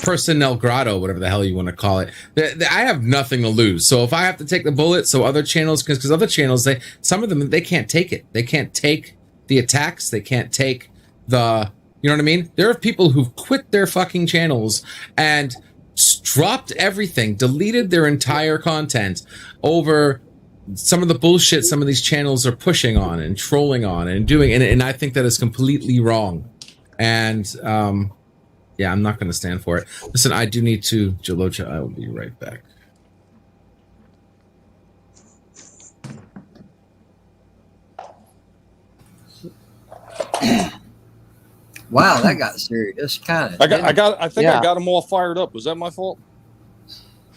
personnel grotto, whatever the hell you want to call it. I have nothing to lose. So if I have to take the bullet, so other channels, because other channels, some of them, they can't take it. They can't take the attacks. They can't take the, you know what I mean? There are people who've quit their fucking channels and dropped everything, deleted their entire content over some of the bullshit some of these channels are pushing on and trolling on and doing, and I think that is completely wrong. And yeah, I'm not going to stand for it. Listen, I do need to, Jalocha, I will be right back. Wow, that got serious. Kind of. I think I got them all fired up. Was that my fault?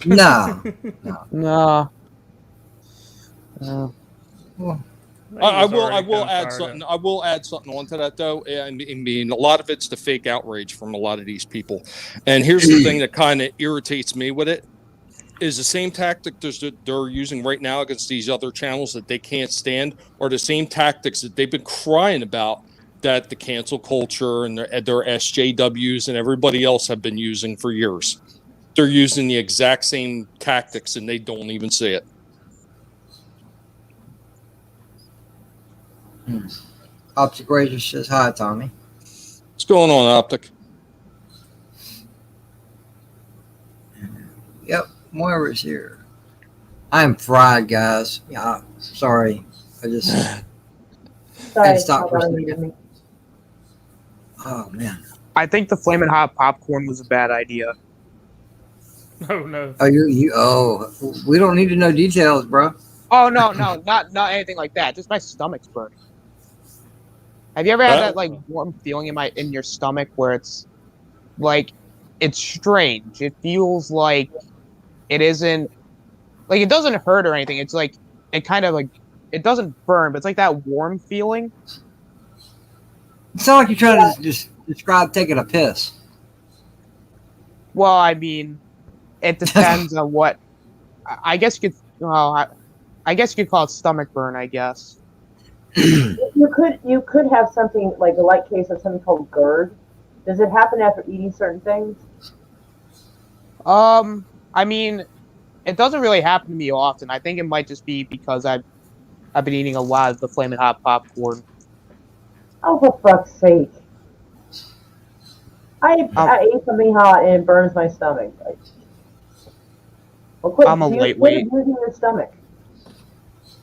No. No. Well, I will add something. I will add something onto that though. And I mean, a lot of it's the fake outrage from a lot of these people. And here's the thing that kind of irritates me with it is the same tactic they're using right now against these other channels that they can't stand, are the same tactics that they've been crying about that the cancel culture and their SJWs and everybody else have been using for years. They're using the exact same tactics and they don't even see it. Optic Razor says hi, Tommy. What's going on, Optic? Yep, Moira's here. I'm fried, guys. Yeah, sorry. I just had to stop for a second. Oh man. I think the flaming hot popcorn was a bad idea. Oh no. Oh, we don't need to know details, bro. Oh no, not anything like that. Just my stomach's burning. Have you ever had that like warm feeling in your stomach where it's like it's strange? It feels like it isn't like it doesn't hurt or anything. It's like it kind of like it doesn't burn, but it's like that warm feeling. It sounds like you're trying to just describe taking a piss. Well, I mean, it depends on what. I guess you could. Well, I guess you could call it stomach burn. I guess. You could have something like a light case of something called GERD. Does it happen after eating certain things? I mean, it doesn't really happen to me often. I think it might just be because I've been eating a lot of the flaming hot popcorn. Oh, for fuck's sake! I ate something hot and it burns my stomach. I'm a lightweight. Quit abusing your stomach.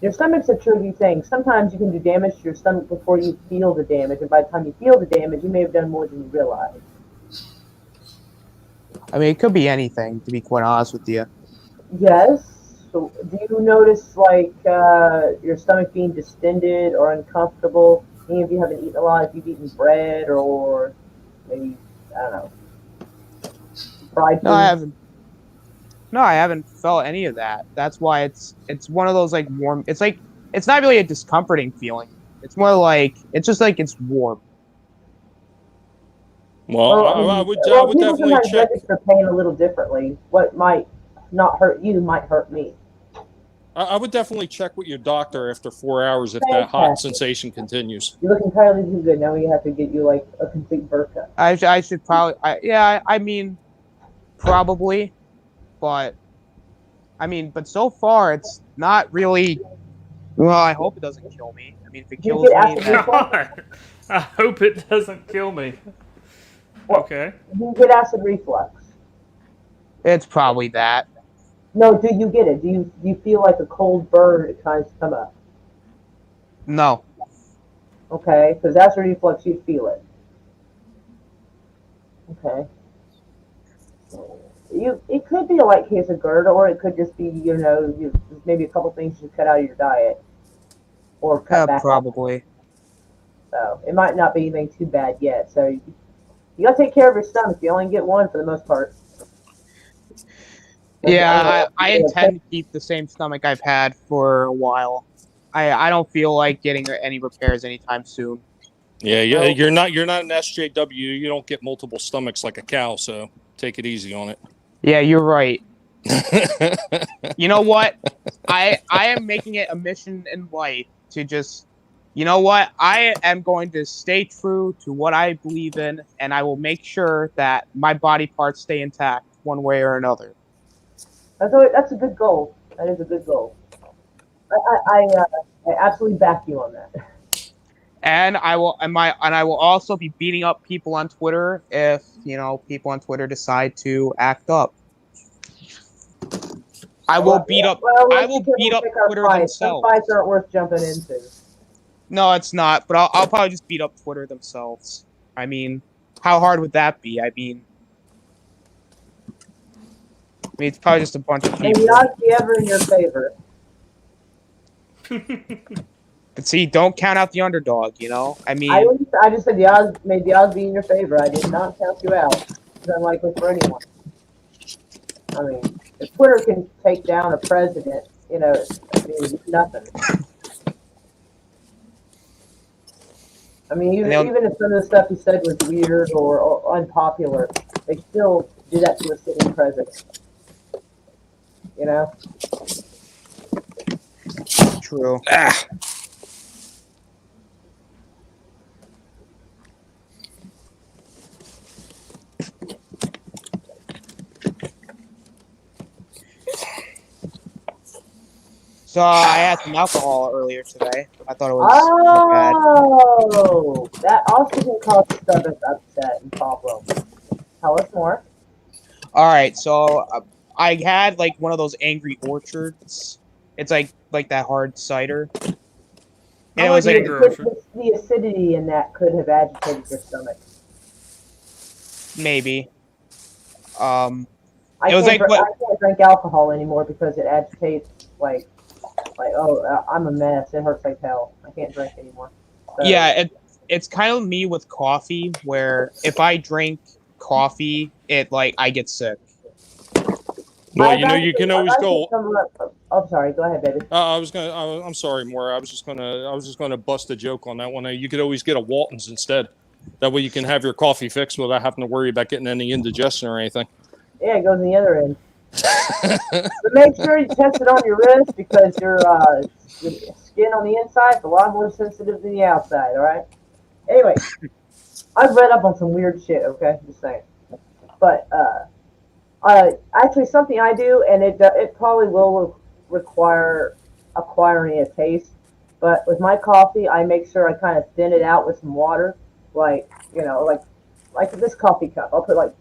Your stomach's a tricky thing. Sometimes you can do damage to your stomach before you feel the damage, and by the time you feel the damage, you may have done more than you realize. I mean, it could be anything, to be quite honest with you. Yes. So, do you notice, like, your stomach being distended or uncomfortable? Any of you haven't eaten a lot? If you've eaten bread or maybe, I don't know, fried food? No, I haven't. No, I haven't felt any of that. That's why it's one of those like warm. It's like it's not really a discomforting feeling. It's more like it's just like it's warm. Well, I would definitely check. Register pain a little differently. What might not hurt you might hurt me. I would definitely check with your doctor after 4 hours if that hot sensation continues. You look entirely too good. Now we have to get you like a complete burqa. I should probably. I mean, probably. But, I mean, but so far it's not really. Well, I hope it doesn't kill me. I mean, if it kills me, I hope it doesn't kill me. Well, okay. You get acid reflux. It's probably that. No, do you get it? Do you feel like a cold burn at times come up? No. Okay, because that's a reflex, you'd feel it. Okay. It could be a light case of GERD, or it could just be, maybe a couple things you cut out of your diet, or cut back. Probably. So it might not be anything too bad yet. So you gotta take care of your stomach. You only get one for the most part. Yeah, I intend to keep the same stomach I've had for a while. I don't feel like getting any repairs anytime soon. Yeah, you're not an SJW. You don't get multiple stomachs like a cow, so take it easy on it. Yeah, you're right. You know what? I am making it a mission in life to just, you know what? I am going to stay true to what I believe in, and I will make sure that my body parts stay intact one way or another. That's a good goal. That is a good goal. I absolutely back you on that. And I will also be beating up people on Twitter if people on Twitter decide to act up. I will beat up Twitter themselves. Some fights aren't worth jumping into. No, it's not. But I'll probably just beat up Twitter themselves. I mean, how hard would that be? I mean, it's probably just a bunch of people. And the odds be ever in your favor. But see, don't count out the underdog. I mean, I just said the odds made the odds be in your favor. I did not count you out. It's unlikely for anyone. I mean, if Twitter can take down a president, it's nothing. I mean, even if some of the stuff he said was weird or unpopular, they still do that to a sitting president. True. So I had some alcohol earlier today. I thought it was bad. Oh, that also can cause stomach upset and problem. Tell us more. All right, so I had like one of those Angry Orchards. It's like that hard cider. And it was like the acidity in that could have agitated your stomach. Maybe. I can't drink alcohol anymore because it agitates I'm a mess. It hurts like hell. I can't drink anymore. So. Yeah, it's kind of me with coffee, where if I drink coffee, I get sick. Well, you can always go. I'm sorry. Go ahead, baby. I'm sorry, Maura. I was just gonna bust a joke on that one. You could always get a Walton's instead. That way, you can have your coffee fixed without having to worry about getting any indigestion or anything. Yeah, it goes on the other end. But make sure you test it on your wrist because your skin on the inside is a lot more sensitive than the outside. All right. Anyway, I've read up on some weird shit. Okay, just saying. But actually, something I do, and it probably will require acquiring a taste. But with my coffee, I make sure I kind of thin it out with some water, like this coffee cup. I'll put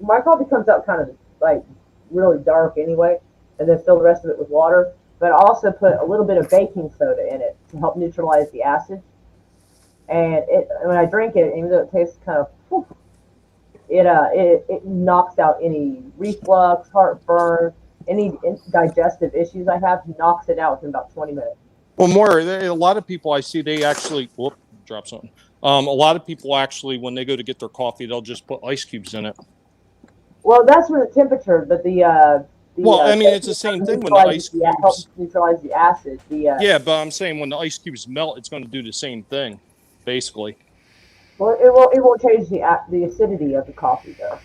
my coffee comes out kind of really dark anyway, and then fill the rest of it with water. But I also put a little bit of baking soda in it to help neutralize the acid. And when I drink it, even though it tastes kind of, it knocks out any reflux, heartburn, any digestive issues I have. Knocks it out in about 20 minutes. Well, more a lot of people I see they actually drop something. A lot of people actually when they go to get their coffee, they'll just put ice cubes in it. Well, that's for the temperature, but it's the same thing when the ice cubes helps neutralize the acid. Yeah, but I'm saying when the ice cubes melt, it's going to do the same thing, basically. Well, it won't change the acidity of the coffee, though.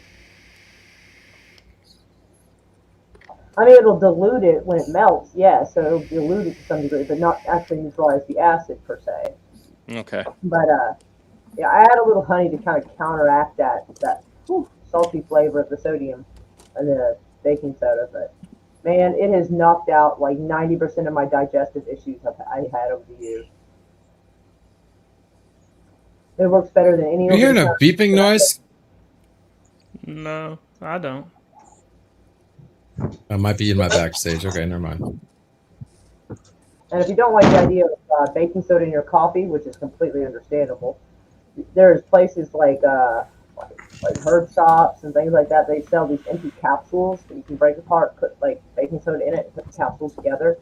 I mean, it'll dilute it when it melts, yeah, so it'll dilute it to some degree, but not actually neutralize the acid per se. Okay. But yeah, I add a little honey to kind of counteract that salty flavor of the sodium and the baking soda. But man, it has knocked out 90% of my digestive issues I had over the years. It works better than any. You hearing a beeping noise? No, I don't. I might be in my backstage. Okay, never mind. And if you don't like the idea of baking soda in your coffee, which is completely understandable, there's places like herb shops and things like that. They sell these empty capsules that you can break apart, put like baking soda in it, and put the capsules together,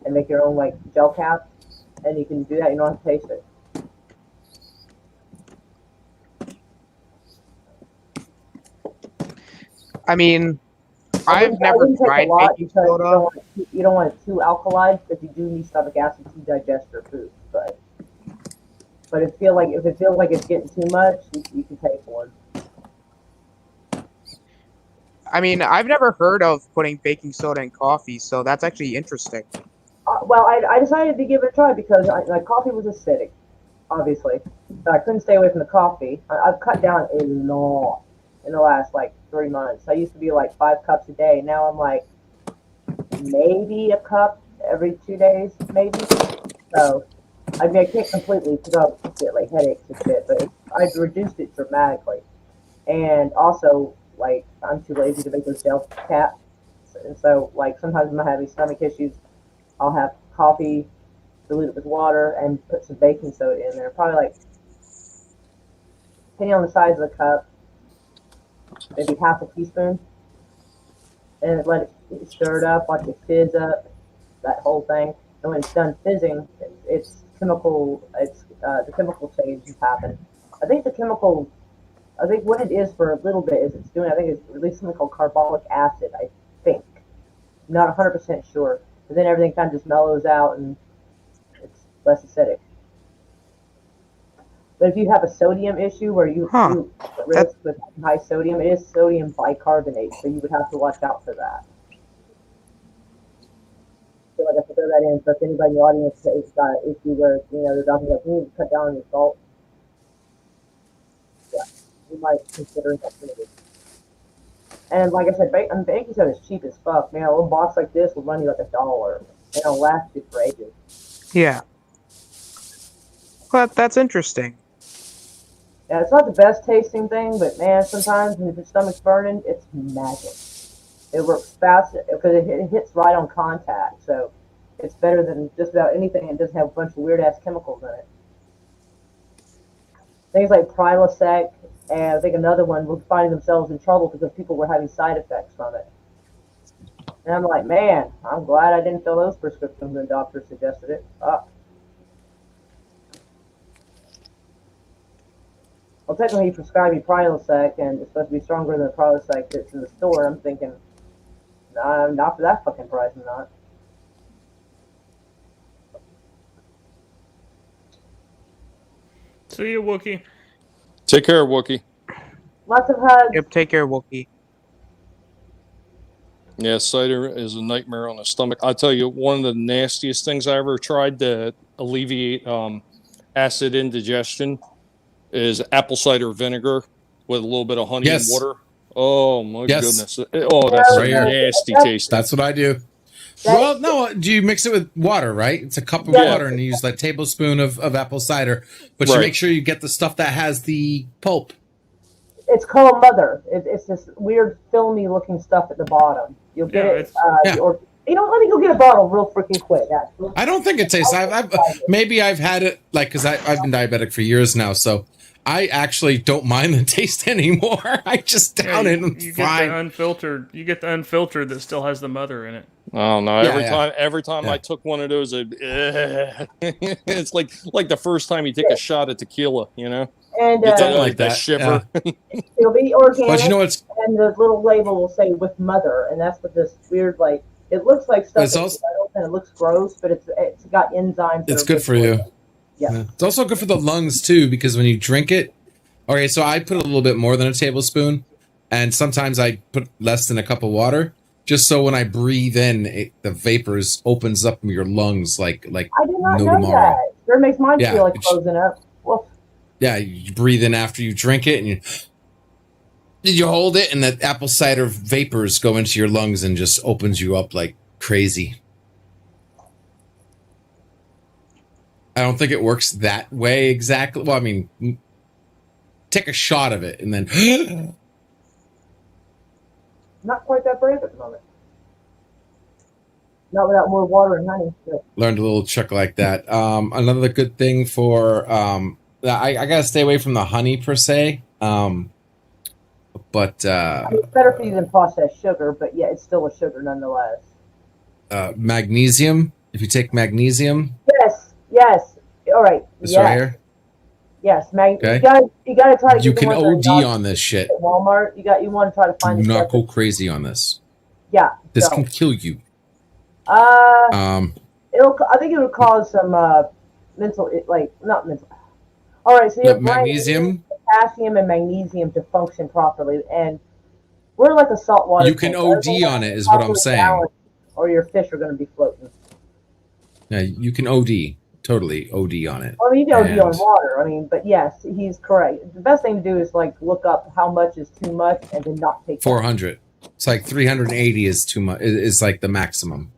and make your own like gel cap. And you can do that. You don't have to taste it. I mean, I've never tried baking soda. You don't want it too alkalized because you do need stomach acid to digest your food. But if it feels like it's getting too much, you can take one. I mean, I've never heard of putting baking soda in coffee, so that's actually interesting. Well, I decided to give it a try because my coffee was acidic, obviously, but I couldn't stay away from the coffee. I've cut down a lot in the last like 3 months. I used to be like 5 cups a day. Now I'm like maybe a cup every 2 days, maybe. So I mean I can't completely because I'll get like headaches and shit, but I've reduced it dramatically. And also like I'm too lazy to make those gel caps, and so like sometimes when I'm having stomach issues, I'll have coffee, dilute it with water, and put some baking soda in there. Probably like, depending on the size of the cup, maybe half a teaspoon, and let it stir it up, watch it fizz up, that whole thing. And when it's done fizzing, the chemical changes happen. I think what it is for a little bit is it's releasing something called carbolic acid. I think, I'm not 100% sure. But then everything kind of just mellows out and it's less acidic. But if you have a sodium issue where you risk with high sodium, it is sodium bicarbonate, so you would have to watch out for that. So I have to throw that in. So if anybody in the audience has got an issue where they're talking like you need to cut down on your salt, yeah, you might consider that. And like I said, baking soda is cheap as fuck. Man, a little box like this will run you like $1. And it'll last you for ages. Yeah. But that's interesting. Yeah, it's not the best tasting thing, but man, sometimes if your stomach's burning, it's magic. It works fast because it hits right on contact. So it's better than just about anything. It doesn't have a bunch of weird ass chemicals in it. Things like Prilosec, and I think another one was finding themselves in trouble because people were having side effects from it. And I'm like, man, I'm glad I didn't fill those prescriptions when the doctor suggested it. Well, technically, he prescribed me Prilosec, and it's supposed to be stronger than the Prilosec that's in the store. I'm thinking, nah, not for that fucking price, I'm not. See you, Wookie. Take care, Wookie. Lots of hugs. Yep, take care, Wookie. Yeah, cider is a nightmare on the stomach. I'll tell you, one of the nastiest things I ever tried to alleviate acid indigestion is apple cider vinegar with a little bit of honey and water. Oh, my goodness. Oh, that's a nasty taste. That's what I do. Well, no, do you mix it with water, right? It's a cup of water, and you use like a tablespoon of apple cider, but you make sure you get the stuff that has the pulp. It's called Mother. It's this weird filmy looking stuff at the bottom. You'll get it. Or let me go get a bottle real freaking quick. Actually, I don't think it tastes. Maybe I've had it because I've been diabetic for years now, so I actually don't mind the taste anymore. I just down it. And you get the unfiltered. You get the unfiltered that still has the Mother in it. Oh no! Every time I took one of those, it's like the first time you take a shot at tequila. And it's like that shiver. Yeah. It'll be organic, but you know what's, and the little label will say with Mother, and that's what this weird it looks like stuff and it looks gross, but it's got enzymes. It's good for you. Yeah. It's also good for the lungs too, because when you drink it, okay, so I put a little bit more than a tablespoon, and sometimes I put less than a cup of water, just so when I breathe in, the vapors opens up your lungs like I did not no know tomorrow. That. It makes mine feel like closing up. Well, yeah, you breathe in after you drink it, and you hold it, and the apple cider vapors go into your lungs and just opens you up like crazy. I don't think it works that way exactly. Well, I mean, take a shot of it and then not quite that brave at the moment. Not without more water and honey. But Learned a little trick like that. Another good thing for I gotta stay away from the honey per se. But it's better for you than processed sugar, but yeah, it's still a sugar nonetheless. Magnesium. If you take magnesium, Yes. All right. it's right here. Yes, Okay. You gotta try to get You the can ones OD on this shit. at Walmart. You want to try to find Do the not stuff go crazy on this. Yeah. This don't. can kill you. I think it would cause some not mental. All right, so you have magnesium, potassium, and magnesium to function properly, and we're like a saltwater. You can OD on it, is what I'm saying. Or your fish are going to be floating. Yeah, you can OD. Totally OD on it. I mean, you can OD on water. I mean, but yes, he's correct. The best thing to do is like look up how much is too much, and then not take 400. It's like 380 is too much. Is like the maximum.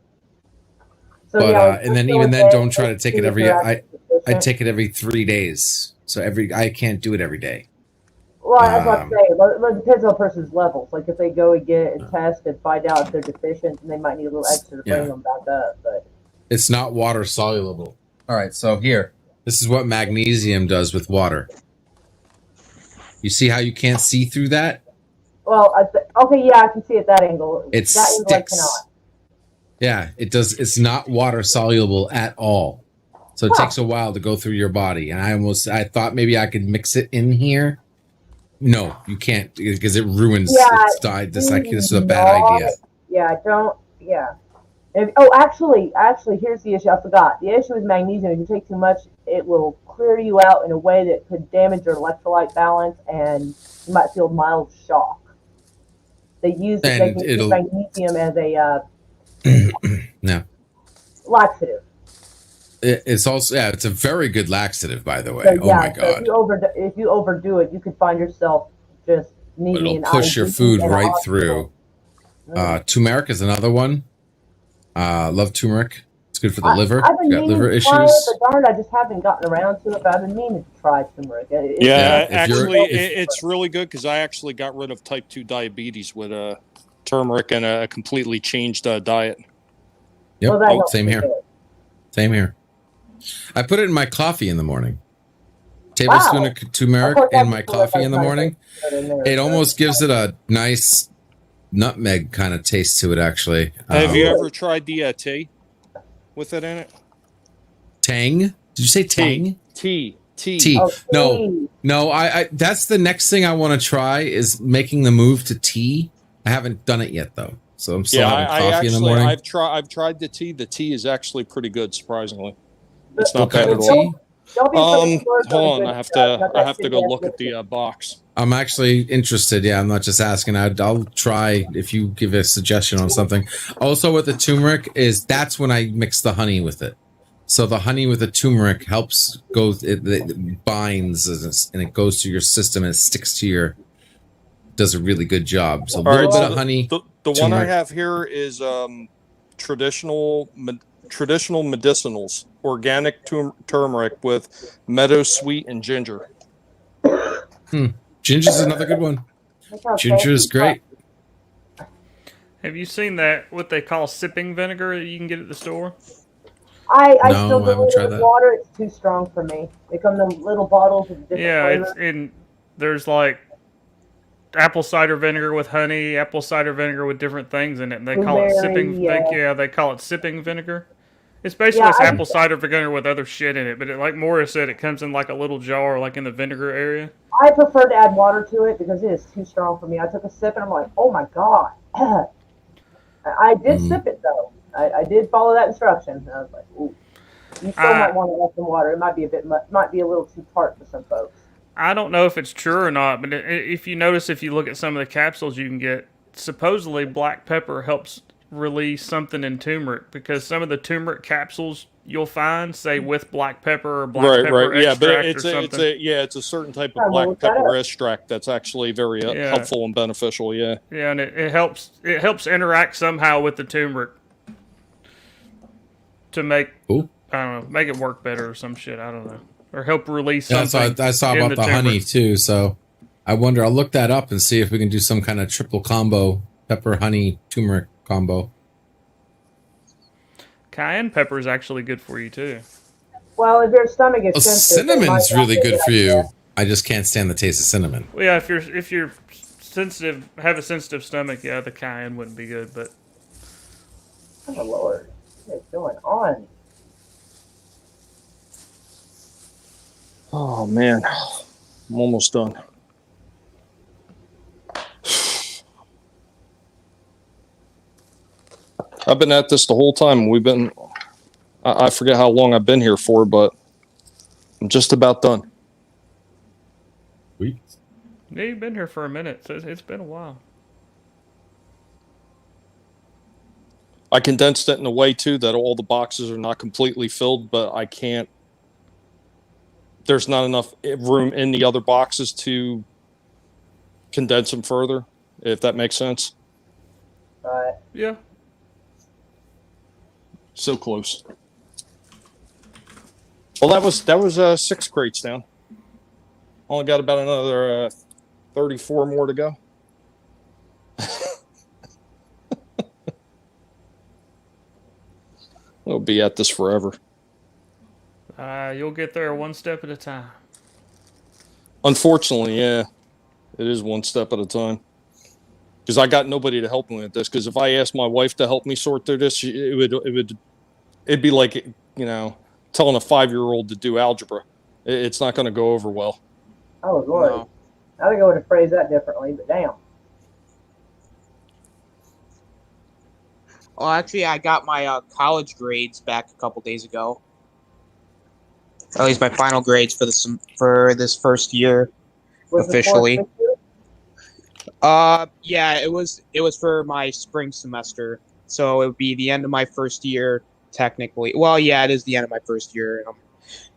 So, but and then even then, don't try to take it every. I take it every 3 days. So I can't do it every day. Well, that's what I'm saying. It depends on a person's levels. Like if they go and get a test and find out if they're deficient, and they might need a little extra to bring them back up. But it's not water soluble. All right, so here, this is what magnesium does with water. You see how you can't see through that? Well, okay, yeah, I can see at that angle. It that sticks. angle I cannot. Yeah, it does. It's not water soluble at all. So it takes a while to go through your body. And I thought maybe I could mix it in here. No, you can't because it ruins its diet. This is a bad idea. Yeah, don't. Yeah. Actually, here's the issue. I forgot. The issue with magnesium, if you take too much, it will clear you out in a way that could damage your electrolyte balance, and you might feel mild shock. They use magnesium as a laxative. It's also it's a very good laxative, by the way. So, oh my god! If you overdo it, you could find yourself just needing. It'll push your food right through. Turmeric is another one. Love turmeric. It's good for the liver. I've been got liver issues. But darn, I just haven't gotten around to it. But I've been meaning to try turmeric. It's really good because I actually got rid of type 2 diabetes with turmeric and a completely changed diet. Yep. Same here. Same here. I put it in my coffee in the morning. Tablespoon of turmeric in my coffee in the morning. It almost gives it a nice nutmeg kind of taste to it, actually. Have you ever tried the tea with it in it? Tang? Did you say tang? Tea. Oh, no. I that's the next thing I want to try is making the move to tea. I haven't done it yet though, so I'm still having coffee in the morning. I've tried the tea. The tea is actually pretty good, surprisingly. It's not bad at all. Hold on, I have to go look at the box. I'm actually interested. Yeah, I'm not just asking. I'll try if you give a suggestion on something. Also, with the turmeric that's when I mix the honey with it. So the honey with the turmeric helps it binds and it goes to your system and it sticks to does a really good job. So a little bit of honey. The one I have here is traditional medicinals, organic turmeric with meadow sweet and ginger. Ginger's another good one. Ginger is great. Have you seen that, what they call sipping vinegar that you can get at the store? I still dilute it with water. It's too strong for me. They come in little bottles with different flavors. There's like apple cider vinegar with honey, apple cider vinegar with different things in it. And they call it sipping. They call it sipping vinegar. It's basically apple cider vinegar with other shit in it. But like Morris said, it comes in like a little jar, like in the vinegar area. I prefer to add water to it because it is too strong for me. I took a sip and I'm like, oh my god. I did sip it though. I did follow that instruction. And I was like, ooh. You still might want to add some water. It might be a little too tart for some folks. I don't know if it's true or not, but if you notice, if you look at some of the capsules you can get, supposedly black pepper helps release something in turmeric, because some of the turmeric capsules you'll find say with black pepper or black pepper extract or something. It's a certain type of black pepper extract that's actually very helpful and beneficial. Yeah, and it helps interact somehow with the turmeric to make make it work better or some shit. I don't know, or help release something. I saw about the honey too, so I wonder. I'll look that up and see if we can do some kind of triple combo, pepper, honey, turmeric combo. Cayenne pepper is actually good for you too. Well, if your stomach is sensitive, cinnamon's really good for you. I just can't stand the taste of cinnamon. Well, yeah, if you're sensitive, have a sensitive stomach, yeah, the cayenne wouldn't be good. But oh my lord, what is going on? Oh man, I'm almost done. I've been at this the whole time. I forget how long I've been here for, but I'm just about done. Weeks. Yeah, you've been here for a minute, so it's been a while. I condensed it in a way too that all the boxes are not completely filled, but I can't. There's not enough room in the other boxes to condense them further, if that makes sense. Right. Yeah. So close. Well, that was 6 crates down. Only got about another 34 more to go. We'll be at this forever. You'll get there one step at a time. Unfortunately, yeah, it is one step at a time. Because I got nobody to help me with this. Because if I asked my wife to help me sort through this, it'd be like, you know, telling a 5-year-old to do algebra. It's not going to go over well. Oh lord, no. I think I would have phrased that differently, but damn. Well, actually, I got my college grades back a couple days ago. At least my final grades for this first year, officially. Yeah, it was for my spring semester, so it would be the end of my first year technically. Well, yeah, it is the end of my first year, and I'm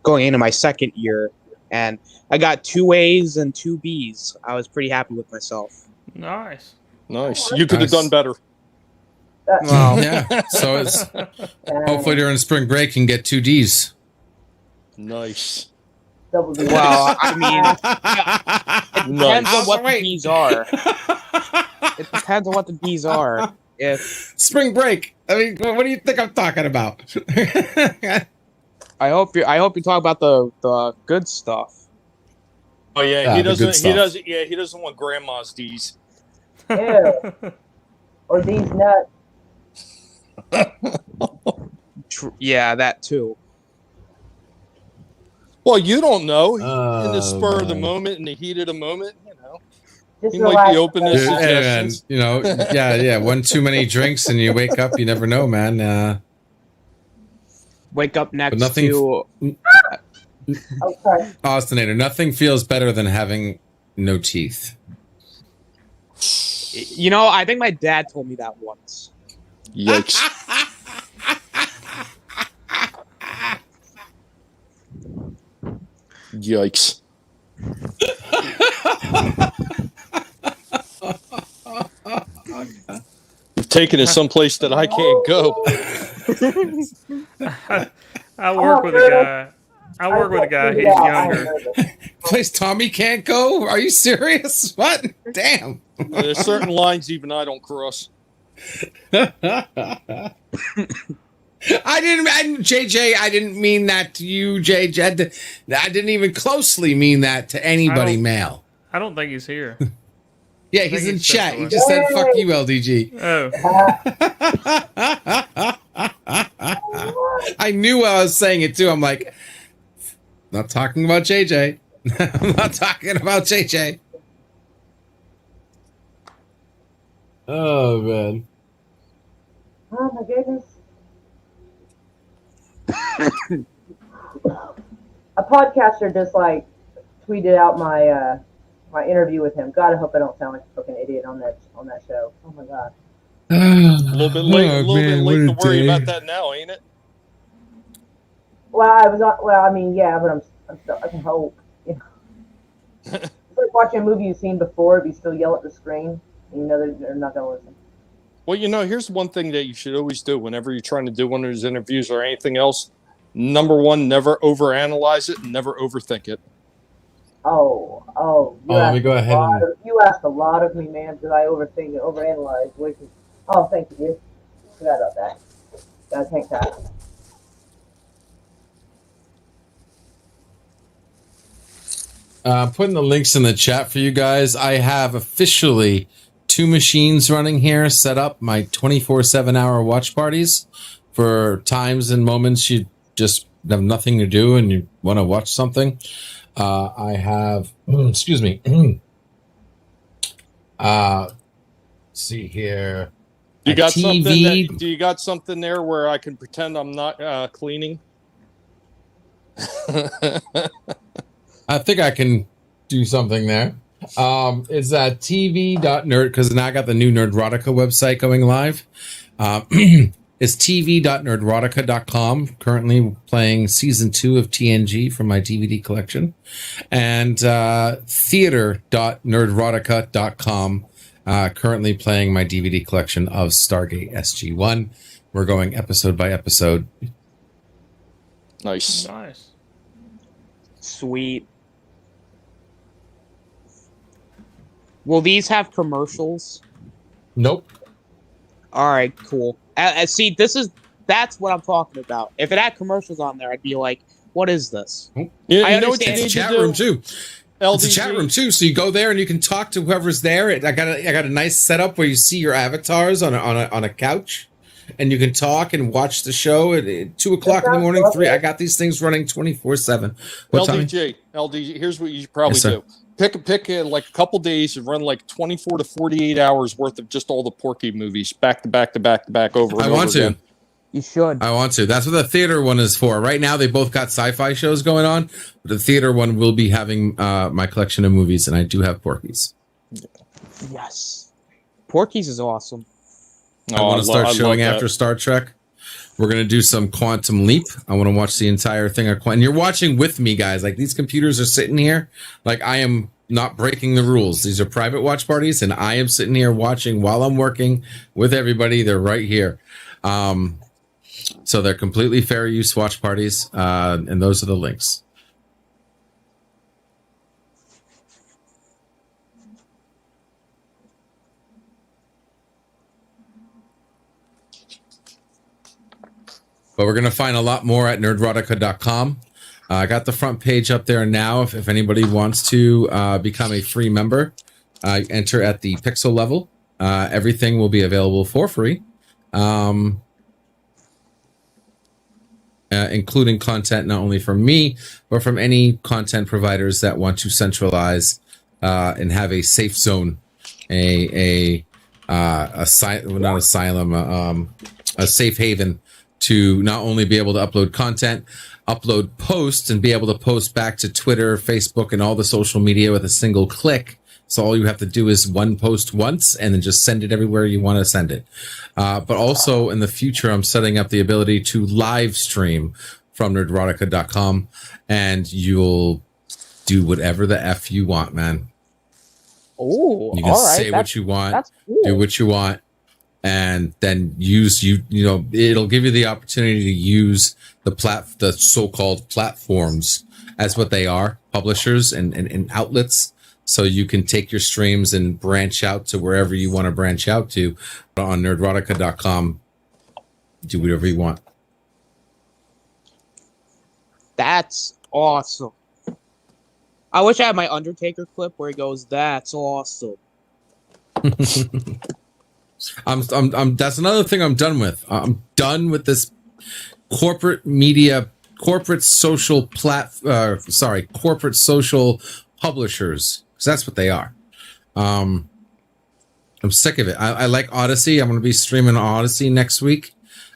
going into my second year, and I got 2 A's and 2 B's. I was pretty happy with myself. Nice. You could have done better. Well, yeah. So it's hopefully during spring break you can get 2 D's. Nice. Well, I mean, it depends on what the D's are. It depends on what the D's are. If spring break, I mean, what do you think I'm talking about? I hope you're talking about the good stuff. Oh yeah, he doesn't want grandma's D's. Ew. Or these nuts. Yeah, that too. Well, you don't know. In the spur of the moment, in the heat of the moment, you know, just he might be open to And, suggestions. you know, yeah. One too many drinks and you wake up. You never know, man. Wake up next nothing, to. Oh, sorry. Austinator. Nothing feels better than having no teeth. You know, I think my dad told me that once. Yikes. Yikes. You've taken it someplace that I can't go. I work with a guy. He's younger. Place Tommy can't go? Are you serious? What? Damn. There's certain lines even I don't cross. JJ, I didn't mean that to you, JJ. I didn't even closely mean that to anybody male. I don't think he's here. Yeah, he's in chat. He just said, fuck you, LDG. Oh. I knew I was saying it too. I'm like, not talking about JJ. I'm not talking about JJ. Oh, man. Oh, my goodness. A podcaster just like tweeted out my my interview with him. God, I hope I don't sound like a fucking idiot on that show. Oh my god. A little bit late to worry about that now, ain't it? Well, I mean, yeah, but I'm still, I can hope. You know? It's like watching a movie you've seen before, but you still yell at the screen, and you know they're not gonna listen. Well, you know, here's one thing that you should always do whenever you're trying to do one of those interviews or anything else. Number one, never overanalyze it and never overthink it. Let me go ahead you asked a lot of me, man, because I overthink and overanalyze. Oh, thank you. Forgot about that. tank top. Putting the links in the chat for you guys. I have officially 2 machines running here, set up my 24/7 hour watch parties for times and moments you just have nothing to do and you want to watch something. I have, excuse me. See here. You got TV. something? Do you got something there where I can pretend I'm not cleaning? I think I can do something there. It's at tv.nerd, because now I got the new Nerdrotica website going live. It's tv.nerdrotica.com. Currently playing season 2 of TNG from my DVD collection. And theater.nerdrotica.com. Currently playing my DVD collection of Stargate SG-1. We're going episode by episode. Nice. Sweet. Will these have commercials? Nope. All right, cool. See, that's what I'm talking about. If it had commercials on there, I'd be like, "What is this?" Yeah, I you know what you understand. need to chat room too. It's a chat room too, so you go there and you can talk to whoever's there. I got a nice setup where you see your avatars on a couch, and you can talk and watch the show at 2 o'clock in the morning. 3. I got these things running 24/7. LDG. Here's what you should probably do. Pick like a couple days and run like 24 to 48 hours worth of just all the Porky movies back to back over and over again. You should. I want to. That's what the theater one is for. Right now, they both got sci-fi shows going on. But the theater one will be having my collection of movies, and I do have Porky's. Yes. Porky's is awesome. I want to start showing after Star Trek. We're going to do some Quantum Leap. I want to watch the entire thing. And you're watching with me, guys. Like, these computers are sitting here. Like, I am not breaking the rules. These are private watch parties, and I am sitting here watching while I'm working with everybody. They're right here. So they're completely fair use watch parties, and those are the links. But we're going to find a lot more at nerdrotica.com. I got the front page up there now. If anybody wants to become a free member, enter at the pixel level. Everything will be available for free, including content not only from me, but from any content providers that want to centralize and have a safe zone, a safe haven to not only be able to upload content, upload posts, and be able to post back to Twitter, Facebook, and all the social media with a single click. So all you have to do is one post once and then just send it everywhere you want to send it. But also in the future, I'm setting up the ability to live stream from nerdrotica.com, and you'll do whatever the F you want, man. Oh, you can say what you want, do what you want. And then it'll give you the opportunity to use the so-called platforms as what they are, publishers and outlets. So you can take your streams and branch out to wherever you want to branch out to. But on nerdrotica.com, do whatever you want. That's awesome. I wish I had my Undertaker clip where he goes, "That's awesome." I'm that's another thing I'm done with. I'm done with this corporate media, corporate social corporate social publishers, because that's what they are. I'm sick of it. I like Odyssey. I'm going to be streaming Odyssey next week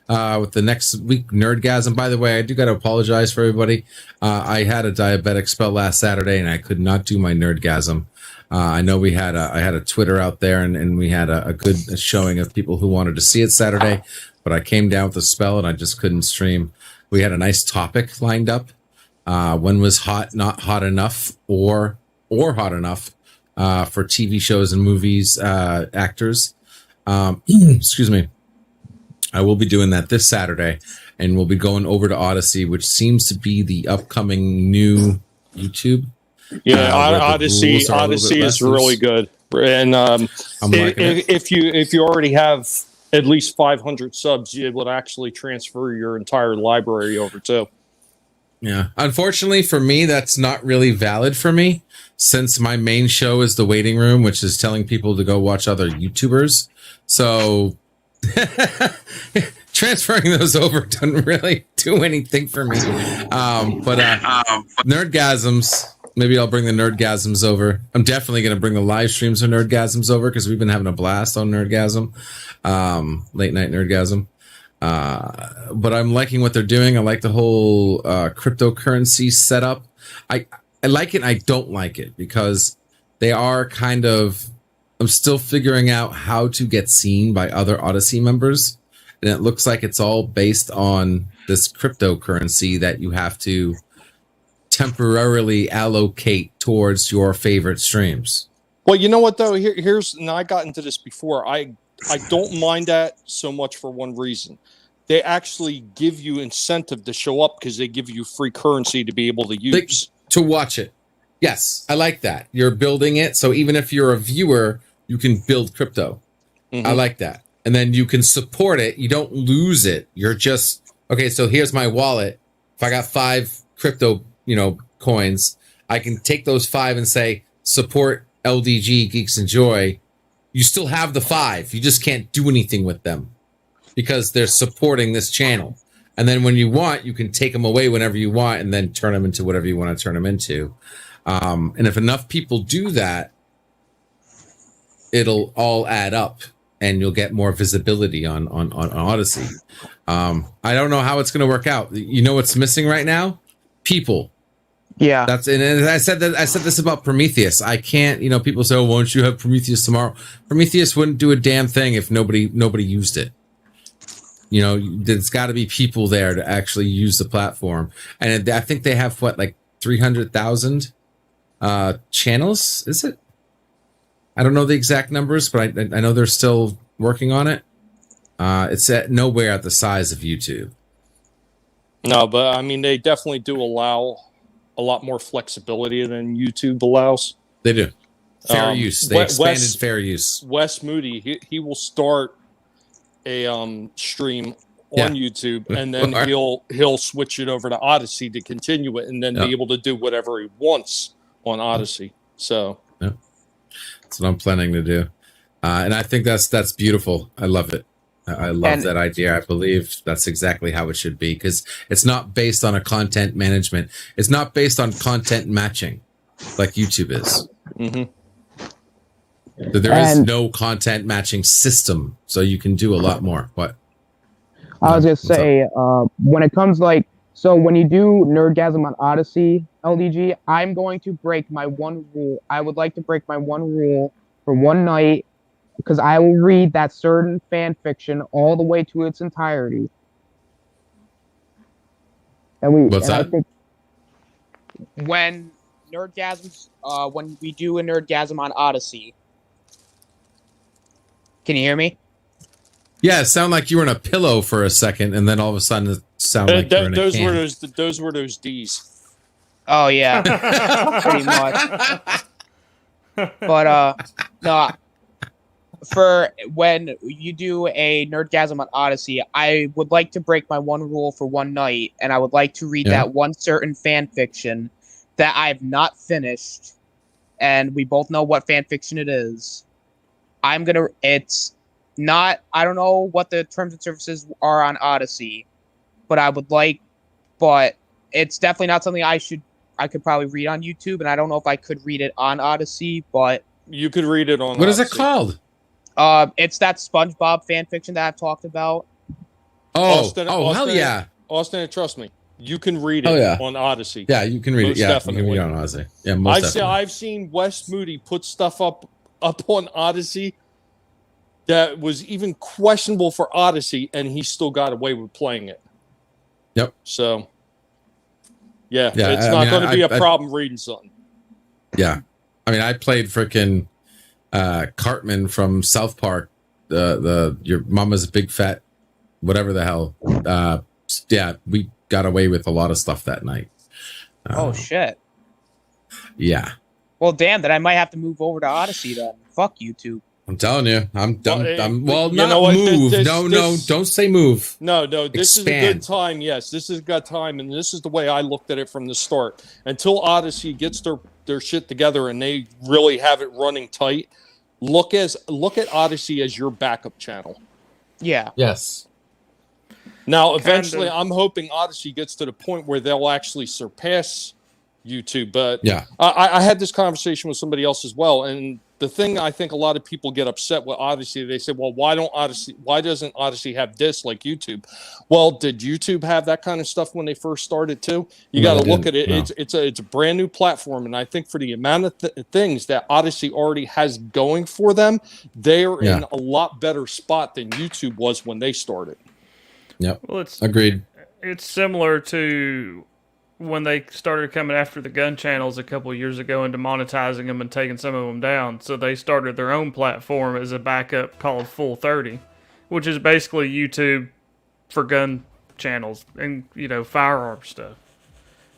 with the next week Nerdgasm. By the way, I do got to apologize for everybody. I had a diabetic spell last Saturday, and I could not do my Nerdgasm. I know I had a Twitter out there, and we had a good showing of people who wanted to see it Saturday, but I came down with a spell and I just couldn't stream. We had a nice topic lined up. When was hot, not hot enough, or hot enough for TV shows and movies, actors. Excuse me. I will be doing that this Saturday, and we'll be going over to Odyssey, which seems to be the upcoming new YouTube. Yeah, Odyssey is really good, and if you already have at least 500 subs, it would actually transfer your entire library over too. Yeah. Unfortunately for me, that's not really valid for me, since my main show is The Waiting Room, which is telling people to go watch other YouTubers. So transferring those over doesn't really do anything for me. But Nerdgasms, maybe I'll bring the Nerdgasms over. I'm definitely going to bring the live streams of Nerdgasms over because we've been having a blast on Nerdgasm, late night Nerdgasm. But I'm liking what they're doing. I like the whole cryptocurrency setup. I like it and I don't like it because they are kind of, I'm still figuring out how to get seen by other Odyssey members. And it looks like it's all based on this cryptocurrency that you have to temporarily allocate towards your favorite streams. Well, you know what though? Here's, and I got into this before. I don't mind that so much for one reason. They actually give you incentive to show up because they give you free currency to be able to use. To watch it. Yes, I like that. You're building it. So even if you're a viewer, you can build crypto. Mm-hmm. I like that. And then you can support it. You don't lose it. You're just, okay, so here's my wallet. If I got 5 crypto, coins, I can take those 5 and say, support LDG Geeks and Joy. You still have the 5. You just can't do anything with them because they're supporting this channel. And then when you want, you can take them away whenever you want and then turn them into whatever you want to turn them into. And if enough people do that, it'll all add up and you'll get more visibility on Odyssey. I don't know how it's going to work out. You know what's missing right now? People. Yeah, and I said this about Prometheus. I can't, people say, oh, won't you have Prometheus tomorrow? Prometheus wouldn't do a damn thing if nobody used it. There's got to be people there to actually use the platform. And I think they have 300,000 channels, is it? I don't know the exact numbers, but I know they're still working on it. It's nowhere at the size of YouTube. No, but I mean, they definitely do allow a lot more flexibility than YouTube allows. They do. Fair use. They expanded fair use. Wes Moody, he will start a stream on YouTube, and then he'll switch it over to Odyssey to continue it, and then be able to do whatever he wants on Odyssey. So that's what I'm planning to do, and I think that's beautiful. I love it. I love that idea. I believe that's exactly how it should be because it's not based on a content management. It's not based on content matching like YouTube is. Mm-hmm. There is no content matching system, so you can do a lot more. What? I was going to say, when it comes so when you do Nerdgasm on Odyssey, LDG, I'm going to break my one rule. I would like to break my one rule for one night because I will read that certain fan fiction all the way to its entirety. What's that? I think when Nerdgasms, when we do a Nerdgasm on Odyssey, can you hear me? Yeah, it sounded like you were in a pillow for a second, and then all of a sudden it sounded like you're in a can. Those were those D's. Oh yeah, pretty much. But no, for when you do a Nerdgasm on Odyssey, I would like to break my one rule for one night, and I would like to read that one certain fan fiction that I've not finished, and we both know what fan fiction it is. It's not, I don't know what the terms and services are on Odyssey, but it's definitely not something I could probably read on YouTube, and I don't know if I could read it on Odyssey, but you could read it on What Odyssey. Is it called? It's that SpongeBob fan fiction that I've talked about. Austin, hell yeah. Austin, trust me. You can read it on Odyssey. Yeah, you can read it. Yeah, definitely. You can read it on Odyssey. Yeah, most definitely. I've seen Wes Moody put stuff up on Odyssey that was even questionable for Odyssey, and he still got away with playing it. Yep. So, it's not going to be a problem reading something. Yeah. I mean, I played freaking Cartman from South Park. Your mama's a big fat, whatever the hell. We got away with a lot of stuff that night. Oh, shit. Yeah. Well, damn, then I might have to move over to Odyssey then. Fuck YouTube. I'm telling you, I'm well, you not know what? move. This- no, this- don't say move. No, this is a Expand. good time. Yes, this is a good time, and this is the way I looked at it from the start. Until Odyssey gets their shit together and they really have it running tight, look at Odyssey as your backup channel. Yeah. Yes. Now, eventually, I'm hoping Odyssey gets to the point where they'll actually surpass YouTube. But Yeah. I had this conversation with somebody else as well, and the thing I think a lot of people get upset with Odyssey, they say, well, why doesn't Odyssey have this like YouTube? Well, did YouTube have that kind of stuff when they first started too? You got to look at it. No. It's a brand new platform, and I think for the amount of things that Odyssey already has going for them, they're in a lot better spot than YouTube was when they started. Yep. Well, Agreed. It's similar to when they started coming after the gun channels a couple of years ago and demonetizing them and taking some of them down. So they started their own platform as a backup called Full 30, which is basically YouTube for gun channels and, firearm stuff.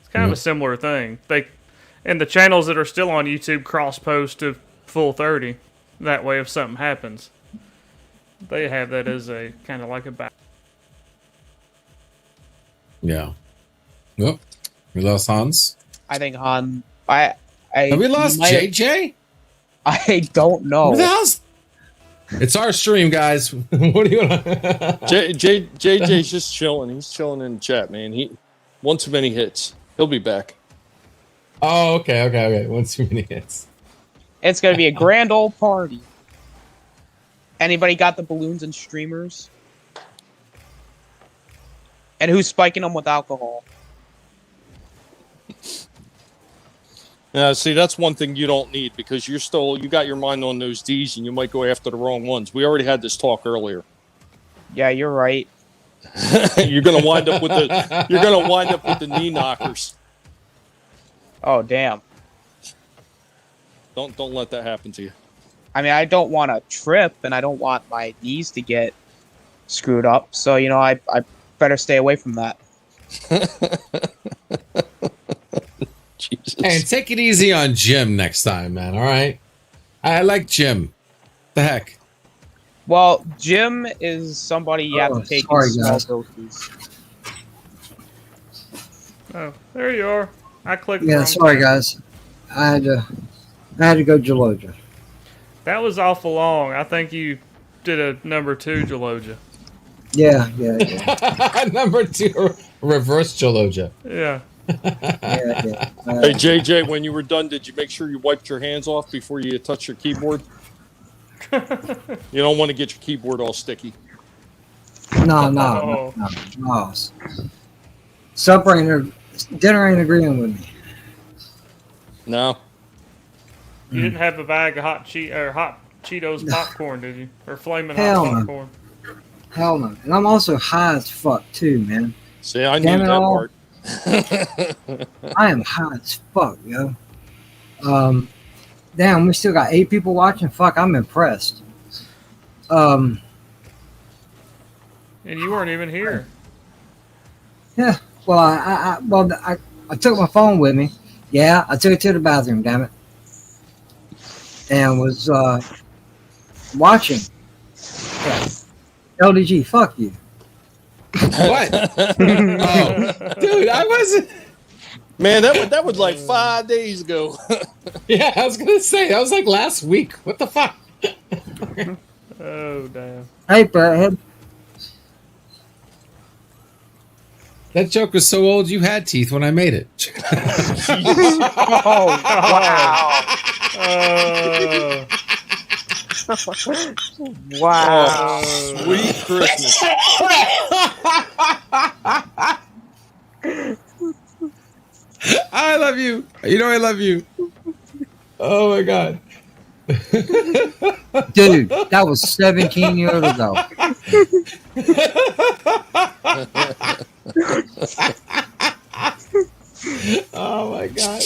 It's kind of a similar thing. And the channels that are still on YouTube cross-post to Full 30. That way, if something happens, they have that as a kind of like a backup. Yeah. Well, we lost Hans. I think Han. Have we lost JJ? I don't know. Who the hell's? It's our stream, guys. What do you want? JJ's just chilling. He's chilling in the chat, man. He one too many hits. He'll be back. Oh, okay. One too many hits. It's gonna be a grand old party. Anybody got the balloons and streamers? And who's spiking them with alcohol? Yeah, see, that's one thing you don't need because you got your mind on those D's and you might go after the wrong ones. We already had this talk earlier. Yeah, you're right. You're gonna wind up with the knee knockers. Oh damn! Don't let that happen to you. I mean, I don't want to trip, and I don't want my knees to get screwed up. So I better stay away from that. Jesus. Hey, take it easy on Jim next time, man. All right. I like Jim. The heck. Well, Jim is somebody you have to take in small doses. Oh, there you are. I clicked. Yeah, wrong sorry thing. guys. I had to go Geloja. That was awful long. I think you did a number 2 Geloja. Yeah. Number 2, reverse Geloja. Yeah. Hey JJ, when you were done, did you make sure you wiped your hands off before you touch your keyboard? You don't want to get your keyboard all sticky. No. Dinner ain't agreeing with me. No. You didn't have a bag of hot Cheetos popcorn, did you? Or flaming Hell hot no. popcorn? Hell no. And I'm also high as fuck too, man. See, I Damn knew it that all. part. I am high as fuck, yo. Damn, we still got 8 people watching. Fuck, I'm impressed. And you weren't even here. Yeah. Well, I took my phone with me. Yeah, I took it to the bathroom. Damn it. And was watching. Yeah. LDG, fuck you. What? Oh, dude, I wasn't. Man, that was like 5 days ago. Yeah, I was gonna say that was like last week. What the fuck? Oh damn. Hey, butthead. That joke was so old you had teeth when I made it. Oh wow! Wow. Sweet Christmas. I love you. You know I love you. Oh my god. Dude, that was 17 years ago. Oh my god.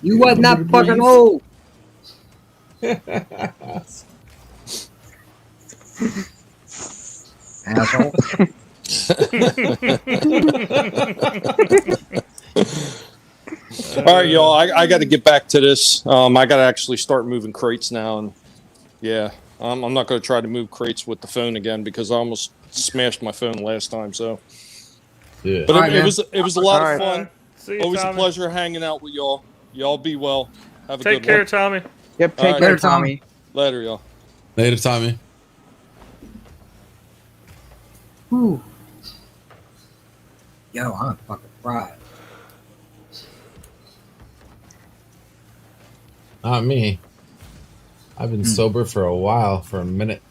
You wasn't that fucking old. Asshole. All right, y'all. I got to get back to this. I got to actually start moving crates now, and yeah, I'm not going to try to move crates with the phone again because I almost smashed my phone last time. So, yeah. but Alright, it man. was a lot All of right. fun. See you, Always a Tommy. pleasure hanging out with y'all. Y'all be well. Have a Take good care, one. Tommy. Yep. All Take right. care, Later, Tom. Tommy. Later, y'all. Later, Tommy. Whew. Yo, I'm fucking fried. Not me. I've been sober for a while, for a minute.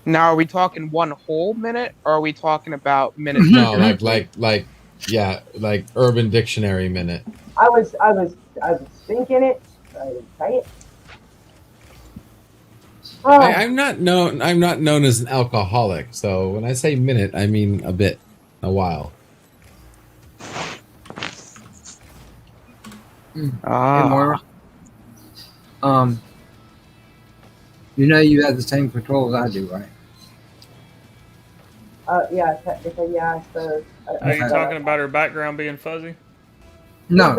Now, are we talking one whole minute, or are we talking about minute? No, like Urban Dictionary minute. I was thinking it. I didn't say it. Oh, I'm not known as an alcoholic, so when I say minute, I mean a bit, a while. Hey, Moira. You know you have the same control as I do, right? yeah, technically, yeah, I suppose. Are you talking about her background being fuzzy? No.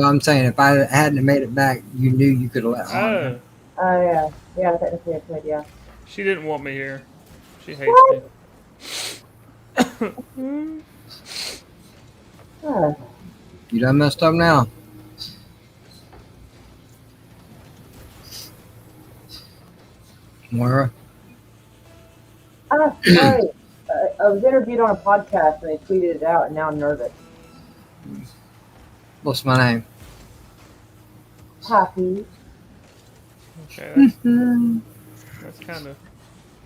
I'm saying if I hadn't made it back, you knew you could have let on. Oh. Yeah. Yeah, technically, I could, yeah. She didn't want me here. She hates me. You done messed up now. Moira. Sorry. I was interviewed on a podcast and they tweeted it out, and now I'm nervous. What's my name? Happy. Okay, that's kind of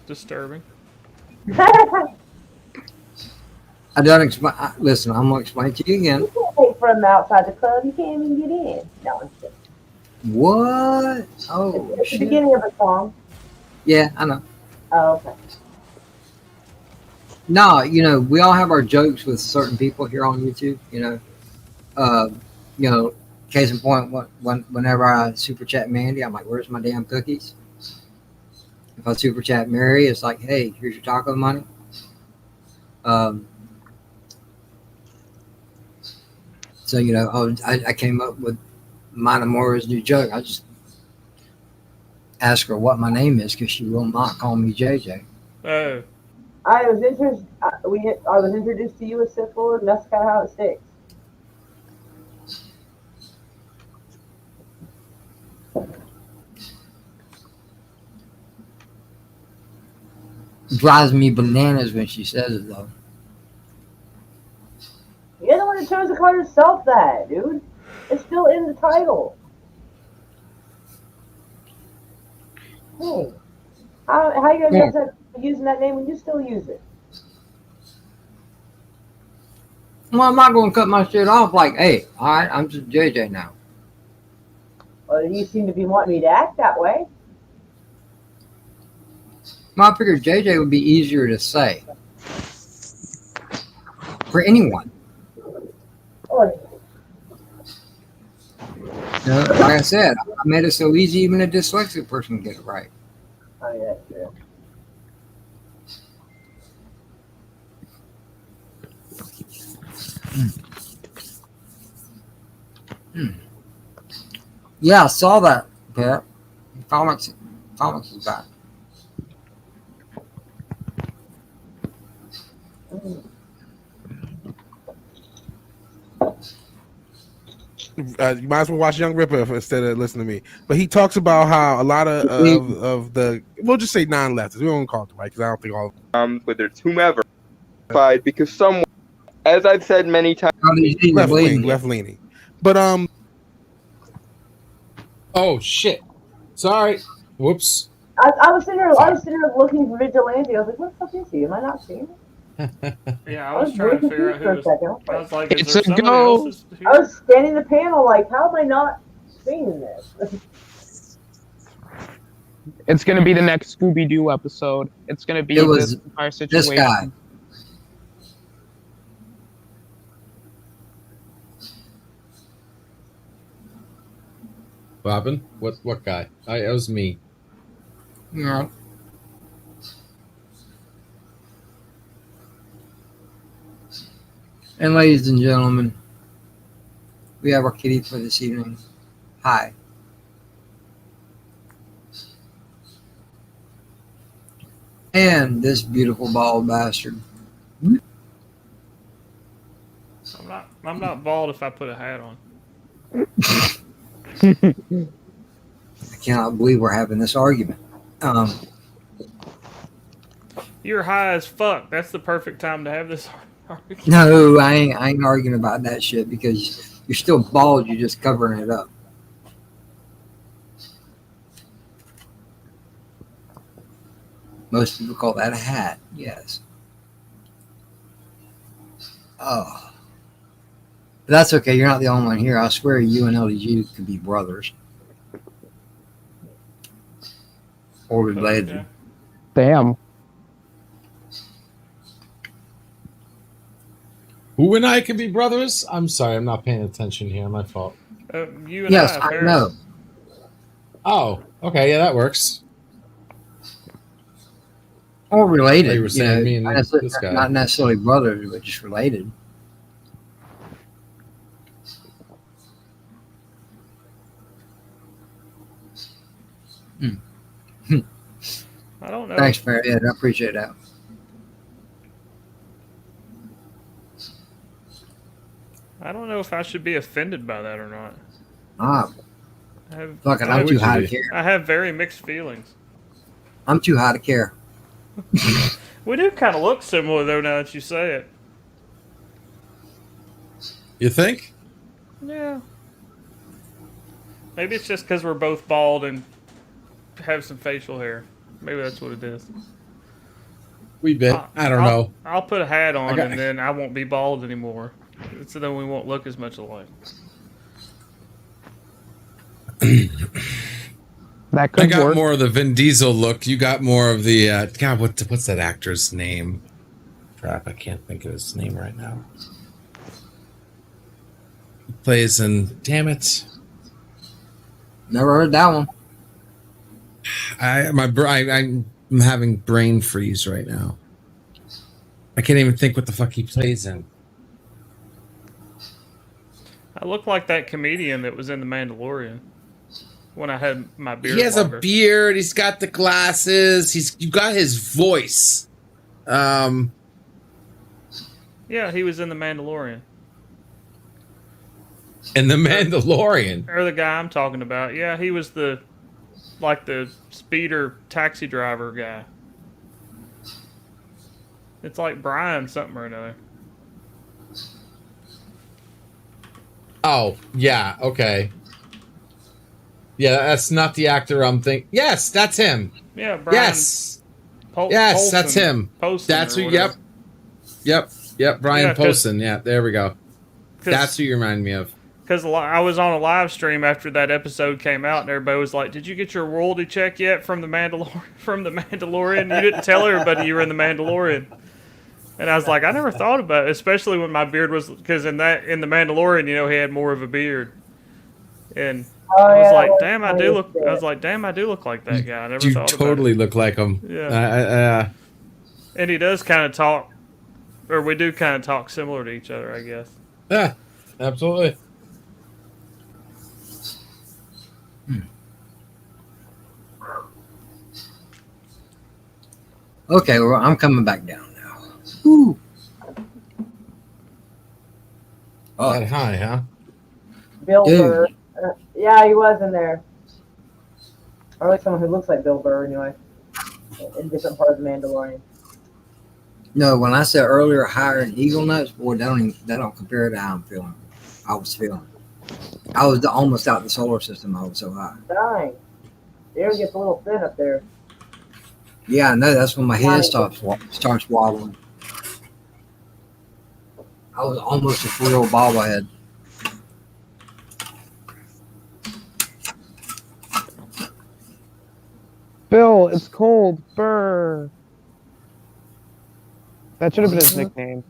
disturbing. I don't explain. Listen, I'm gonna explain to you again. You can't take from outside the club. You can't even get in. No, I'm kidding. What? Oh, It's the shit. beginning of a song. Yeah, I know. Oh, okay. No, you know, we all have our jokes with certain people here on YouTube. You know, case in point, whenever I super chat Mandy, I'm like, "Where's my damn cookies?" If I super chat Mary, it's like, "Hey, here's your taco money." So you know, I came up with mine and Moira's new joke. I just ask her what my name is because she will not call me JJ. Oh. I was introduced to you as Sith Lord, and that's kind of how it sticks. Drives me bananas when she says it though. You're the one that chose to call yourself that, dude. It's still in the title. Hey, how you guys upset using that name when you still use it? Well, I'm not going to cut my shit off like, "Hey, all right, I'm just JJ now." Well, you seem to be wanting me to act that way. Well, I figured JJ would be easier to say for anyone. Oh, You know, like I said, I made it so easy even a dyslexic person can get it right. oh yeah, that's true. Yeah, I saw that, Pat. Comics is back. You might as well watch Young Ripper instead of listening to me. But he talks about how a lot of the, we'll just say non-leftists. We won't call it right because I don't think all whether it's whomever, because someone, as I've said many times, left leaning. But oh shit! Sorry. Whoops. I was sitting there looking for Vigilante. I was like, what the fuck is he? Am I not seeing him? Yeah, I was trying to figure out who was. I was like, is there somebody go. else? I was scanning the panel like, how am I not seeing this? It's gonna be the next Scooby Doo episode. It's gonna be this entire situation. This guy. What happened? What guy? It was me. Yeah. And ladies and gentlemen, we have our kitty for this evening. Hi. And this beautiful bald bastard. I'm not bald if I put a hat on. I cannot believe we're having this argument. You're high as fuck. That's the perfect time to have this argument. No, I ain't arguing about that shit because you're still bald. You're just covering it up. Most people call that a hat. Yes. Oh. But that's okay. You're not the only one here. I swear you and LDG could be brothers. Or related. Okay. Damn. Who and I can be brothers? I'm sorry, I'm not paying attention here. My fault. You and yes, I know. Oh, okay. Yeah, that works. Or related. You were saying me and this guy. Not necessarily brothers, but just related. I don't know. Thanks, Barry. Yeah, I appreciate that. I don't know if I should be offended by that or not. I'm too high to care. I have very mixed feelings. I'm too high to care. We do kind of look similar, though, now that you say it. You think? Yeah. Maybe it's just because we're both bald and have some facial hair. Maybe that's what it is. We bit. I don't know. I'll put a hat on and then I won't be bald anymore. So then we won't look as much alike. That could I got work. more of the Vin Diesel look. You got more of the God. What's that actor's name? Crap, I can't think of his name right now. He plays in. Damn it! Never heard that one. I'm having brain freeze right now. I can't even think what the fuck he plays in. I look like that comedian that was in The Mandalorian when I had my beard. He has a beard. He's got the glasses. You got his voice. Yeah, he was in The Mandalorian. In The Mandalorian? Or the guy I'm talking about. Yeah, he was the speeder taxi driver guy. It's like Brian something or another. Oh, yeah, okay. Yeah, that's not the actor I'm thinking. Yes, that's him. Yeah, Brian. Yes. Yes, that's him. That's who, yep. Yep, Brian Yeah, Poston. Yeah, there we go. That's who you remind me of. Because I was on a live stream after that episode came out, and everybody was like, "Did you get your royalty check yet from the Mandalorian? You didn't tell everybody you were in the Mandalorian." And I was like, I never thought about it, especially when my beard was, because in the Mandalorian, you know, he had more of a beard, and I was like, damn, I do look. I was like, damn, I do look like that guy. I never You thought totally about it. look like him. Yeah. And he does kind of talk, or we do kind of talk similar to each other, I guess. Yeah, absolutely. Okay, well, I'm coming back down now. Woo. Oh, that high, huh? Bill Burr. Yeah, he was in there. Or like someone who looks like Bill Burr, anyway. In different parts of Mandalorian. No, when I said earlier higher than Eagle Nuts, boy, that don't compare to how I'm feeling. I was feeling. I was almost out the solar system. I was so high. Dang. The air gets a little thin up there. Yeah, I know. That's when my head starts wobbling. I was almost a 4-year-old bobblehead. Bill, it's cold. Burr. That should have been his nickname.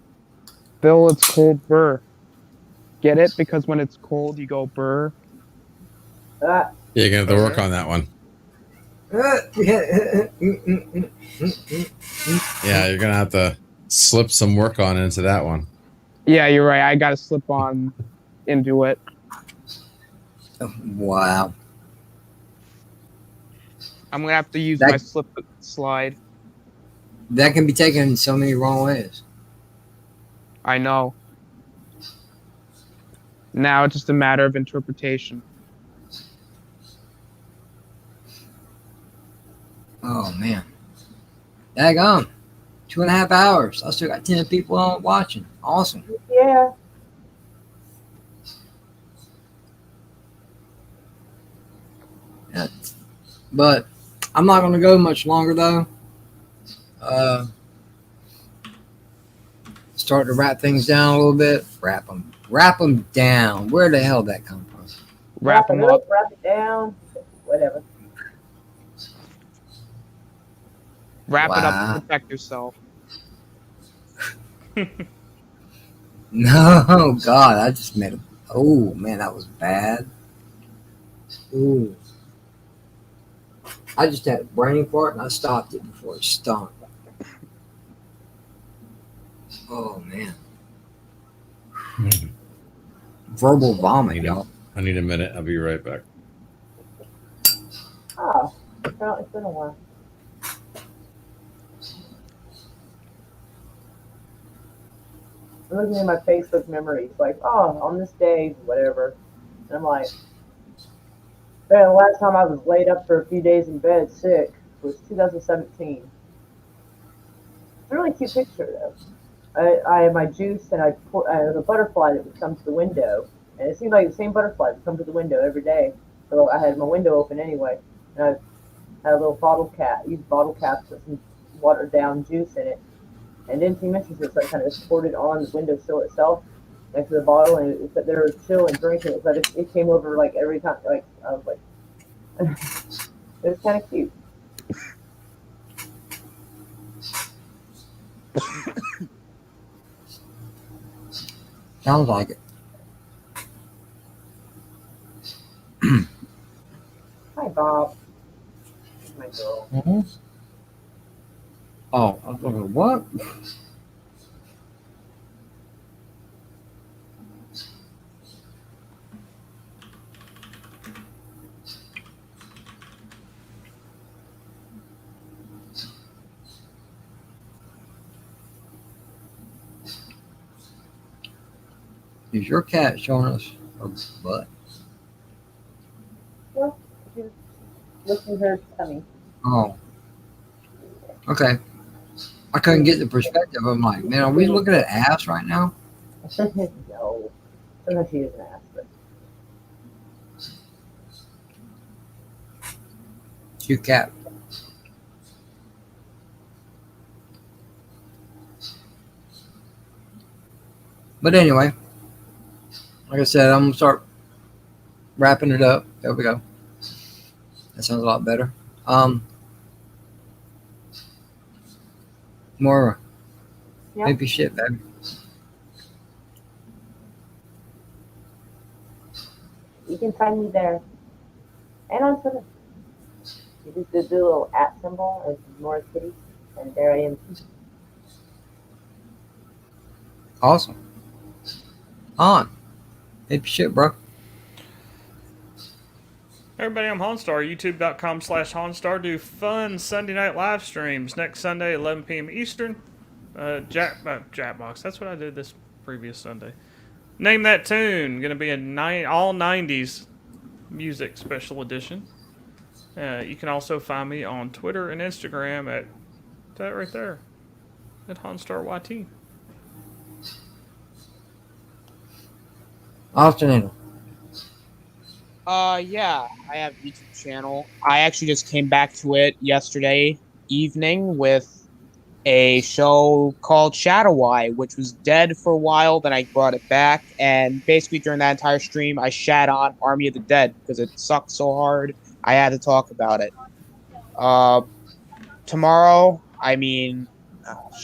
Bill, it's cold. Burr. Get it? Because when it's cold, you go burr. Yeah, you're gonna have to work on that one. Yeah, you're gonna have to slip some work on into that one. Yeah, you're right. I gotta slip on into it. Wow. I'm gonna have to use That- my slip slide. That can be taken in so many wrong ways. I know. Now it's just a matter of interpretation. Oh man. Daggone. 2.5 hours. I still got 10 people on watching. Awesome. Yeah. Yeah. But I'm not going to go much longer though. Start to wrap things down a little bit. Wrap them down. Where the hell did that come from? Wrap them up. Wrap it down. Whatever. Wrap it up Wow. and protect yourself. No, God, I just made a. Oh man, that was bad. Ooh. I just had a brain fart and I stopped it before it stunk. Oh man. Verbal vomit, y'all. I need a minute. I'll be right back. Oh, well, it's been a while. I'm looking at my Facebook memories, like, oh, on this day, whatever. And I'm like, man, the last time I was laid up for a few days in bed sick was 2017. It's a really cute picture, though. I had my juice and I had a butterfly that would come to the window. And it seemed like the same butterfly would come to the window every day. So I had my window open anyway. And I had a little bottle cap, used bottle caps with some watered down juice in it. And then she mentions it, so I kind of just poured it on the windowsill itself next to the bottle, and it sat there chill and drinking it. But it came over like every time, like I was like, it was kind of cute. Sounds like it. Hi, Bob. My girl. Mm-hmm. Oh, I was thinking, what? Is your cat showing us her butt? Well, she's lifting her tummy. Oh. Okay. I couldn't get the perspective. I'm like, man, are we looking at ass right now? No. Sometimes she is an ass, but Cute cat. But anyway, like I said, I'm going to start wrapping it up. There we go. That sounds a lot better. More maybe shit, baby. you can find me there. And on Twitter. You just do the little @ symbol as Nora Kitty, and there I am. Awesome. On. Maybe shit, bro. Everybody, I'm Honstar, youtube.com/Honstar. Do fun Sunday night live streams next Sunday, 11 p.m. Eastern. Jackbox, that's what I did this previous Sunday. Name That Tune, going to be a all 90s music special edition. You can also find me on Twitter and Instagram at that right there, at HonstarYT. Austinator. Yeah, I have a YouTube channel. I actually just came back to it yesterday evening with a show called Shadow Eye, which was dead for a while, then I brought it back, and basically during that entire stream, I shat on Army of the Dead because it sucked so hard, I had to talk about it. Tomorrow, I mean,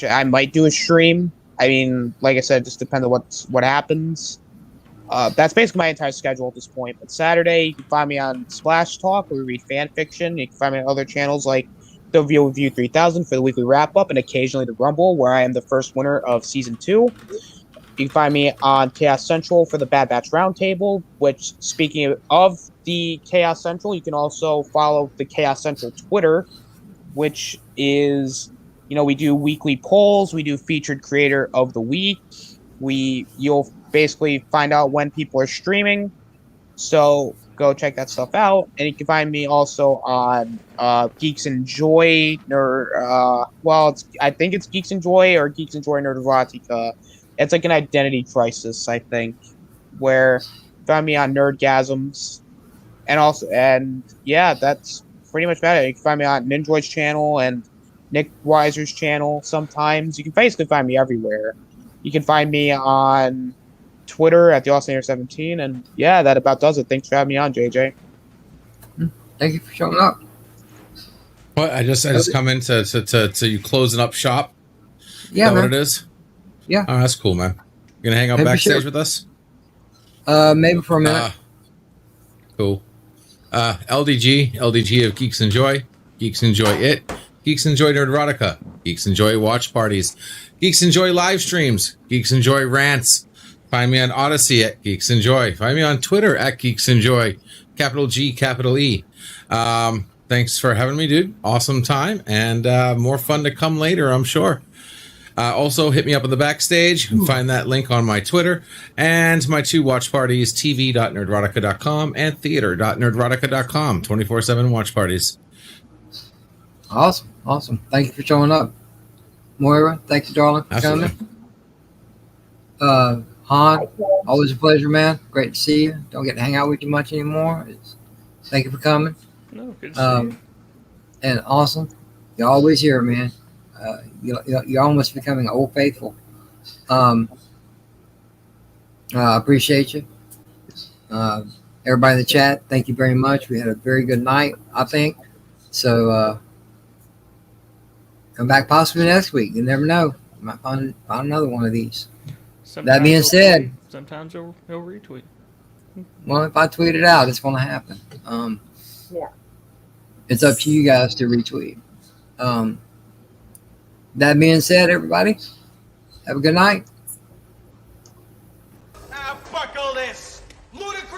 I might do a stream. I mean, like I said, it just depends on what happens. That's basically my entire schedule at this point. But Saturday, you can find me on Splash Talk, where we read fan fiction. You can find me on other channels like The Review 3000 for the weekly wrap-up, and occasionally The Rumble, where I am the first winner of Season 2. You can find me on Chaos Central for the Bad Batch Roundtable, which, speaking of the Chaos Central, you can also follow the Chaos Central Twitter, which is, we do weekly polls, we do featured creator of the week. You'll basically find out when people are streaming. So go check that stuff out. And you can find me also on Geeks Enjoy I think it's Geeks Enjoy or Geeks Enjoy Nerderotica. It's like an identity crisis, I think, where find me on Nerdgasms. And yeah, that's pretty much about it. You can find me on Ninjoid's channel and Nick Weiser's channel sometimes. You can basically find me everywhere. You can find me on Twitter at the Austinator 17, and yeah, that about does it. Thanks for having me on, JJ. Thank you for showing up. What I just come in to you closing up shop. Yeah, is that man. what it is? Yeah. Oh, that's cool, man. You gonna hang out backstage with us? Maybe for a minute. Cool. LDG of Geeks Enjoy. Geeks Enjoy It. Geeks Enjoy Nerderotica. Geeks Enjoy Watch Parties. Geeks Enjoy Live Streams. Geeks Enjoy Rants. Find me on Odyssey at Geeks Enjoy. Find me on Twitter at Geeks Enjoy. Capital G, capital E. Thanks for having me, dude. Awesome time. And more fun to come later, I'm sure. Also, hit me up on the backstage. You can find that link on my Twitter. And my 2 watch parties, tv.nerdrotica.com and theater.nerdrotica.com. 24/7 watch parties. Awesome. Thank you for showing up. Moira, thank you, darling, for coming. Han, always a pleasure, man. Great to see you. Don't get to hang out with you much anymore. Thank you for coming. No, good to see you. And awesome. You're always here, man. You're almost becoming old faithful. I appreciate you. Everybody in the chat, thank you very much. We had a very good night, I think. So come back possibly next week. You never know. You might find another one of these. That being said, sometimes he'll retweet. Well, if I tweet it out, it's going to happen. Yeah. It's up to you guys to retweet. That being said, everybody, have a good night. Now buckle this. Ludicrous